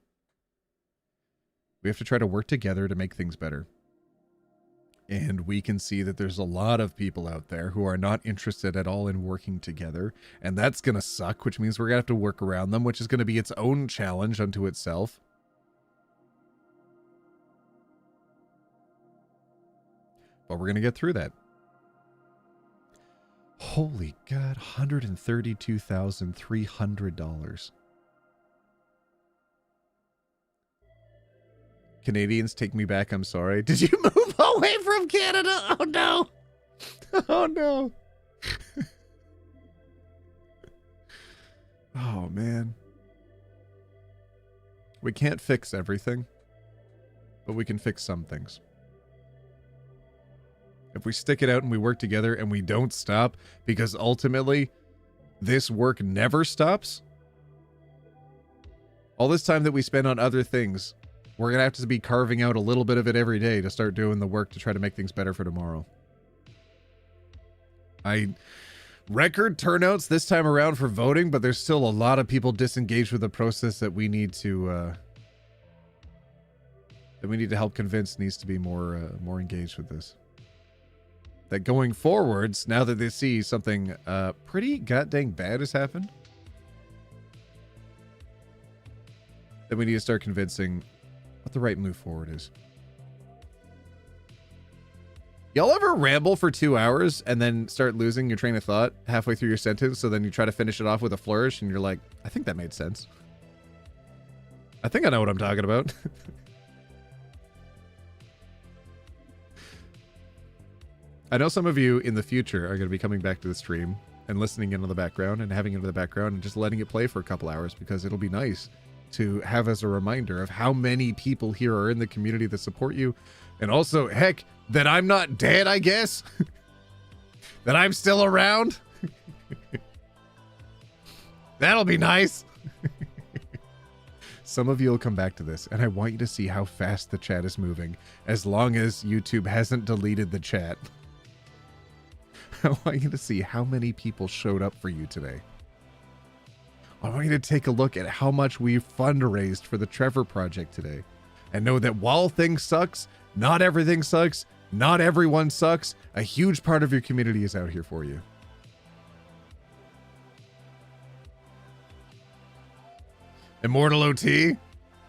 We have to try to work together to make things better. And we can see that there's a lot of people out there who are not interested at all in working together. And that's going to suck, which means we're going to have to work around them, which is going to be its own challenge unto itself. But we're going to get through that. Holy God, $132,300. Canadians, take me back, I'm sorry. Did you move away from Canada? Oh no. Oh no. Oh man. We can't fix everything, but we can fix some things. If we stick it out and we work together and we don't stop, because ultimately this work never stops. All this time that we spend on other things, we're going to have to be carving out a little bit of it every day to start doing the work to try to make things better for tomorrow. Record turnouts this time around for voting, but there's still a lot of people disengaged with the process that we need to help convince needs to be more engaged with this. That going forwards, now that they see something pretty goddamn bad has happened, that we need to start convincing what the right move forward is. Y'all ever ramble for 2 hours and then start losing your train of thought halfway through your sentence, so then you try to finish it off with a flourish and you're like, I think that made sense. I think I know what I'm talking about. I know some of you in the future are going to be coming back to the stream and listening in on the background and having it in the background and just letting it play for a couple hours, because it'll be nice to have as a reminder of how many people here are in the community that support you. And also, heck, that I'm not dead, I guess. That I'm still around. That'll be nice. Some of you will come back to this, and I want you to see how fast the chat is moving, as long as YouTube hasn't deleted the chat. I want you to see how many people showed up for you today. I want you to take a look at how much we fundraised for the Trevor Project today. And know that while things sucks, not everything sucks, not everyone sucks, a huge part of your community is out here for you. Immortal OT?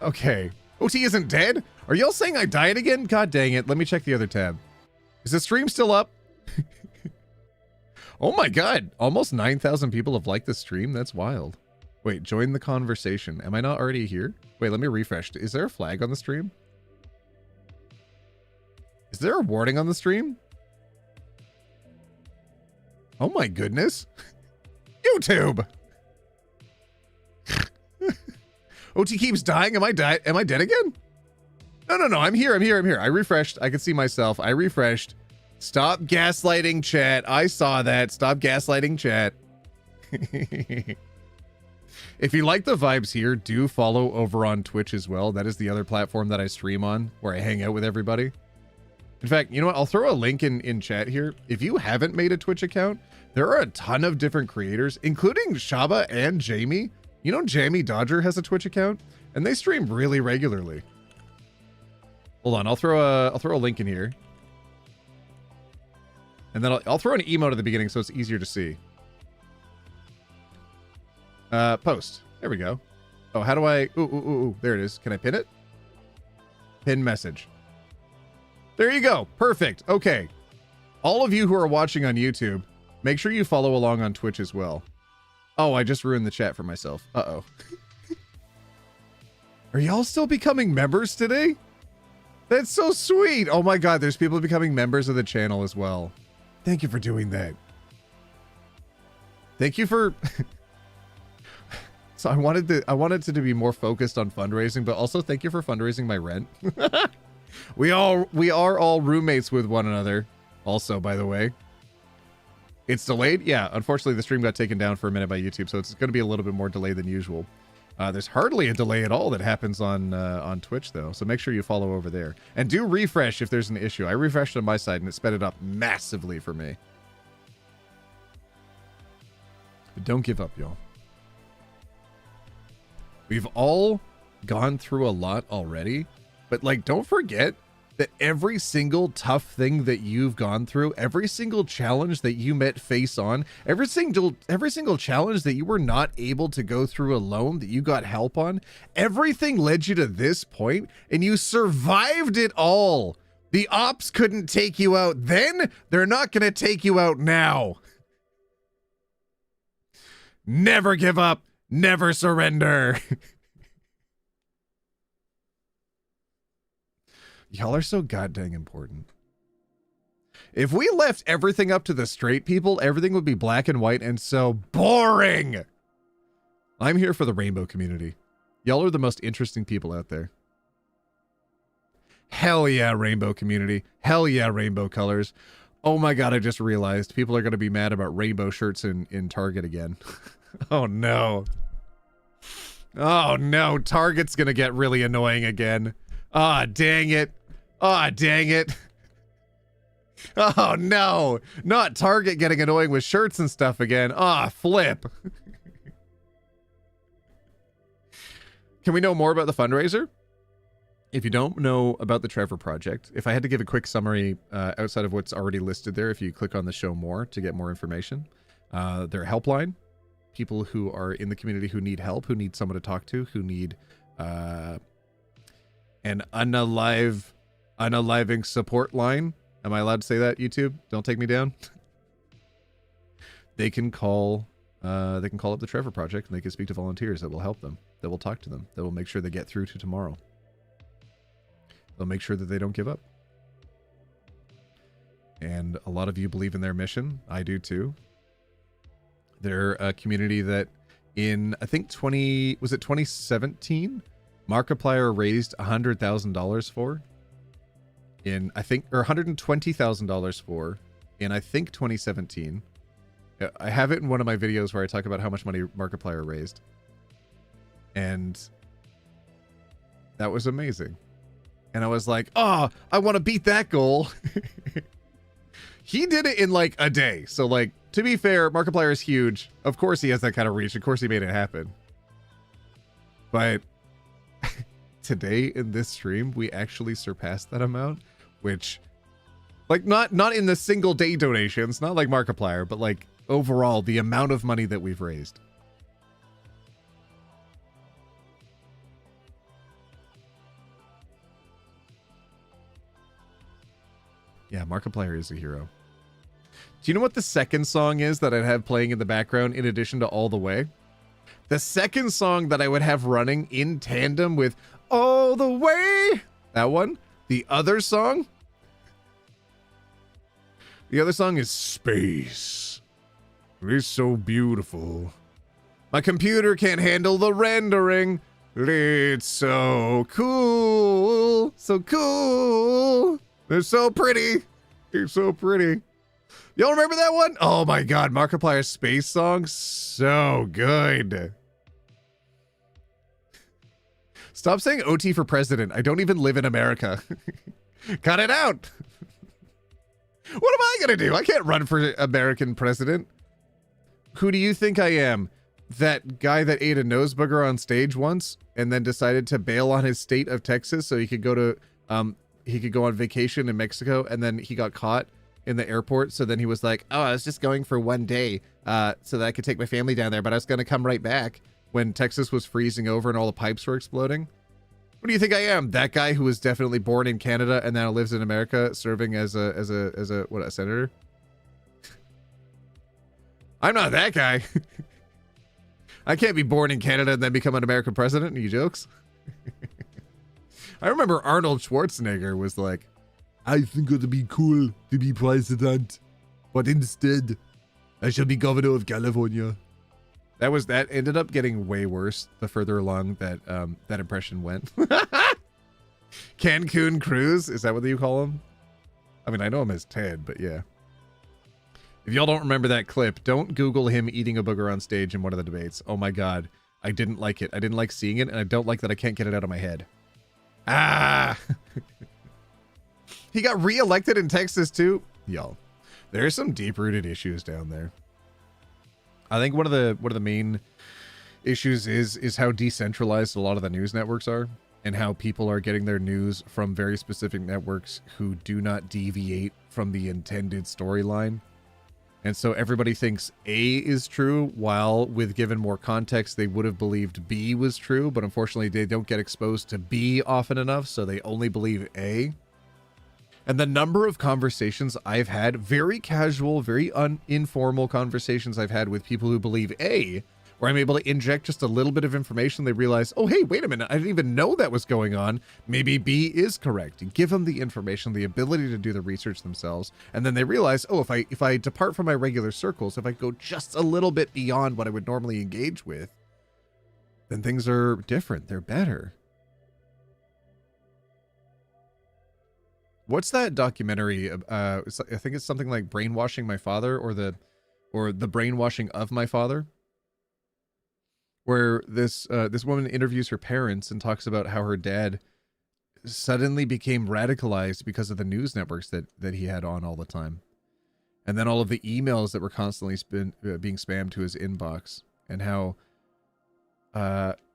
Okay. OT isn't dead? Are y'all saying I died again? God dang it. Let me check the other tab. Is the stream still up? Oh my God. Almost 9,000 people have liked the stream. That's wild. Wait, join the conversation. Am I not already here? Wait, let me refresh. Is there a flag on the stream? Is there a warning on the stream? Oh my goodness. YouTube. OT keeps dying. Am I dead again? No. I'm here. I refreshed. I can see myself. I refreshed. Stop gaslighting chat. I saw that. Stop gaslighting chat. If you like the vibes here, do follow over on Twitch as well. That is the other platform that I stream on, where I hang out with everybody. In fact, you know what? I'll throw a link in chat here. If you haven't made a Twitch account, there are a ton of different creators, including Shaba and Jamie. You know, Jamie Dodger has a Twitch account, and they stream really regularly. Hold on, I'll throw a link in here. And then I'll throw an emote at the beginning so it's easier to see. Post. There we go. Oh, how do I... Ooh. There it is. Can I pin it? Pin message. There you go. Perfect. Okay. All of you who are watching on YouTube, make sure you follow along on Twitch as well. Oh, I just ruined the chat for myself. Uh-oh. Are y'all still becoming members today? That's so sweet. Oh my God, there's people becoming members of the channel as well. Thank you for doing that. Thank you for... So I wanted it to be more focused on fundraising, but also thank you for fundraising my rent. We are all roommates with one another. Also, by the way. It's delayed? Yeah, unfortunately the stream got taken down for a minute by YouTube, so it's going to be a little bit more delayed than usual. There's hardly a delay at all that happens on Twitch, though, so make sure you follow over there. And do refresh if there's an issue. I refreshed on my side, and it sped it up massively for me. But don't give up, y'all. We've all gone through a lot already, but, like, don't forget that every single tough thing that you've gone through, every single challenge that you met face on, every single challenge that you were not able to go through alone, that you got help on, everything led you to this point, and you survived it all. The ops couldn't take you out then, they're not gonna take you out now. Never give up, never surrender. Y'all are so goddamn important. If we left everything up to the straight people, everything would be black and white and so boring. I'm here for the rainbow community. Y'all are the most interesting people out there. Hell yeah, rainbow community. Hell yeah, rainbow colors. Oh my god, I just realized people are going to be mad about rainbow shirts in Target again. Oh no. Oh no, Target's going to get really annoying again. Ah, dang it. Ah, dang it. Oh, no. Not Target getting annoying with shirts and stuff again. Ah, flip. Can we know more about the fundraiser? If you don't know about the Trevor Project, if I had to give a quick summary outside of what's already listed there, if you click on the show more to get more information, their helpline, people who are in the community who need help, who need someone to talk to, who need an unaliving support line. Am I allowed to say that, YouTube? Don't take me down. They can call up the Trevor Project, and they can speak to volunteers that will help them, that will talk to them, that will make sure they get through to tomorrow. They'll make sure that they don't give up. And a lot of you believe in their mission. I do too. They're a community that in, I think 2017? Markiplier raised $100,000 for in, I think, or $120,000 for in, I think, 2017. I have it in one of my videos where I talk about how much money Markiplier raised. And that was amazing. And I was like, oh, I want to beat that goal. He did it in like a day. So like, to be fair, Markiplier is huge. Of course he has that kind of reach. Of course he made it happen. But today in this stream, we actually surpassed that amount, which, like, not in the single day donations, not like Markiplier, but like overall the amount of money that we've raised. Yeah, Markiplier is a hero. Do you know what the second song is that I'd have playing in the background in addition to All the Way? The second song that I would have running in tandem with All the Way, that one. The other song is Space. It is so beautiful. My computer can't handle the rendering. It's so cool. So cool. They're so pretty. It's so pretty. Y'all remember that one? Oh my god, Markiplier's Space song, so good. Stop saying OT for president. I don't even live in America. Cut it out. What am I gonna do? I can't run for American president. Who do you think I am? That guy that ate a nose booger on stage once and then decided to bail on his state of Texas so he could go to he could go on vacation in Mexico, and then he got caught in the airport. So then he was like, oh, I was just going for one day so that I could take my family down there, but I was going to come right back when Texas was freezing over and all the pipes were exploding. What do you think I am? That guy who was definitely born in Canada and now lives in America, serving as a senator? I'm not that guy. I can't be born in Canada and then become an American president. You jokes? I remember Arnold Schwarzenegger was like, I think it would be cool to be president, but instead, I shall be governor of California. That ended up getting way worse the further along that that impression went. Cancun Cruz, is that what you call him? I mean, I know him as Ted, but yeah. If y'all don't remember that clip, don't Google him eating a booger on stage in one of the debates. Oh my God. I didn't like it. I didn't like seeing it, and I don't like that I can't get it out of my head. Ah! He got reelected in Texas too? Y'all, there's some deep-rooted issues down there. I think one of the main issues is how decentralized a lot of the news networks are, and how people are getting their news from very specific networks who do not deviate from the intended storyline. And so everybody thinks A is true, while with given more context, they would have believed B was true, but unfortunately they don't get exposed to B often enough, so they only believe A. And the number of conversations I've had, very casual, very informal conversations I've had with people who believe A, where I'm able to inject just a little bit of information, they realize, oh, hey, wait a minute, I didn't even know that was going on. Maybe B is correct. And give them the information, the ability to do the research themselves. And then they realize, oh, if I depart from my regular circles, if I go just a little bit beyond what I would normally engage with, then things are different. They're better. What's that documentary? I think it's something like Brainwashing My Father, or the Brainwashing of My Father, where this woman interviews her parents and talks about how her dad suddenly became radicalized because of the news networks that he had on all the time, and then all of the emails that were constantly being spammed to his inbox, and how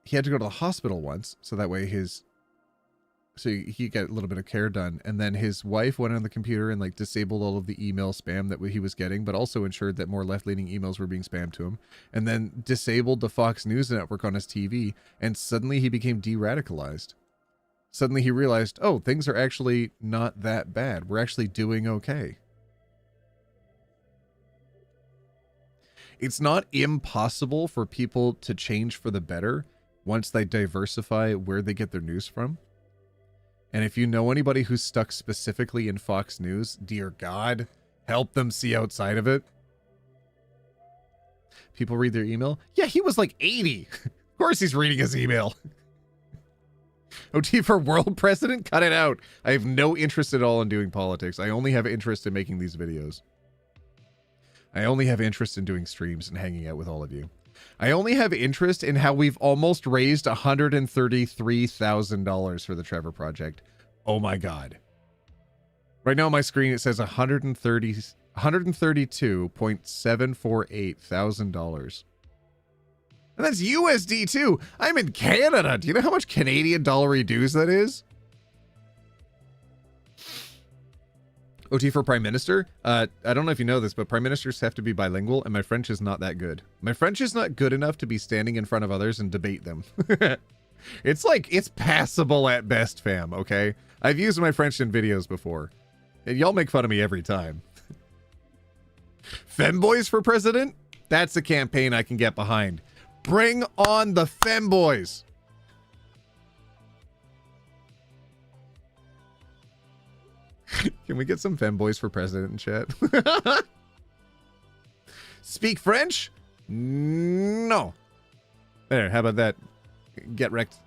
he had to go to the hospital once so that way so he got a little bit of care done, and then his wife went on the computer and like disabled all of the email spam that he was getting, but also ensured that more left-leaning emails were being spammed to him, and then disabled the Fox News network on his TV, and suddenly he became de-radicalized. Suddenly he realized, oh, things are actually not that bad. We're actually doing okay. It's not impossible for people to change for the better once they diversify where they get their news from. And if you know anybody who's stuck specifically in Fox News, dear God, help them see outside of it. People read their email. Yeah, he was like 80. Of course he's reading his email. OT for world president? Cut it out. I have no interest at all in doing politics. I only have interest in making these videos. I only have interest in doing streams and hanging out with all of you. I only have interest in how we've almost raised $133,000 for the Trevor Project. Oh my God. Right now on my screen it says $132.748 thousand. And that's USD too. I'm in Canada. Do you know how much Canadian dollary dues that is? OT for Prime Minister. I don't know if you know this, but Prime Ministers have to be bilingual, and my French is not that good. My French is not good enough to be standing in front of others and debate them. It's passable at best, fam, okay? I've used my French in videos before. And y'all make fun of me every time. Femboys for president? That's a campaign I can get behind. Bring on the femboys! Can we get some femboys for president in chat? Speak French? No. There, how about that? Get wrecked.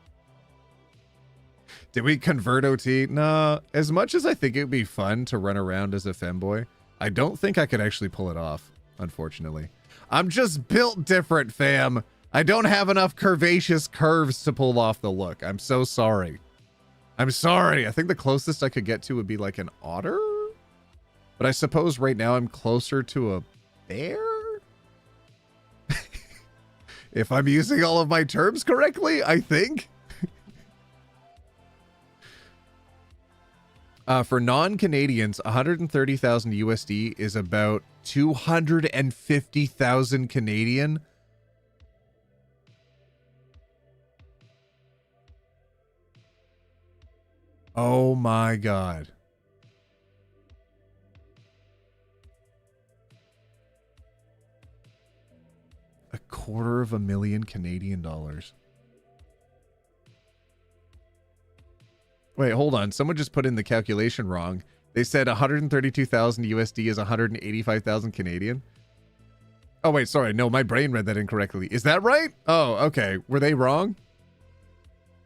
Did we convert OT? No. As much as I think it would be fun to run around as a femboy, I don't think I could actually pull it off, unfortunately. I'm just built different, fam. I don't have enough curvaceous curves to pull off the look. I'm so sorry. I'm sorry. I think the closest I could get to would be like an otter. But I suppose right now I'm closer to a bear? If I'm using all of my terms correctly, I think. For non-Canadians, 130,000 USD is about 250,000 Canadian. Oh my God. $250,000 Canadian dollars. Wait, hold on. Someone just put in the calculation wrong. They said 132,000 USD is 185,000 Canadian. Oh, wait, sorry. No, my brain read that incorrectly. Is that right? Oh, okay. Were they wrong?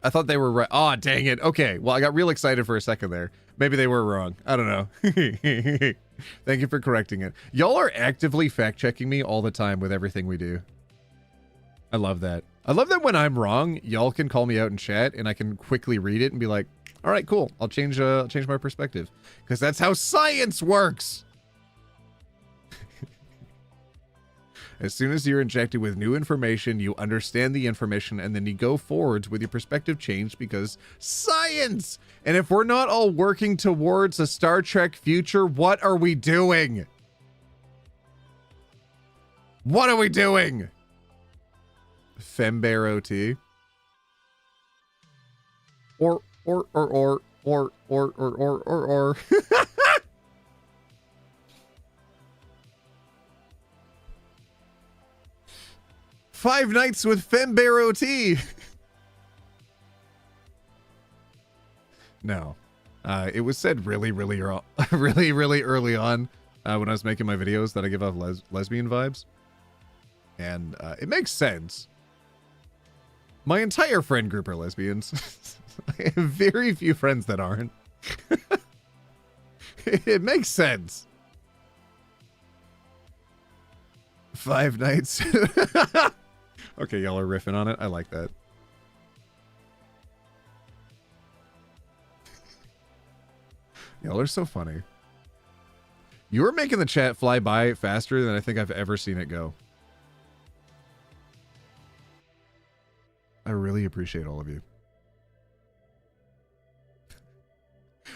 I thought they were right. Oh, dang it. Okay. Well, I got real excited for a second there. Maybe they were wrong. I don't know. Thank you for correcting it. Y'all are actively fact-checking me all the time with everything we do. I love that. I love that when I'm wrong, y'all can call me out in chat and I can quickly read it and be like, all right, cool. I'll change my perspective. Because that's how science works. As soon as you're injected with new information, you understand the information, and then you go forwards with your perspective changed because science! And if we're not all working towards a Star Trek future, what are we doing? What are we doing? Fembear OT. Or. 5 nights with Fembear OT. No. It was said really early on when I was making my videos that I give off lesbian vibes. And it makes sense. My entire friend group are lesbians. I have very few friends that aren't. It makes sense. 5 nights. Okay, y'all are riffing on it. I like that. Y'all are so funny. You're making the chat fly by faster than I think I've ever seen it go. I really appreciate all of you.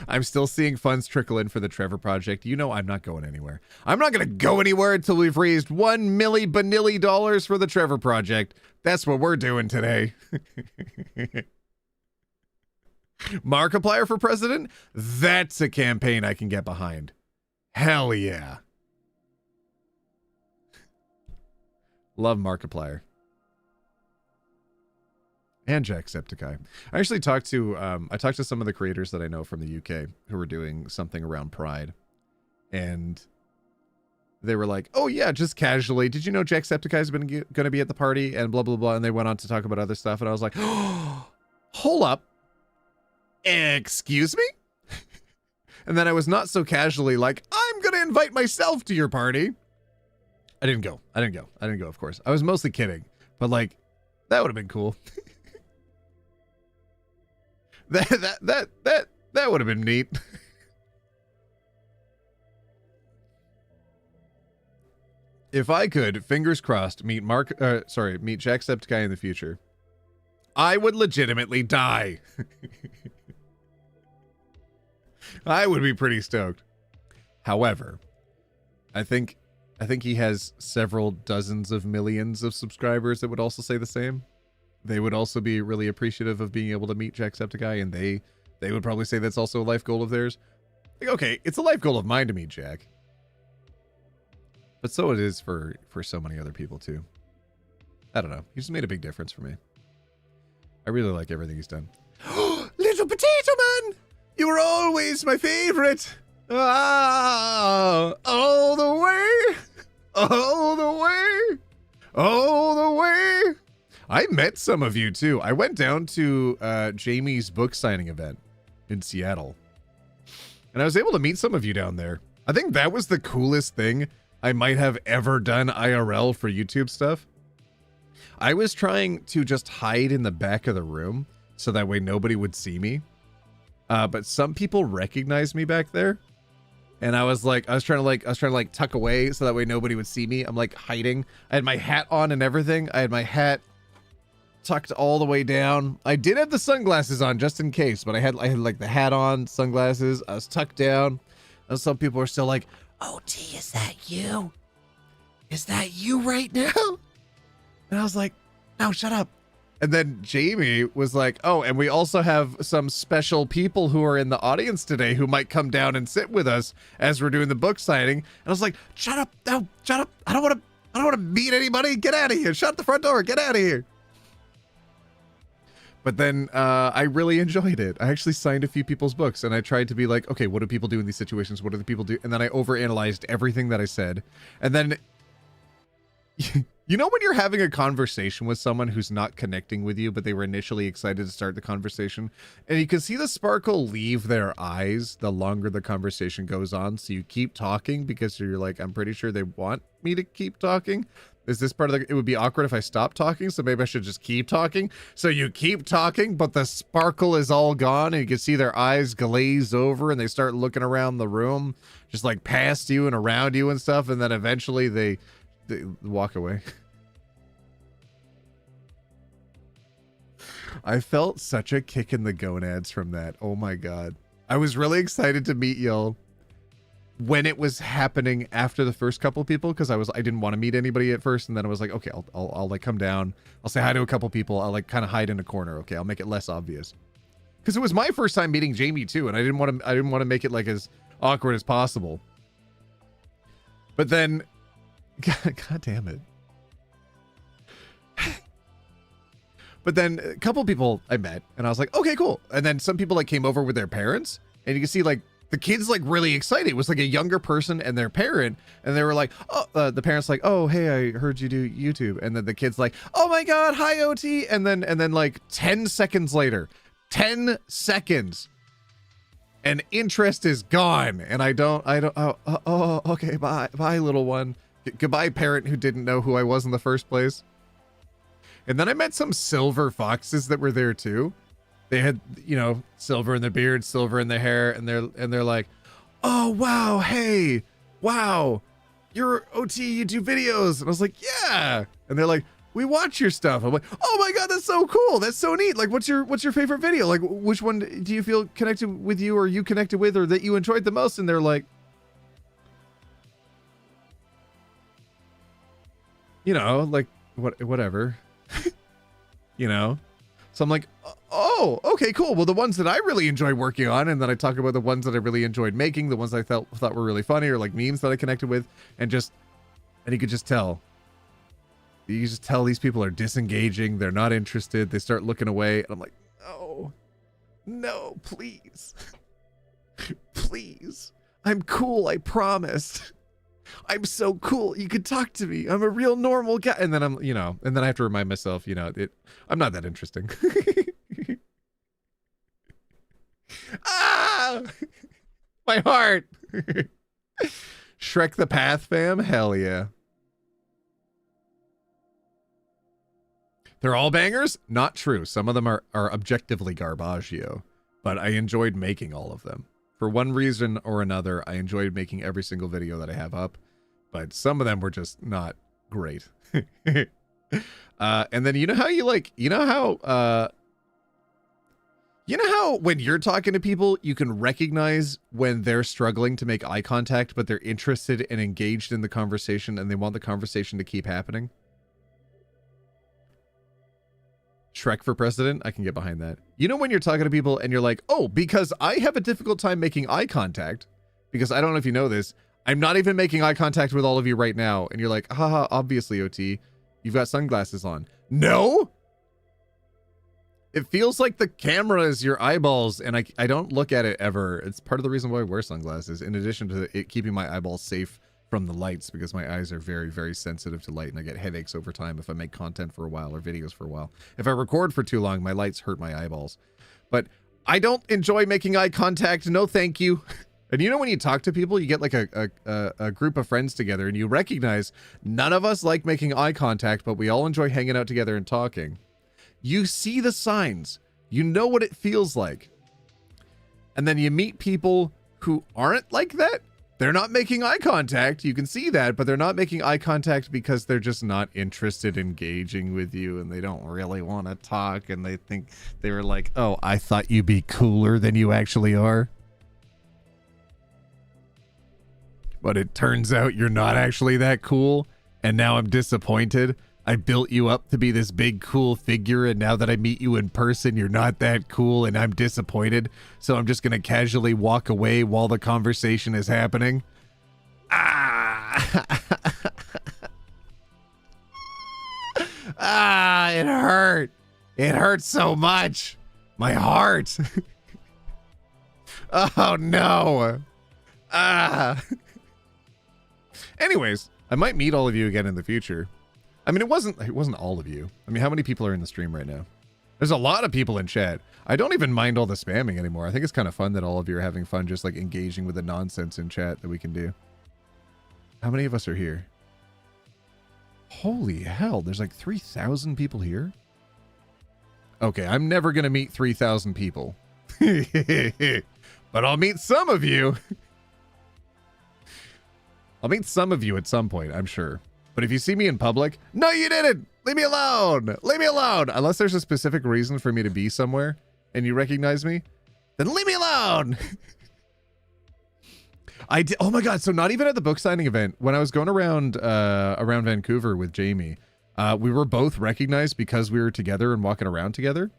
I'm still seeing funds trickle in for the Trevor Project. You know I'm not going anywhere. I'm not going to go anywhere until we've raised $1 million for the Trevor Project. That's what we're doing today. Markiplier for president? That's a campaign I can get behind. Hell yeah. Love Markiplier. And Jacksepticeye. I actually talked to some of the creators that I know from the UK who were doing something around Pride. And they were like, oh yeah, just casually, did you know Jacksepticeye's been going to be at the party and blah, blah, blah. And they went on to talk about other stuff. And I was like, oh, hold up. Excuse me? And then I was not so casually like, I'm going to invite myself to your party. I didn't go, of course. I was mostly kidding. But like, that would have been cool. That would have been neat. If I could, fingers crossed, meet Jacksepticeye in the future, I would legitimately die. I would be pretty stoked. However, I think he has several dozens of millions of subscribers that would also say the same. They would also be really appreciative of being able to meet Jacksepticeye, and they would probably say that's also a life goal of theirs. Like, okay, it's a life goal of mine to meet Jack. But so it is for so many other people too. I don't know. He just made a big difference for me. I really like everything he's done. Little Potato Man! You were always my favorite! Ah, all the way! All the way! All the way! I met some of you too. I went down to Jamie's book signing event in Seattle. And I was able to meet some of you down there. I think that was the coolest thing I might have ever done IRL for YouTube stuff. I was trying to just hide in the back of the room so that way nobody would see me. But some people recognized me back there. And I was trying to tuck away so that way nobody would see me. I'm like hiding. I had my hat on and everything. I had my hat tucked all the way down. I did have the sunglasses on just in case, but I had like the hat on, sunglasses. I was tucked down. And some people are still like, "Oh, T, is that you? Is that you right now?" And I was like, "No, shut up." And then Jamie was like, "Oh, and we also have some special people who are in the audience today who might come down and sit with us as we're doing the book signing." And I was like, "Shut up. No, shut up. I don't want to meet anybody. Get out of here. Shut the front door. Get out of here." But then I really enjoyed it. I actually signed a few people's books and I tried to be like, okay, what do people do in these situations? What do the people do? And then I overanalyzed everything that I said. And then You know when you're having a conversation with someone who's not connecting with you, but they were initially excited to start the conversation, and you can see the sparkle leave their eyes the longer the conversation goes on, so you keep talking because you're like, I'm pretty sure they want me to keep talking. Is this part of the... It would be awkward if I stopped talking, so maybe I should just keep talking. So you keep talking, but the sparkle is all gone, and you can see their eyes glaze over, and they start looking around the room, just like past you and around you and stuff, and then eventually they walk away. I felt such a kick in the gonads from that. Oh my god. I was really excited to meet y'all when it was happening after the first couple people, because I didn't want to meet anybody at first, and then I was like, okay, I'll like come down, I'll say hi to a couple people, I'll like kind of hide in a corner. Okay, I'll make it less obvious, because it was my first time meeting Jamie too, and I didn't want to make it like as awkward as possible. But then God damn it. But then a couple people I met, and I was like, okay, cool. And then some people like came over with their parents, and you can see like the kids like really excited. It was like a younger person and their parent, and they were like, oh, the parents like, oh, hey, I heard you do YouTube. And then the kids like, oh my God, hi OT. And then like 10 seconds later, 10 seconds, and interest is gone. And I don't, oh, okay, bye, little one. Goodbye, parent who didn't know who I was in the first place. And then I met some silver foxes that were there too. They had, you know, silver in the beard, silver in the hair, and they're like, oh wow, hey, wow, you're OT, you do videos. And I was like, yeah. And they're like, we watch your stuff. I'm like, oh my God, that's so cool. That's so neat. Like, what's your favorite video? Like, which one do you feel connected with you, or you connected with, or that you enjoyed the most? And they're like, you know, like whatever, you know? So I'm like, oh, okay, cool. Well, the ones that I really enjoy working on, and then I talk about the ones that I really enjoyed making, the ones I thought were really funny, or like memes that I connected with, and you could just tell. You can just tell these people are disengaging. They're not interested. They start looking away. And I'm like, no, please. Please. I'm cool, I promise. I'm so cool. You could talk to me. I'm a real normal guy. And then I'm, you know, and then I have to remind myself, you know, I'm not that interesting. Ah! My heart. Shrek the Path fam? Hell yeah. They're all bangers? Not true. Some of them are objectively garbaggio, but I enjoyed making all of them. For one reason or another, I enjoyed making every single video that I have up, but some of them were just not great. And then you know how when you're talking to people, you can recognize when they're struggling to make eye contact, but they're interested and engaged in the conversation, and they want the conversation to keep happening? Shrek for president? I can get behind that. You know when you're talking to people and you're like, oh, because I have a difficult time making eye contact, because I don't know if you know this, I'm not even making eye contact with all of you right now. And you're like, haha, obviously, OT, you've got sunglasses on. No! It feels like the camera is your eyeballs, and I don't look at it ever. It's part of the reason why I wear sunglasses, in addition to it keeping my eyeballs safe from the lights, because my eyes are very, very sensitive to light, and I get headaches over time if I make content for a while or videos for a while. If I record for too long, my lights hurt my eyeballs. But I don't enjoy making eye contact. No, thank you. And you know when you talk to people, you get like a group of friends together, and you recognize none of us like making eye contact, but we all enjoy hanging out together and talking. You see the signs. You know what it feels like. And then you meet people who aren't like that. They're not making eye contact. You can see that, but they're not making eye contact because they're just not interested in engaging with you, and they don't really want to talk, and they think they were like, oh, I thought you'd be cooler than you actually are. But it turns out you're not actually that cool, and now I'm disappointed. I built you up to be this big cool figure, and now that I meet you in person, you're not that cool, and I'm disappointed. So I'm just gonna casually walk away while the conversation is happening. Ah! Ah, it hurt. It hurt so much. My heart. Oh no. Ah. Anyways, I might meet all of you again in the future. I mean, it wasn't all of you. I mean, how many people are in the stream right now? There's a lot of people in chat. I don't even mind all the spamming anymore. I think it's kind of fun that all of you are having fun just like engaging with the nonsense in chat that we can do. How many of us are here? Holy hell, there's like 3,000 people here? Okay, I'm never going to meet 3,000 people. But I'll meet some of you. I'll meet some of you at some point, I'm sure. But if you see me in public, no, you didn't. Leave me alone. Leave me alone. Unless there's a specific reason for me to be somewhere and you recognize me, then leave me alone. I did. Oh my God. So not even at the book signing event, when I was going around Vancouver with Jamie, we were both recognized because we were together and walking around together.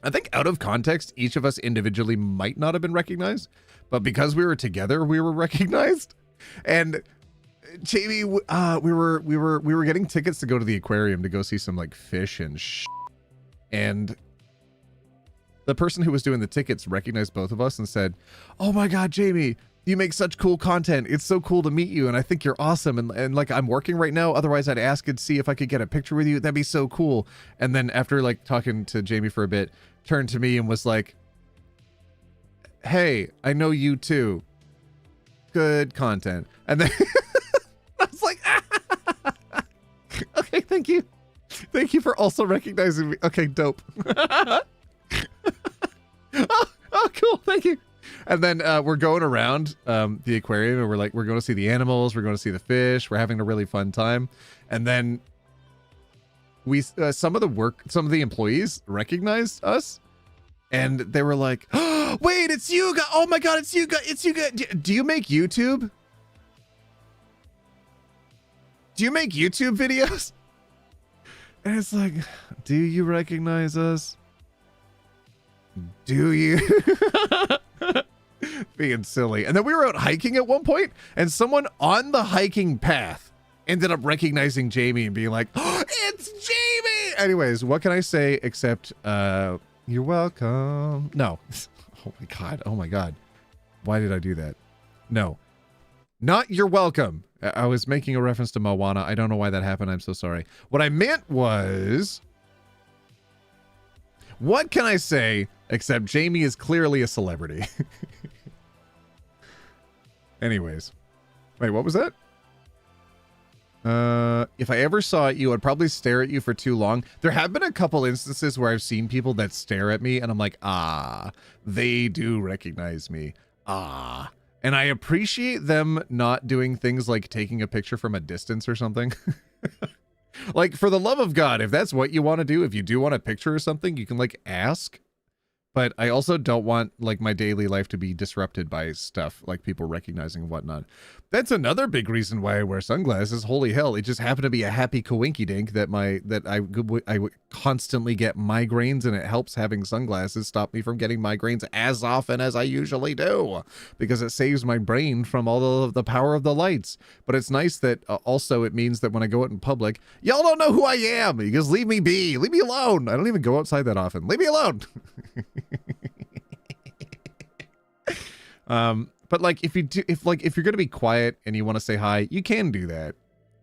I think out of context, each of us individually might not have been recognized, but because we were together, we were recognized. And Jamie, we were getting tickets to go to the aquarium to go see some like fish and and the person who was doing the tickets recognized both of us and said, "Oh my God, Jamie, you make such cool content. It's so cool to meet you, and I think you're awesome. And like I'm working right now. Otherwise, I'd ask and see if I could get a picture with you. That'd be so cool." And then after like talking to Jamie for a bit, turned to me and was like, "Hey, I know you too. Good content." And then I was like, "Okay, thank you. Thank you for also recognizing me. Okay, dope." oh, cool. Thank you. And then we're going around the aquarium and we're going to see the animals. We're going to see the fish. We're having a really fun time. And then we, some of the employees recognized us and they were like, "Oh, wait, it's you guys. Oh my God, it's you guys. It's you guys. Do you make YouTube? Do you make YouTube videos?" And it's like, do you recognize us? Do you? Being silly. And then we were out hiking at one point, and someone on the hiking path ended up recognizing Jamie and being like, "Oh, it's Jamie!" Anyways, what can I say except, you're welcome. No. Oh my God. Oh my God. Why did I do that? No. Not you're welcome. I was making a reference to Moana. I don't know why that happened. I'm so sorry. What I meant was, what can I say except Jamie is clearly a celebrity? Anyways. Wait, what was that? If I ever saw you, I'd probably stare at you for too long. There have been a couple instances where I've seen people that stare at me and I'm like, ah, they do recognize me. Ah. And I appreciate them not doing things like taking a picture from a distance or something. Like, for the love of God, if that's what you want to do, if you do want a picture or something, you can like ask. But I also don't want like my daily life to be disrupted by stuff like people recognizing and whatnot. That's another big reason why I wear sunglasses. Holy hell. It just happened to be a happy coinky dink that I constantly get migraines, and it helps having sunglasses stop me from getting migraines as often as I usually do, because it saves my brain from all of the power of the lights. But it's nice that also it means that when I go out in public, y'all don't know who I am. You just leave me be. Leave me alone. I don't even go outside that often. Leave me alone. But like if you're gonna be quiet and you want to say hi, you can do that.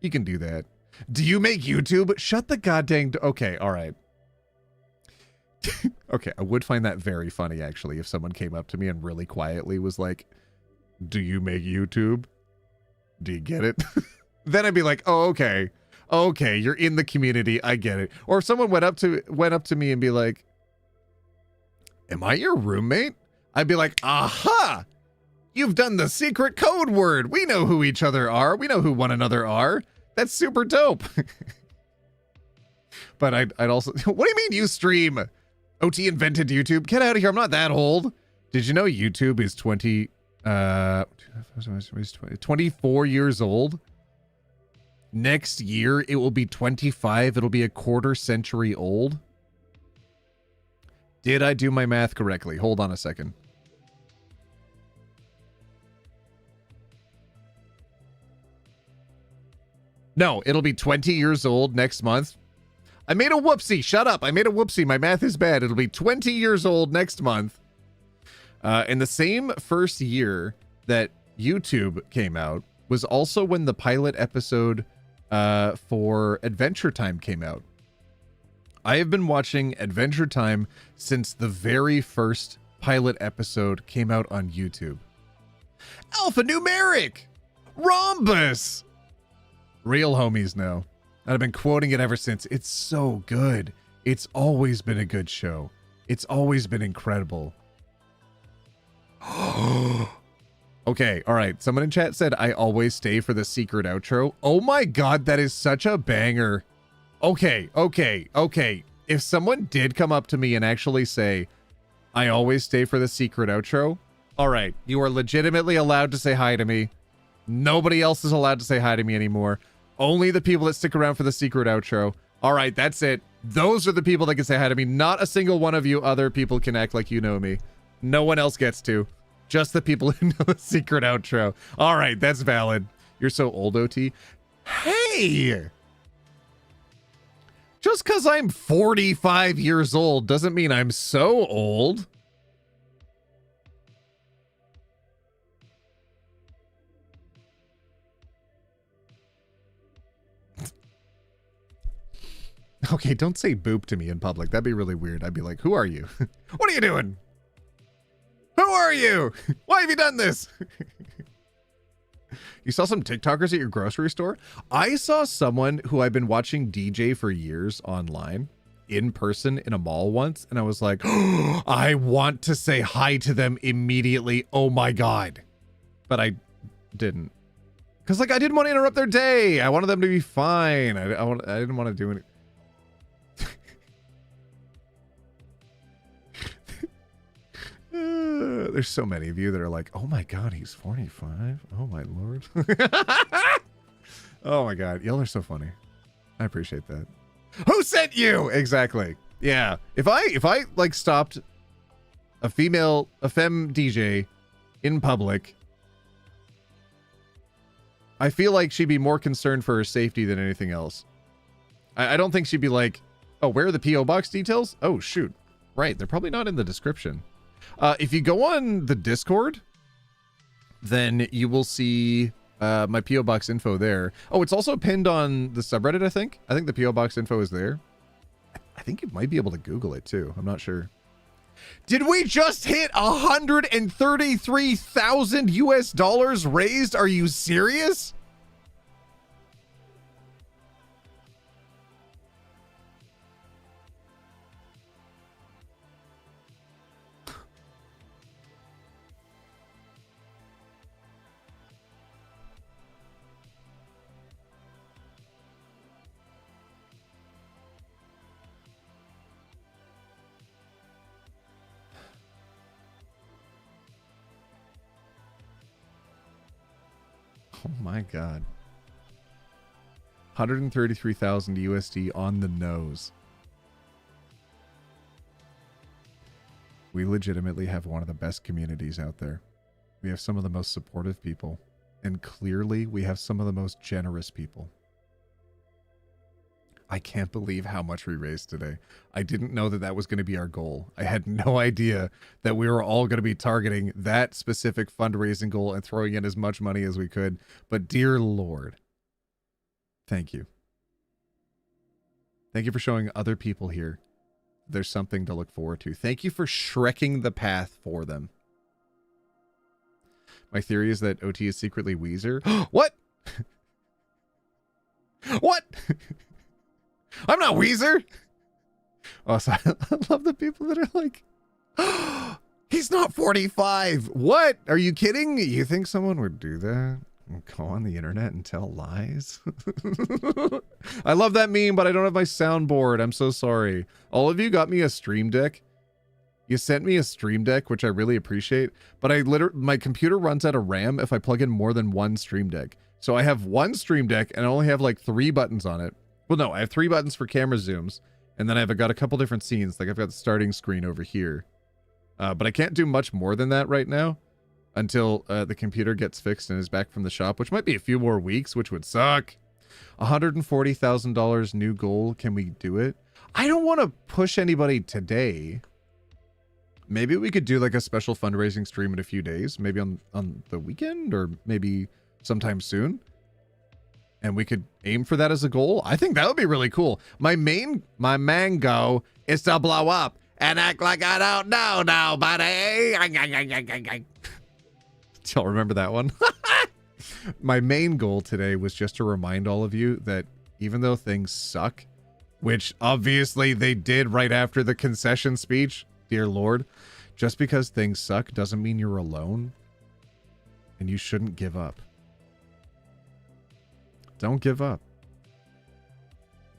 You can do that. Do you make YouTube? Shut the goddamn okay, all right. Okay, I would find that very funny actually if someone came up to me and really quietly was like, "Do you make YouTube? Do you get it?" Then I'd be like, "Oh, okay. Okay, you're in the community. I get it." Or if someone went up to me and be like, "Am I your roommate?" I'd be like, "Aha! You've done the secret code word. We know who each other are. We know who one another are. That's super dope." But I'd also, what do you mean you stream? OT invented YouTube. Get out of here. I'm not that old. Did you know YouTube is 24 years old? Next year, it will be 25. It'll be a quarter century old. Did I do my math correctly? Hold on a second. No, it'll be 20 years old next month. I made a whoopsie. Shut up. I made a whoopsie. My math is bad. It'll be 20 years old next month. In the same first year that YouTube came out was also when the pilot episode for Adventure Time came out. I have been watching Adventure Time since the very first pilot episode came out on YouTube. Alphanumeric! Rhombus! Real homies know. And I've been quoting it ever since. It's so good. It's always been a good show. It's always been incredible. Okay, all right. Someone in chat said, I always stay for the secret outro. Oh my god, that is such a banger. Okay. If someone did come up to me and actually say, I always stay for the secret outro, all right, you are legitimately allowed to say hi to me. Nobody else is allowed to say hi to me anymore. Only the people that stick around for the secret outro. All right, that's it. Those are the people that can say hi to me. Not a single one of you other people can act like you know me. No one else gets to. Just the people who know the secret outro. All right, that's valid. You're so old, OT. Hey! Just because I'm 45 years old doesn't mean I'm so old. Okay, don't say boop to me in public. That'd be really weird. I'd be like, who are you? What are you doing? Who are you? Why have you done this? You saw some TikTokers at your grocery store? I saw someone who I've been watching DJ for years online in person in a mall once, and I was like, oh, I want to say hi to them immediately. Oh my God. But I didn't. Because like I didn't want to interrupt their day. I wanted them to be fine. I didn't want to do anything. There's so many of you that are like, oh my God, he's 45. Oh my Lord. Oh my God. Y'all are so funny. I appreciate that. Who sent you? Exactly. Yeah. If I like stopped a femme DJ in public, I feel like she'd be more concerned for her safety than anything else. I don't think she'd be like, oh, where are the P.O. box details? Oh, shoot. Right. They're probably not in the description. If you go on the Discord, then you will see my P.O. box info there. Oh, it's also pinned on the subreddit, I think. I think the P.O. box info is there. I think you might be able to Google it too. I'm not sure. Did we just hit 133,000 US dollars raised? Are you serious? Oh my God. 133,000 USD on the nose. We legitimately have one of the best communities out there. We have some of the most supportive people. And clearly we have some of the most generous people. I can't believe how much we raised today. I didn't know that that was going to be our goal. I had no idea that we were all going to be targeting that specific fundraising goal and throwing in as much money as we could. But dear Lord, thank you. Thank you for showing other people here there's something to look forward to. Thank you for shrekking the path for them. My theory is that OT is secretly Weezer. What? What? I'm not Weezer. Oh, so I love the people that are like, oh, he's not 45. What? Are you kidding? You think someone would do that? Go on the internet and tell lies? I love that meme, but I don't have my soundboard. I'm so sorry. All of you got me a Stream Deck. You sent me a Stream Deck, which I really appreciate, but my computer runs out of RAM if I plug in more than one Stream Deck. So I have one Stream Deck and I only have like 3 buttons on it. Well, no, I have 3 buttons for camera zooms, and then I've got a couple different scenes. Like I've got the starting screen over here, but I can't do much more than that right now until the computer gets fixed and is back from the shop, which might be a few more weeks, which would suck. $140,000 new goal. Can we do it? I don't want to push anybody today. Maybe we could do like a special fundraising stream in a few days, maybe on the weekend or maybe sometime soon. and we could aim for that as a goal. I think that would be really cool. My main goal is to blow up and act like I don't know nobody. Y'all remember that one? My main goal today was just to remind all of you that even though things suck, which obviously they did right after the concession speech, dear Lord, just because things suck doesn't mean you're alone, and you shouldn't give up. Don't give up.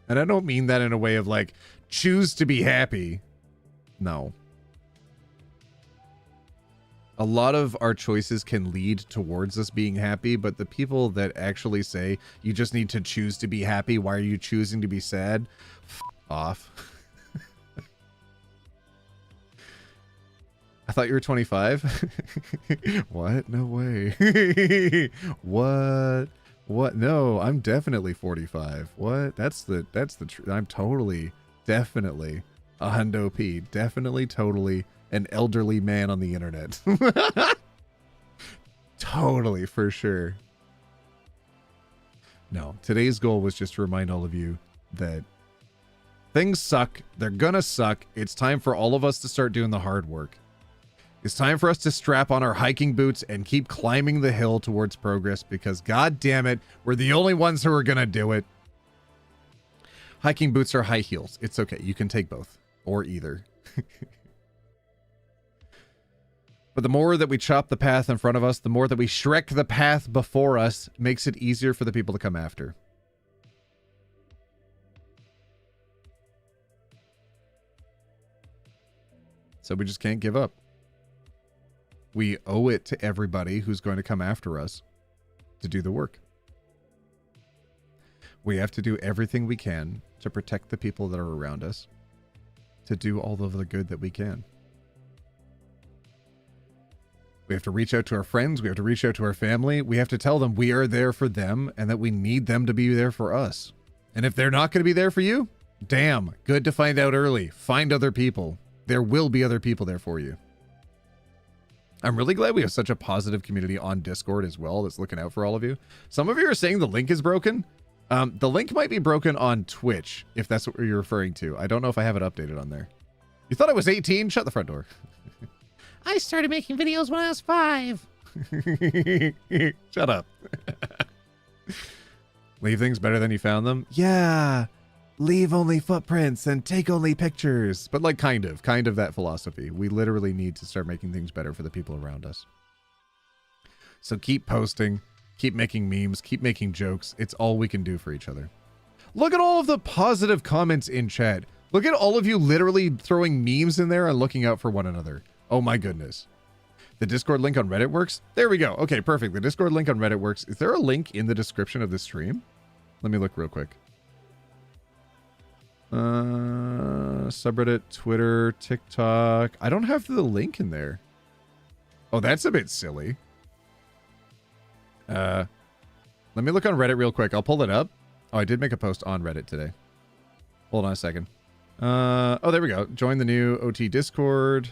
And I don't mean that in a way of like, choose to be happy. No. A lot of our choices can lead towards us being happy, but the people that actually say you just need to choose to be happy, why are you choosing to be sad? F off. I thought you were 25. What? No way. What? No, I'm definitely 45. What? That's the I'm totally, definitely a hundo P. Definitely, totally an elderly man on the internet. Totally, for sure. No, today's goal was just to remind all of you that things suck. They're gonna suck. It's time for all of us to start doing the hard work. It's time for us to strap on our hiking boots and keep climbing the hill towards progress, because god damn it, we're the only ones who are gonna do it. Hiking boots or high heels. It's okay. You can take both or either. But the more that we chop the path in front of us, the more that we Shrek the path before us, makes it easier for the people to come after. So we just can't give up. We owe it to everybody who's going to come after us to do the work. We have to do everything we can to protect the people that are around us, to do all of the good that we can. We have to reach out to our friends. We have to reach out to our family. We have to tell them we are there for them and that we need them to be there for us. And if they're not going to be there for you, damn, good to find out early. Find other people. There will be other people there for you. I'm really glad we have such a positive community on Discord as well that's looking out for all of you. Some of you are saying the link is broken. The link might be broken on Twitch, if that's what you're referring to. I don't know if I have it updated on there. You thought I was 18? Shut the front door. I started making videos when I was 5. Shut up. Leave things better than you found them? Yeah. Leave only footprints and take only pictures. But like kind of that philosophy. We literally need to start making things better for the people around us. So keep posting, keep making memes, keep making jokes. It's all we can do for each other. Look at all of the positive comments in chat. Look at all of you literally throwing memes in there and looking out for one another. Oh my goodness. The Discord link on Reddit works? There we go. Okay, perfect. The Discord link on Reddit works. Is there a link in the description of this stream? Let me look real quick. Subreddit, Twitter, TikTok. I don't have the link in there. Oh, that's a bit silly. Let me look on Reddit real quick. I'll pull it up. Oh, I did make a post on Reddit today. Hold on a second. Oh, there we go. Join the new OT Discord.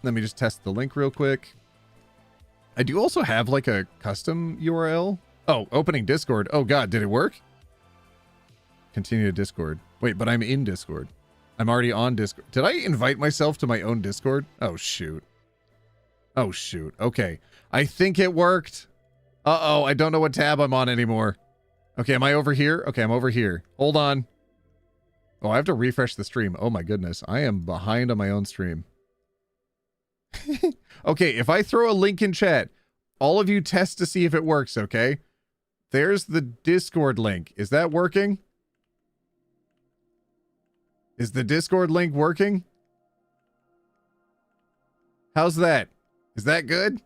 Let me just test the link real quick. I do also have like a custom URL. Oh, opening Discord. Oh god, did it work? Continue to Discord. Wait, but I'm in Discord. I'm already on Discord. Did I invite myself to my own Discord? Oh shoot. Oh shoot. Okay. I think it worked. Uh-oh, I don't know what tab I'm on anymore. Okay, am I over here? Okay, I'm over here. Hold on. Oh, I have to refresh the stream. Oh my goodness. I am behind on my own stream. Okay, if I throw a link in chat, all of you test to see if it works, okay? There's the Discord link. Is that working? Is the Discord link working? How's that? Is that good?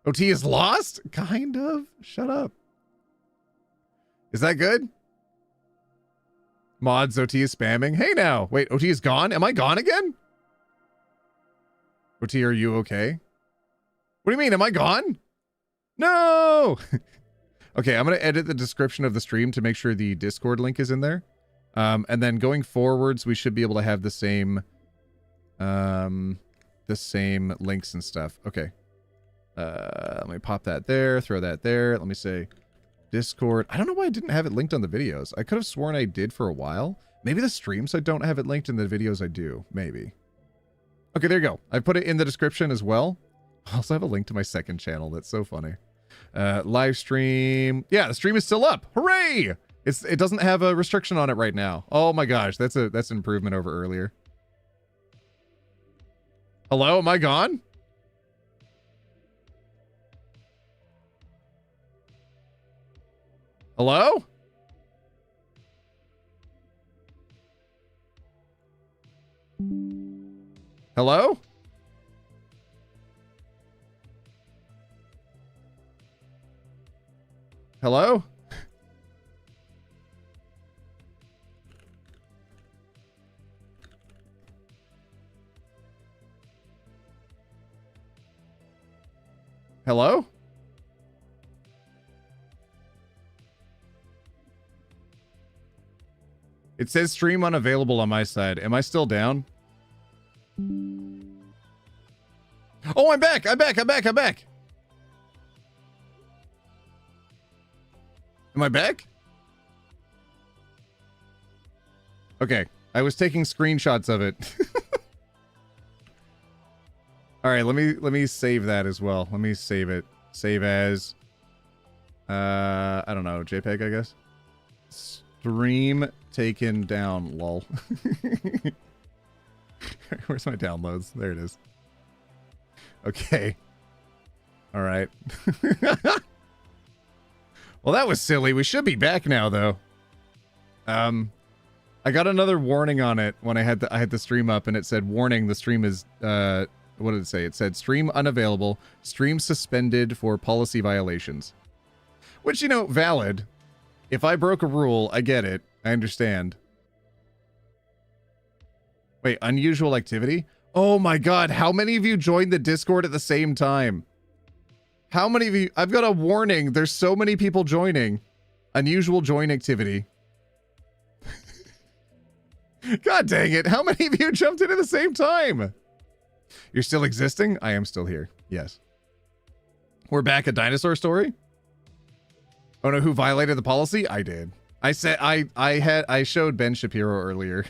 OT is lost? Kind of. Shut up. Is that good? Mods, OT is spamming. Hey now. Wait, OT is gone? Am I gone again? OT, are you okay? What do you mean? Am I gone? No! Okay, I'm going to edit the description of the stream to make sure the Discord link is in there. And then going forwards, we should be able to have the same links and stuff. Okay. Let me pop that there, throw that there. Let me say Discord. I don't know why I didn't have it linked on the videos. I could have sworn I did for a while. Maybe the streams I don't have it linked, in the videos I do. Maybe. Okay, there you go. I put it in the description as well. I also have a link to my second channel. That's so funny. Live stream. Yeah, the stream is still up. Hooray! It doesn't have a restriction on it right now. Oh my gosh, that's an improvement over earlier. Hello, am I gone? Hello? Hello? Hello? Hello? It says stream unavailable on my side. Am I still down? Oh, I'm back. I'm back. Am I back? Okay. I was taking screenshots of it. All right, let me save that as well. Let me save it. Save as I don't know, JPEG, I guess. Stream taken down, lol. Where's my downloads? There it is. Okay. All right. Well, that was silly. We should be back now, though. I got another warning on it when I had the stream up, and it said, warning, the stream is, what did it say? It said, stream unavailable, stream suspended for policy violations. Which, you know, valid. If I broke a rule, I get it. I understand. Wait, unusual activity? Oh my god, how many of you joined the Discord at the same time? How many of you? I've got a warning. There's so many people joining. Unusual join activity. God dang it. How many of you jumped in at the same time? You're still existing? I am still here. Yes. We're back at Dinosaur Story? Oh no, who violated the policy? I did. I said I showed Ben Shapiro earlier.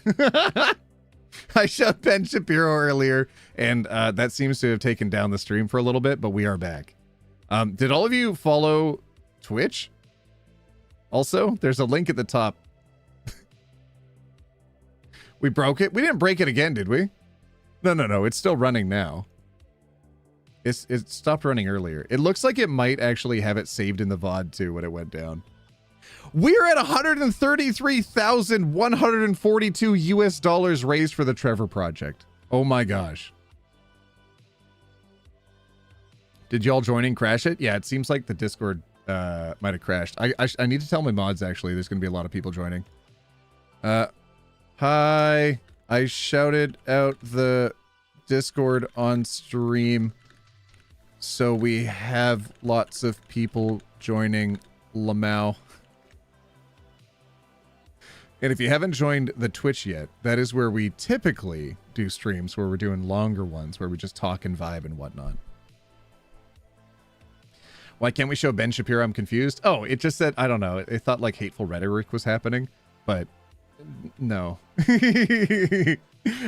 I showed Ben Shapiro earlier, and that seems to have taken down the stream for a little bit, but we are back. Did all of you follow Twitch? Also, there's a link at the top. We broke it? We didn't break it again, did we? No. It's still running now. It stopped running earlier. It looks like it might actually have it saved in the VOD too when it went down. We're at 133,142 US dollars raised for the Trevor Project. Oh my gosh. Did y'all joining crash it? Yeah, it seems like the Discord might have crashed. I need to tell my mods, actually. There's going to be a lot of people joining. Hi. I shouted out the Discord on stream, so we have lots of people joining Lamau. And if you haven't joined the Twitch yet, that is where we typically do streams, where we're doing longer ones, where we just talk and vibe and whatnot. Why can't we show Ben Shapiro? I'm confused. Oh, it just said, I don't know. It thought like hateful rhetoric was happening, but no.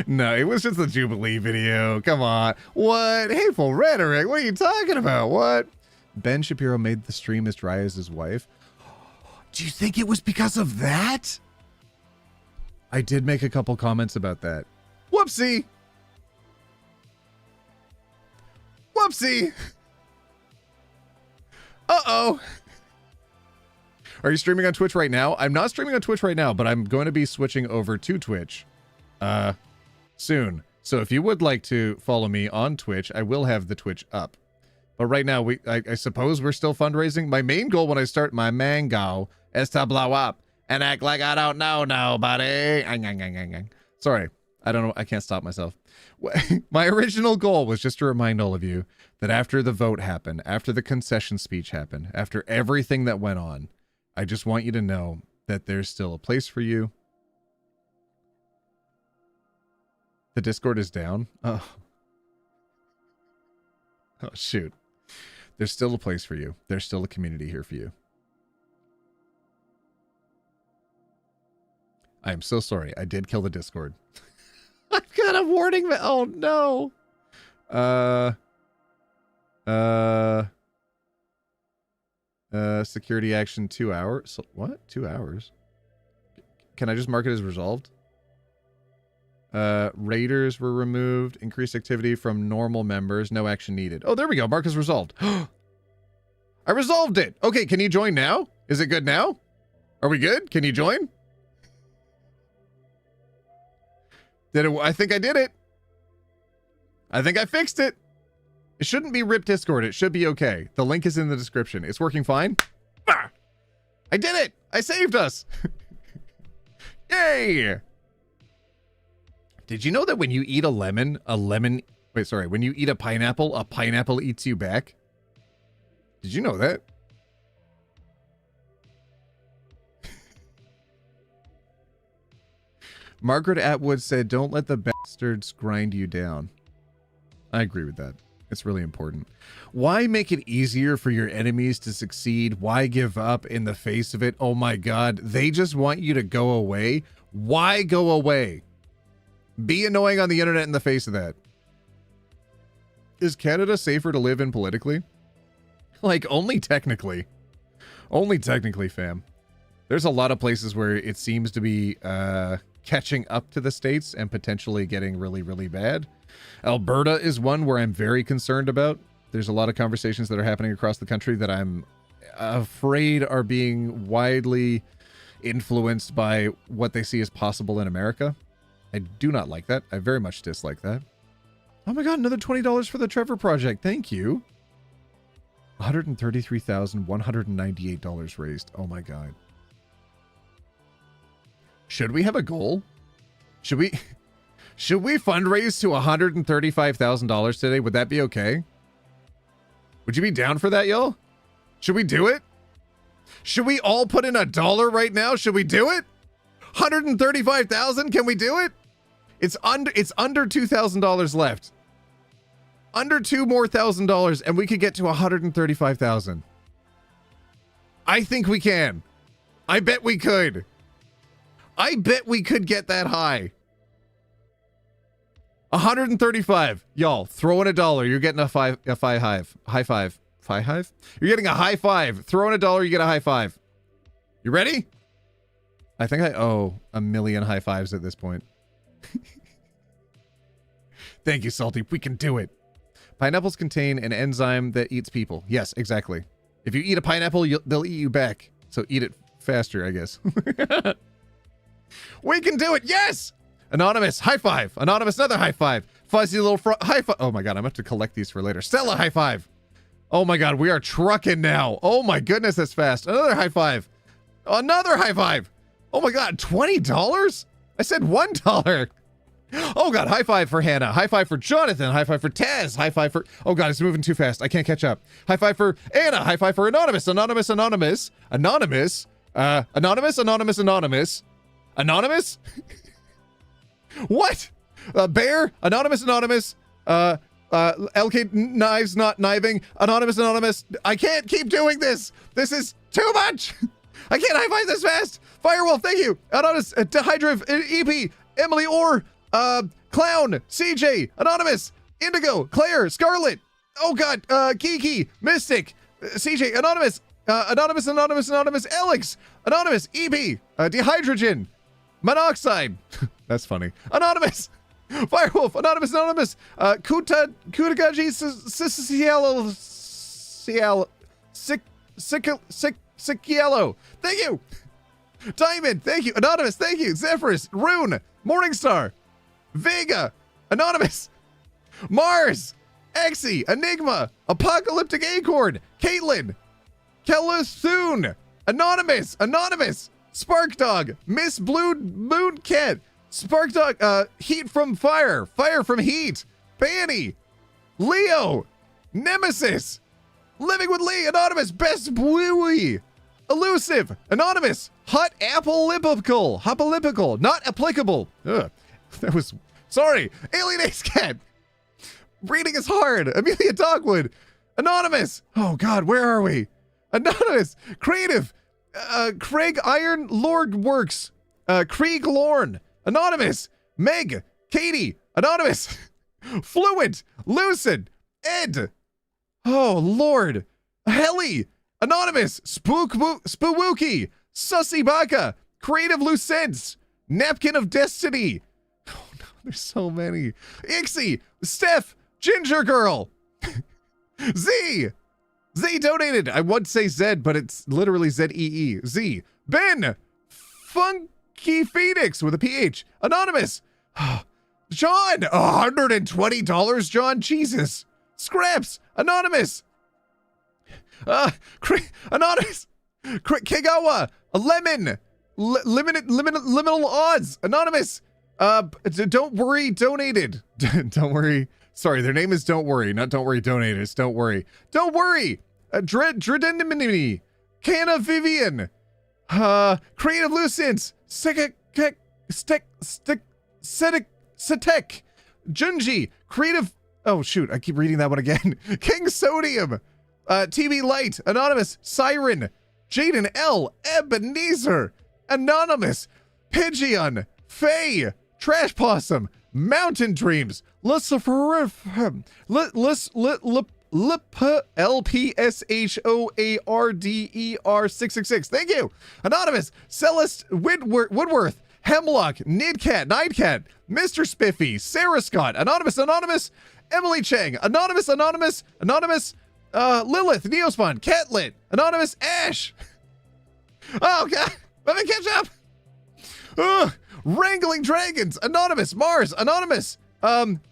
No, it was just the Jubilee video. Come on. What? Hateful rhetoric? What are you talking about? What? Ben Shapiro made the stream as dry as his wife. Do you think it was because of that? I did make a couple comments about that. Whoopsie. Whoopsie. Uh-oh. Are you streaming on Twitch right now? I'm not streaming on Twitch right now, but I'm going to be switching over to Twitch soon. So if you would like to follow me on Twitch, I will have the Twitch up. But right now, I suppose we're still fundraising. My main goal when I start my mango is to blow up and act like I don't know nobody. Sorry, I don't know. I can't stop myself. My original goal was just to remind all of you that after the vote happened, after the concession speech happened, after everything that went on, I just want you to know that there's still a place for you. The Discord is down. Oh shoot. There's still a place for you. There's still a community here for you. I am so sorry. I did kill the Discord. I've got a warning. Oh no. Security action 2 hours. So, what? 2 hours? Can I just mark it as resolved? Raiders were removed. Increased activity from normal members. No action needed. Oh, there we go. Mark as resolved. I resolved it. Okay, can you join now? Is it good now? Are we good? Can you join? Did it? I think I did it. I think I fixed it. It shouldn't be RIP Discord. It should be okay. The link is in the description. It's working fine. Ah! I did it. I saved us. Yay. Did you know that when you eat a lemon, when you eat a pineapple eats you back? Did you know that? Margaret Atwood said, don't let the bastards grind you down. I agree with that. It's really important. Why make it easier for your enemies to succeed? Why give up in the face of it? Oh my God, they just want you to go away. Why go away? Be annoying on the internet in the face of that. Is Canada safer to live in politically? Like, only technically. Only technically, fam. There's a lot of places where it seems to be catching up to the States and potentially getting really, really bad. Alberta is one where I'm very concerned about. There's a lot of conversations that are happening across the country that I'm afraid are being widely influenced by what they see as possible in America. I do not like that. I very much dislike that. Oh my God, another $20 for the Trevor Project. Thank you. $133,198 raised. Oh my God. Should we have a goal? Should we fundraise to $135,000 today? Would that be okay? Would you be down for that, y'all? Should we do it? Should we all put in $1 right now? Should we do it? 135,000? Can we do it? It's under $2,000 left. Under $2,000 more and we could get to 135,000. I think we can. I bet we could. I bet we could get that high. 135. Y'all, throw in $1. You're getting a high five. High five? You're getting a high five. Throw in $1, you get a high five. You ready? I think I owe 1,000,000 high fives at this point. Thank you, Salty. We can do it. Pineapples contain an enzyme that eats people. Yes, exactly. If you eat a pineapple, they'll eat you back. So eat it faster, I guess. We can do it. Yes. Anonymous, high five. Anonymous, another high five. Fuzzy little high five. Oh my God, I'm going to have to collect these for later. Stella, high five. Oh my God, we are trucking now. Oh my goodness, that's fast. Another high five. Another high five. Oh my God, $20? I said $1. Oh God, high five for Hannah. High five for Jonathan. High five for Taz. High five for... Oh God, it's moving too fast. I can't catch up. High five for Anna. High five for Anonymous. Anonymous, Anonymous. Anonymous. Anonymous, Anonymous, Anonymous. Anonymous? What? Bear? Anonymous, Anonymous. LK Knives Not Kniving. Anonymous, Anonymous. I can't keep doing this. This is too much. I can't high five this fast. Firewolf, thank you. Anonymous, Dehydriv, EP, Emily Orr, Clown, CJ, Anonymous, Indigo, Claire, Scarlet. Oh God, Kiki, Mystic, CJ, Anonymous, Anonymous, Anonymous, Anonymous, Alex, Anonymous, EP, Dehydrogen, Monoxide. That's funny. Anonymous, Firewolf, Anonymous, Anonymous, Kutagaji, Sikiello. Thank you. Diamond, thank you. Anonymous, thank you. Zephyrus, Rune, Morningstar, Vega, Anonymous, Mars, Exy, Enigma, Apocalyptic Acorn, Caitlin, Kelluthune, Anonymous, Anonymous, Spark Dog, Miss Blue Moon Cat, Spark Dog, Heat from Fire, Fire from Heat, Banny, Leo, Nemesis, Living with Lee, Anonymous, Best Bluey, Elusive, Anonymous, Hot Apple-lipical, Hoppolipical, Not Applicable. Ugh, that was, sorry. Alien Ace Cat. Breeding is hard. Amelia Dogwood. Anonymous. Oh God, where are we? Anonymous. Creative. Craig Iron Lord Works. Krieg Lorne. Anonymous. Meg. Katie. Anonymous. Fluent. Lucid. Ed. Oh Lord. Helly. Anonymous. Spooky. Sussy Baka. Creative Lucents. Napkin of Destiny. Oh no, there's so many. Ixie. Steph. Ginger Girl. Z. Z donated. I would say Zed, but it's literally Z-E-E. Z. Ben. Funky Phoenix with a PH. Anonymous. John. $120, John. Jesus. Scraps. Anonymous. Anonymous. Kegawa. A lemon. Liminal odds. Anonymous. Don't worry. Donated. Don't worry. Sorry, their name is Don't Worry, not Don't Worry Donated. It's Don't Worry. Don't worry. Dredenimini. Canna Vivian. Creative Lucents. Setek. Junji. Creative. Oh shoot, I keep reading that one again. King Sodium. TV Light. Anonymous. Siren. Jaden L. Ebenezer. Anonymous. Pigeon. Faye. Trash Possum. Mountain Dreams. LPSHOARDER 666. Thank you. Anonymous. Celeste Woodworth. Hemlock. Nightcat. Mr. Spiffy. Sarah Scott. Anonymous. Emily Chang. Anonymous. Lilith. Neospawn. Catlit. Anonymous. Ash. Oh God. Let me catch up. Wrangling Dragons. Anonymous. Mars. Anonymous.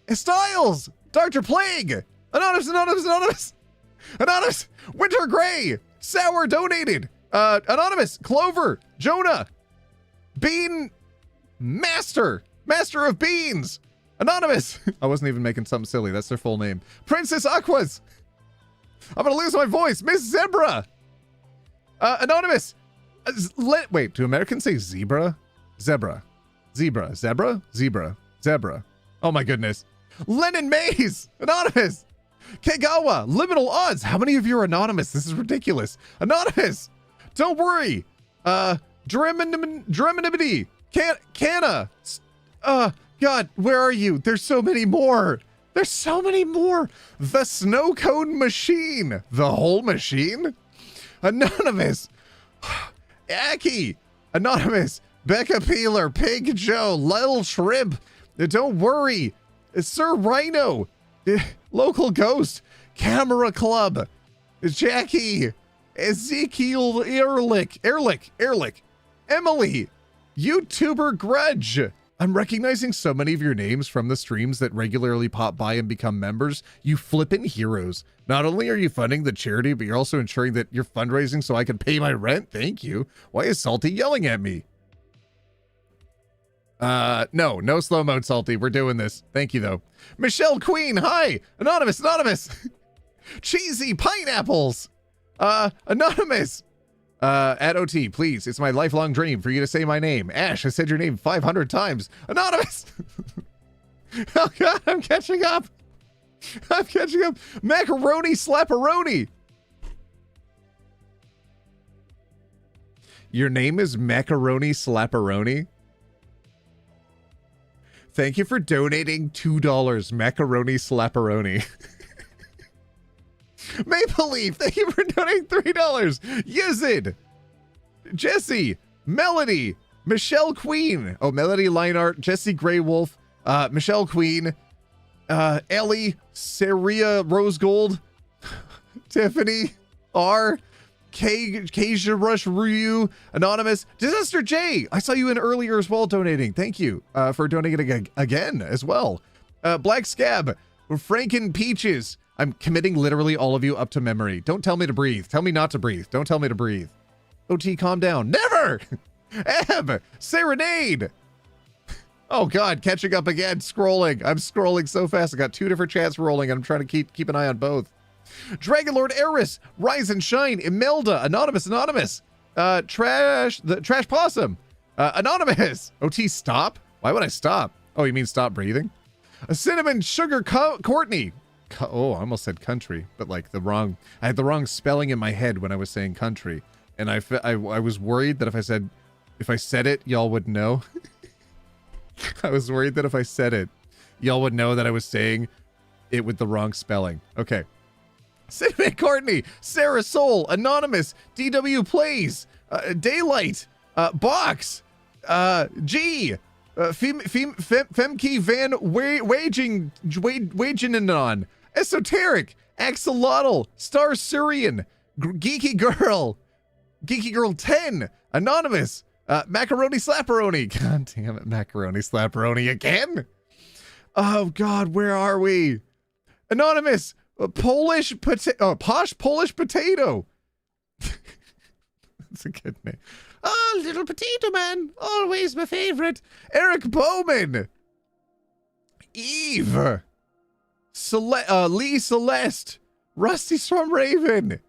Styles. Dr. Plague. Anonymous. Winter Gray. Sour donated. Anonymous. Clover. Jonah. Bean Master of Beans. Anonymous. I wasn't even making something silly. That's their full name. Princess Aquas. I'm gonna lose my voice. Miss Zebra. Anonymous. Wait, do Americans say zebra? Zebra. Oh my goodness. Lennon Maze. Anonymous. Kegawa. Liminal odds. How many of you are anonymous? This is ridiculous. Anonymous. Don't worry. Dreminibity. Canna. God, where are you? There's so many more. The Snow Cone Machine. The whole machine? Anonymous. Aki. Anonymous. Becca Peeler. Pig Joe. Lil Shrimp. Don't worry. Sir Rhino. Local Ghost. Camera Club. Jackie. Ezekiel Ehrlich. Emily. YouTuber Grudge. I'm recognizing so many of your names from the streams that regularly pop by and become members. You flippin' heroes. Not only are you funding the charity, but you're also ensuring that you're fundraising so I can pay my rent. Thank you. Why is Salty yelling at me? No slow mode, Salty. We're doing this. Thank you, though. Michelle Queen. Hi. Anonymous. Cheesy Pineapples. Anonymous. At OT, please. It's my lifelong dream for you to say my name. Ash, I said your name 500 times. Anonymous. Oh God, I'm catching up. Macaroni Slapperoni. Your name is Macaroni Slapperoni? Thank you for donating $2, Macaroni Slapperoni. Maple Leaf, thank you for donating $3. Yizid, Jesse, Melody, Michelle Queen. Oh, Melody Leinart, Jesse Grey Wolf, Michelle Queen, Ellie, Saria Rose Gold, Tiffany, R, Kasia Rush Ryu, Anonymous, Disaster J. I saw you in earlier as well donating. Thank you for donating again as well. Black Scab, Franken Peaches. I'm committing literally all of you up to memory. Don't tell me to breathe. Tell me not to breathe. Don't tell me to breathe. OT, calm down. Never! Eb, Serenade. Oh God, catching up again, scrolling. I'm scrolling so fast. I got 2 different chats rolling and I'm trying to keep an eye on both. Dragonlord Eris, Rise and Shine, Imelda, Anonymous, Trash Possum, Anonymous. OT, stop? Why would I stop? Oh, you mean stop breathing? A Cinnamon Sugar Courtney. Oh, I almost said country, but like I had the wrong spelling in my head when I was saying country. And I was worried that if I said it, y'all would know. I was worried that if I said it, y'all would know that I was saying it with the wrong spelling. Okay. Cinnamon Courtney, Sarah Soul, Anonymous, DW Plays, Daylight, Box, G, Femke Van Waginanon, Esoteric, Axolotl, Star Syrian, Geeky Girl 10, Anonymous, Macaroni Slapperoni. God damn it, Macaroni Slapperoni again. Oh God, where are we? Anonymous, Posh Polish Potato. That's a good name. Oh, Little Potato Man, always my favorite. Eric Bowman, Eve, Lee Celeste, Rusty Storm Raven,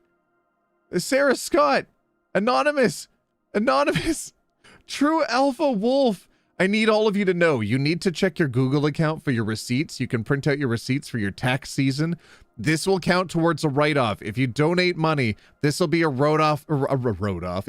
Sarah Scott, Anonymous, True Alpha Wolf. I need all of you to know, you need to check your Google account for your receipts. You can print out your receipts for your tax season. This will count towards a write-off. If you donate money, this will be a wrote-off.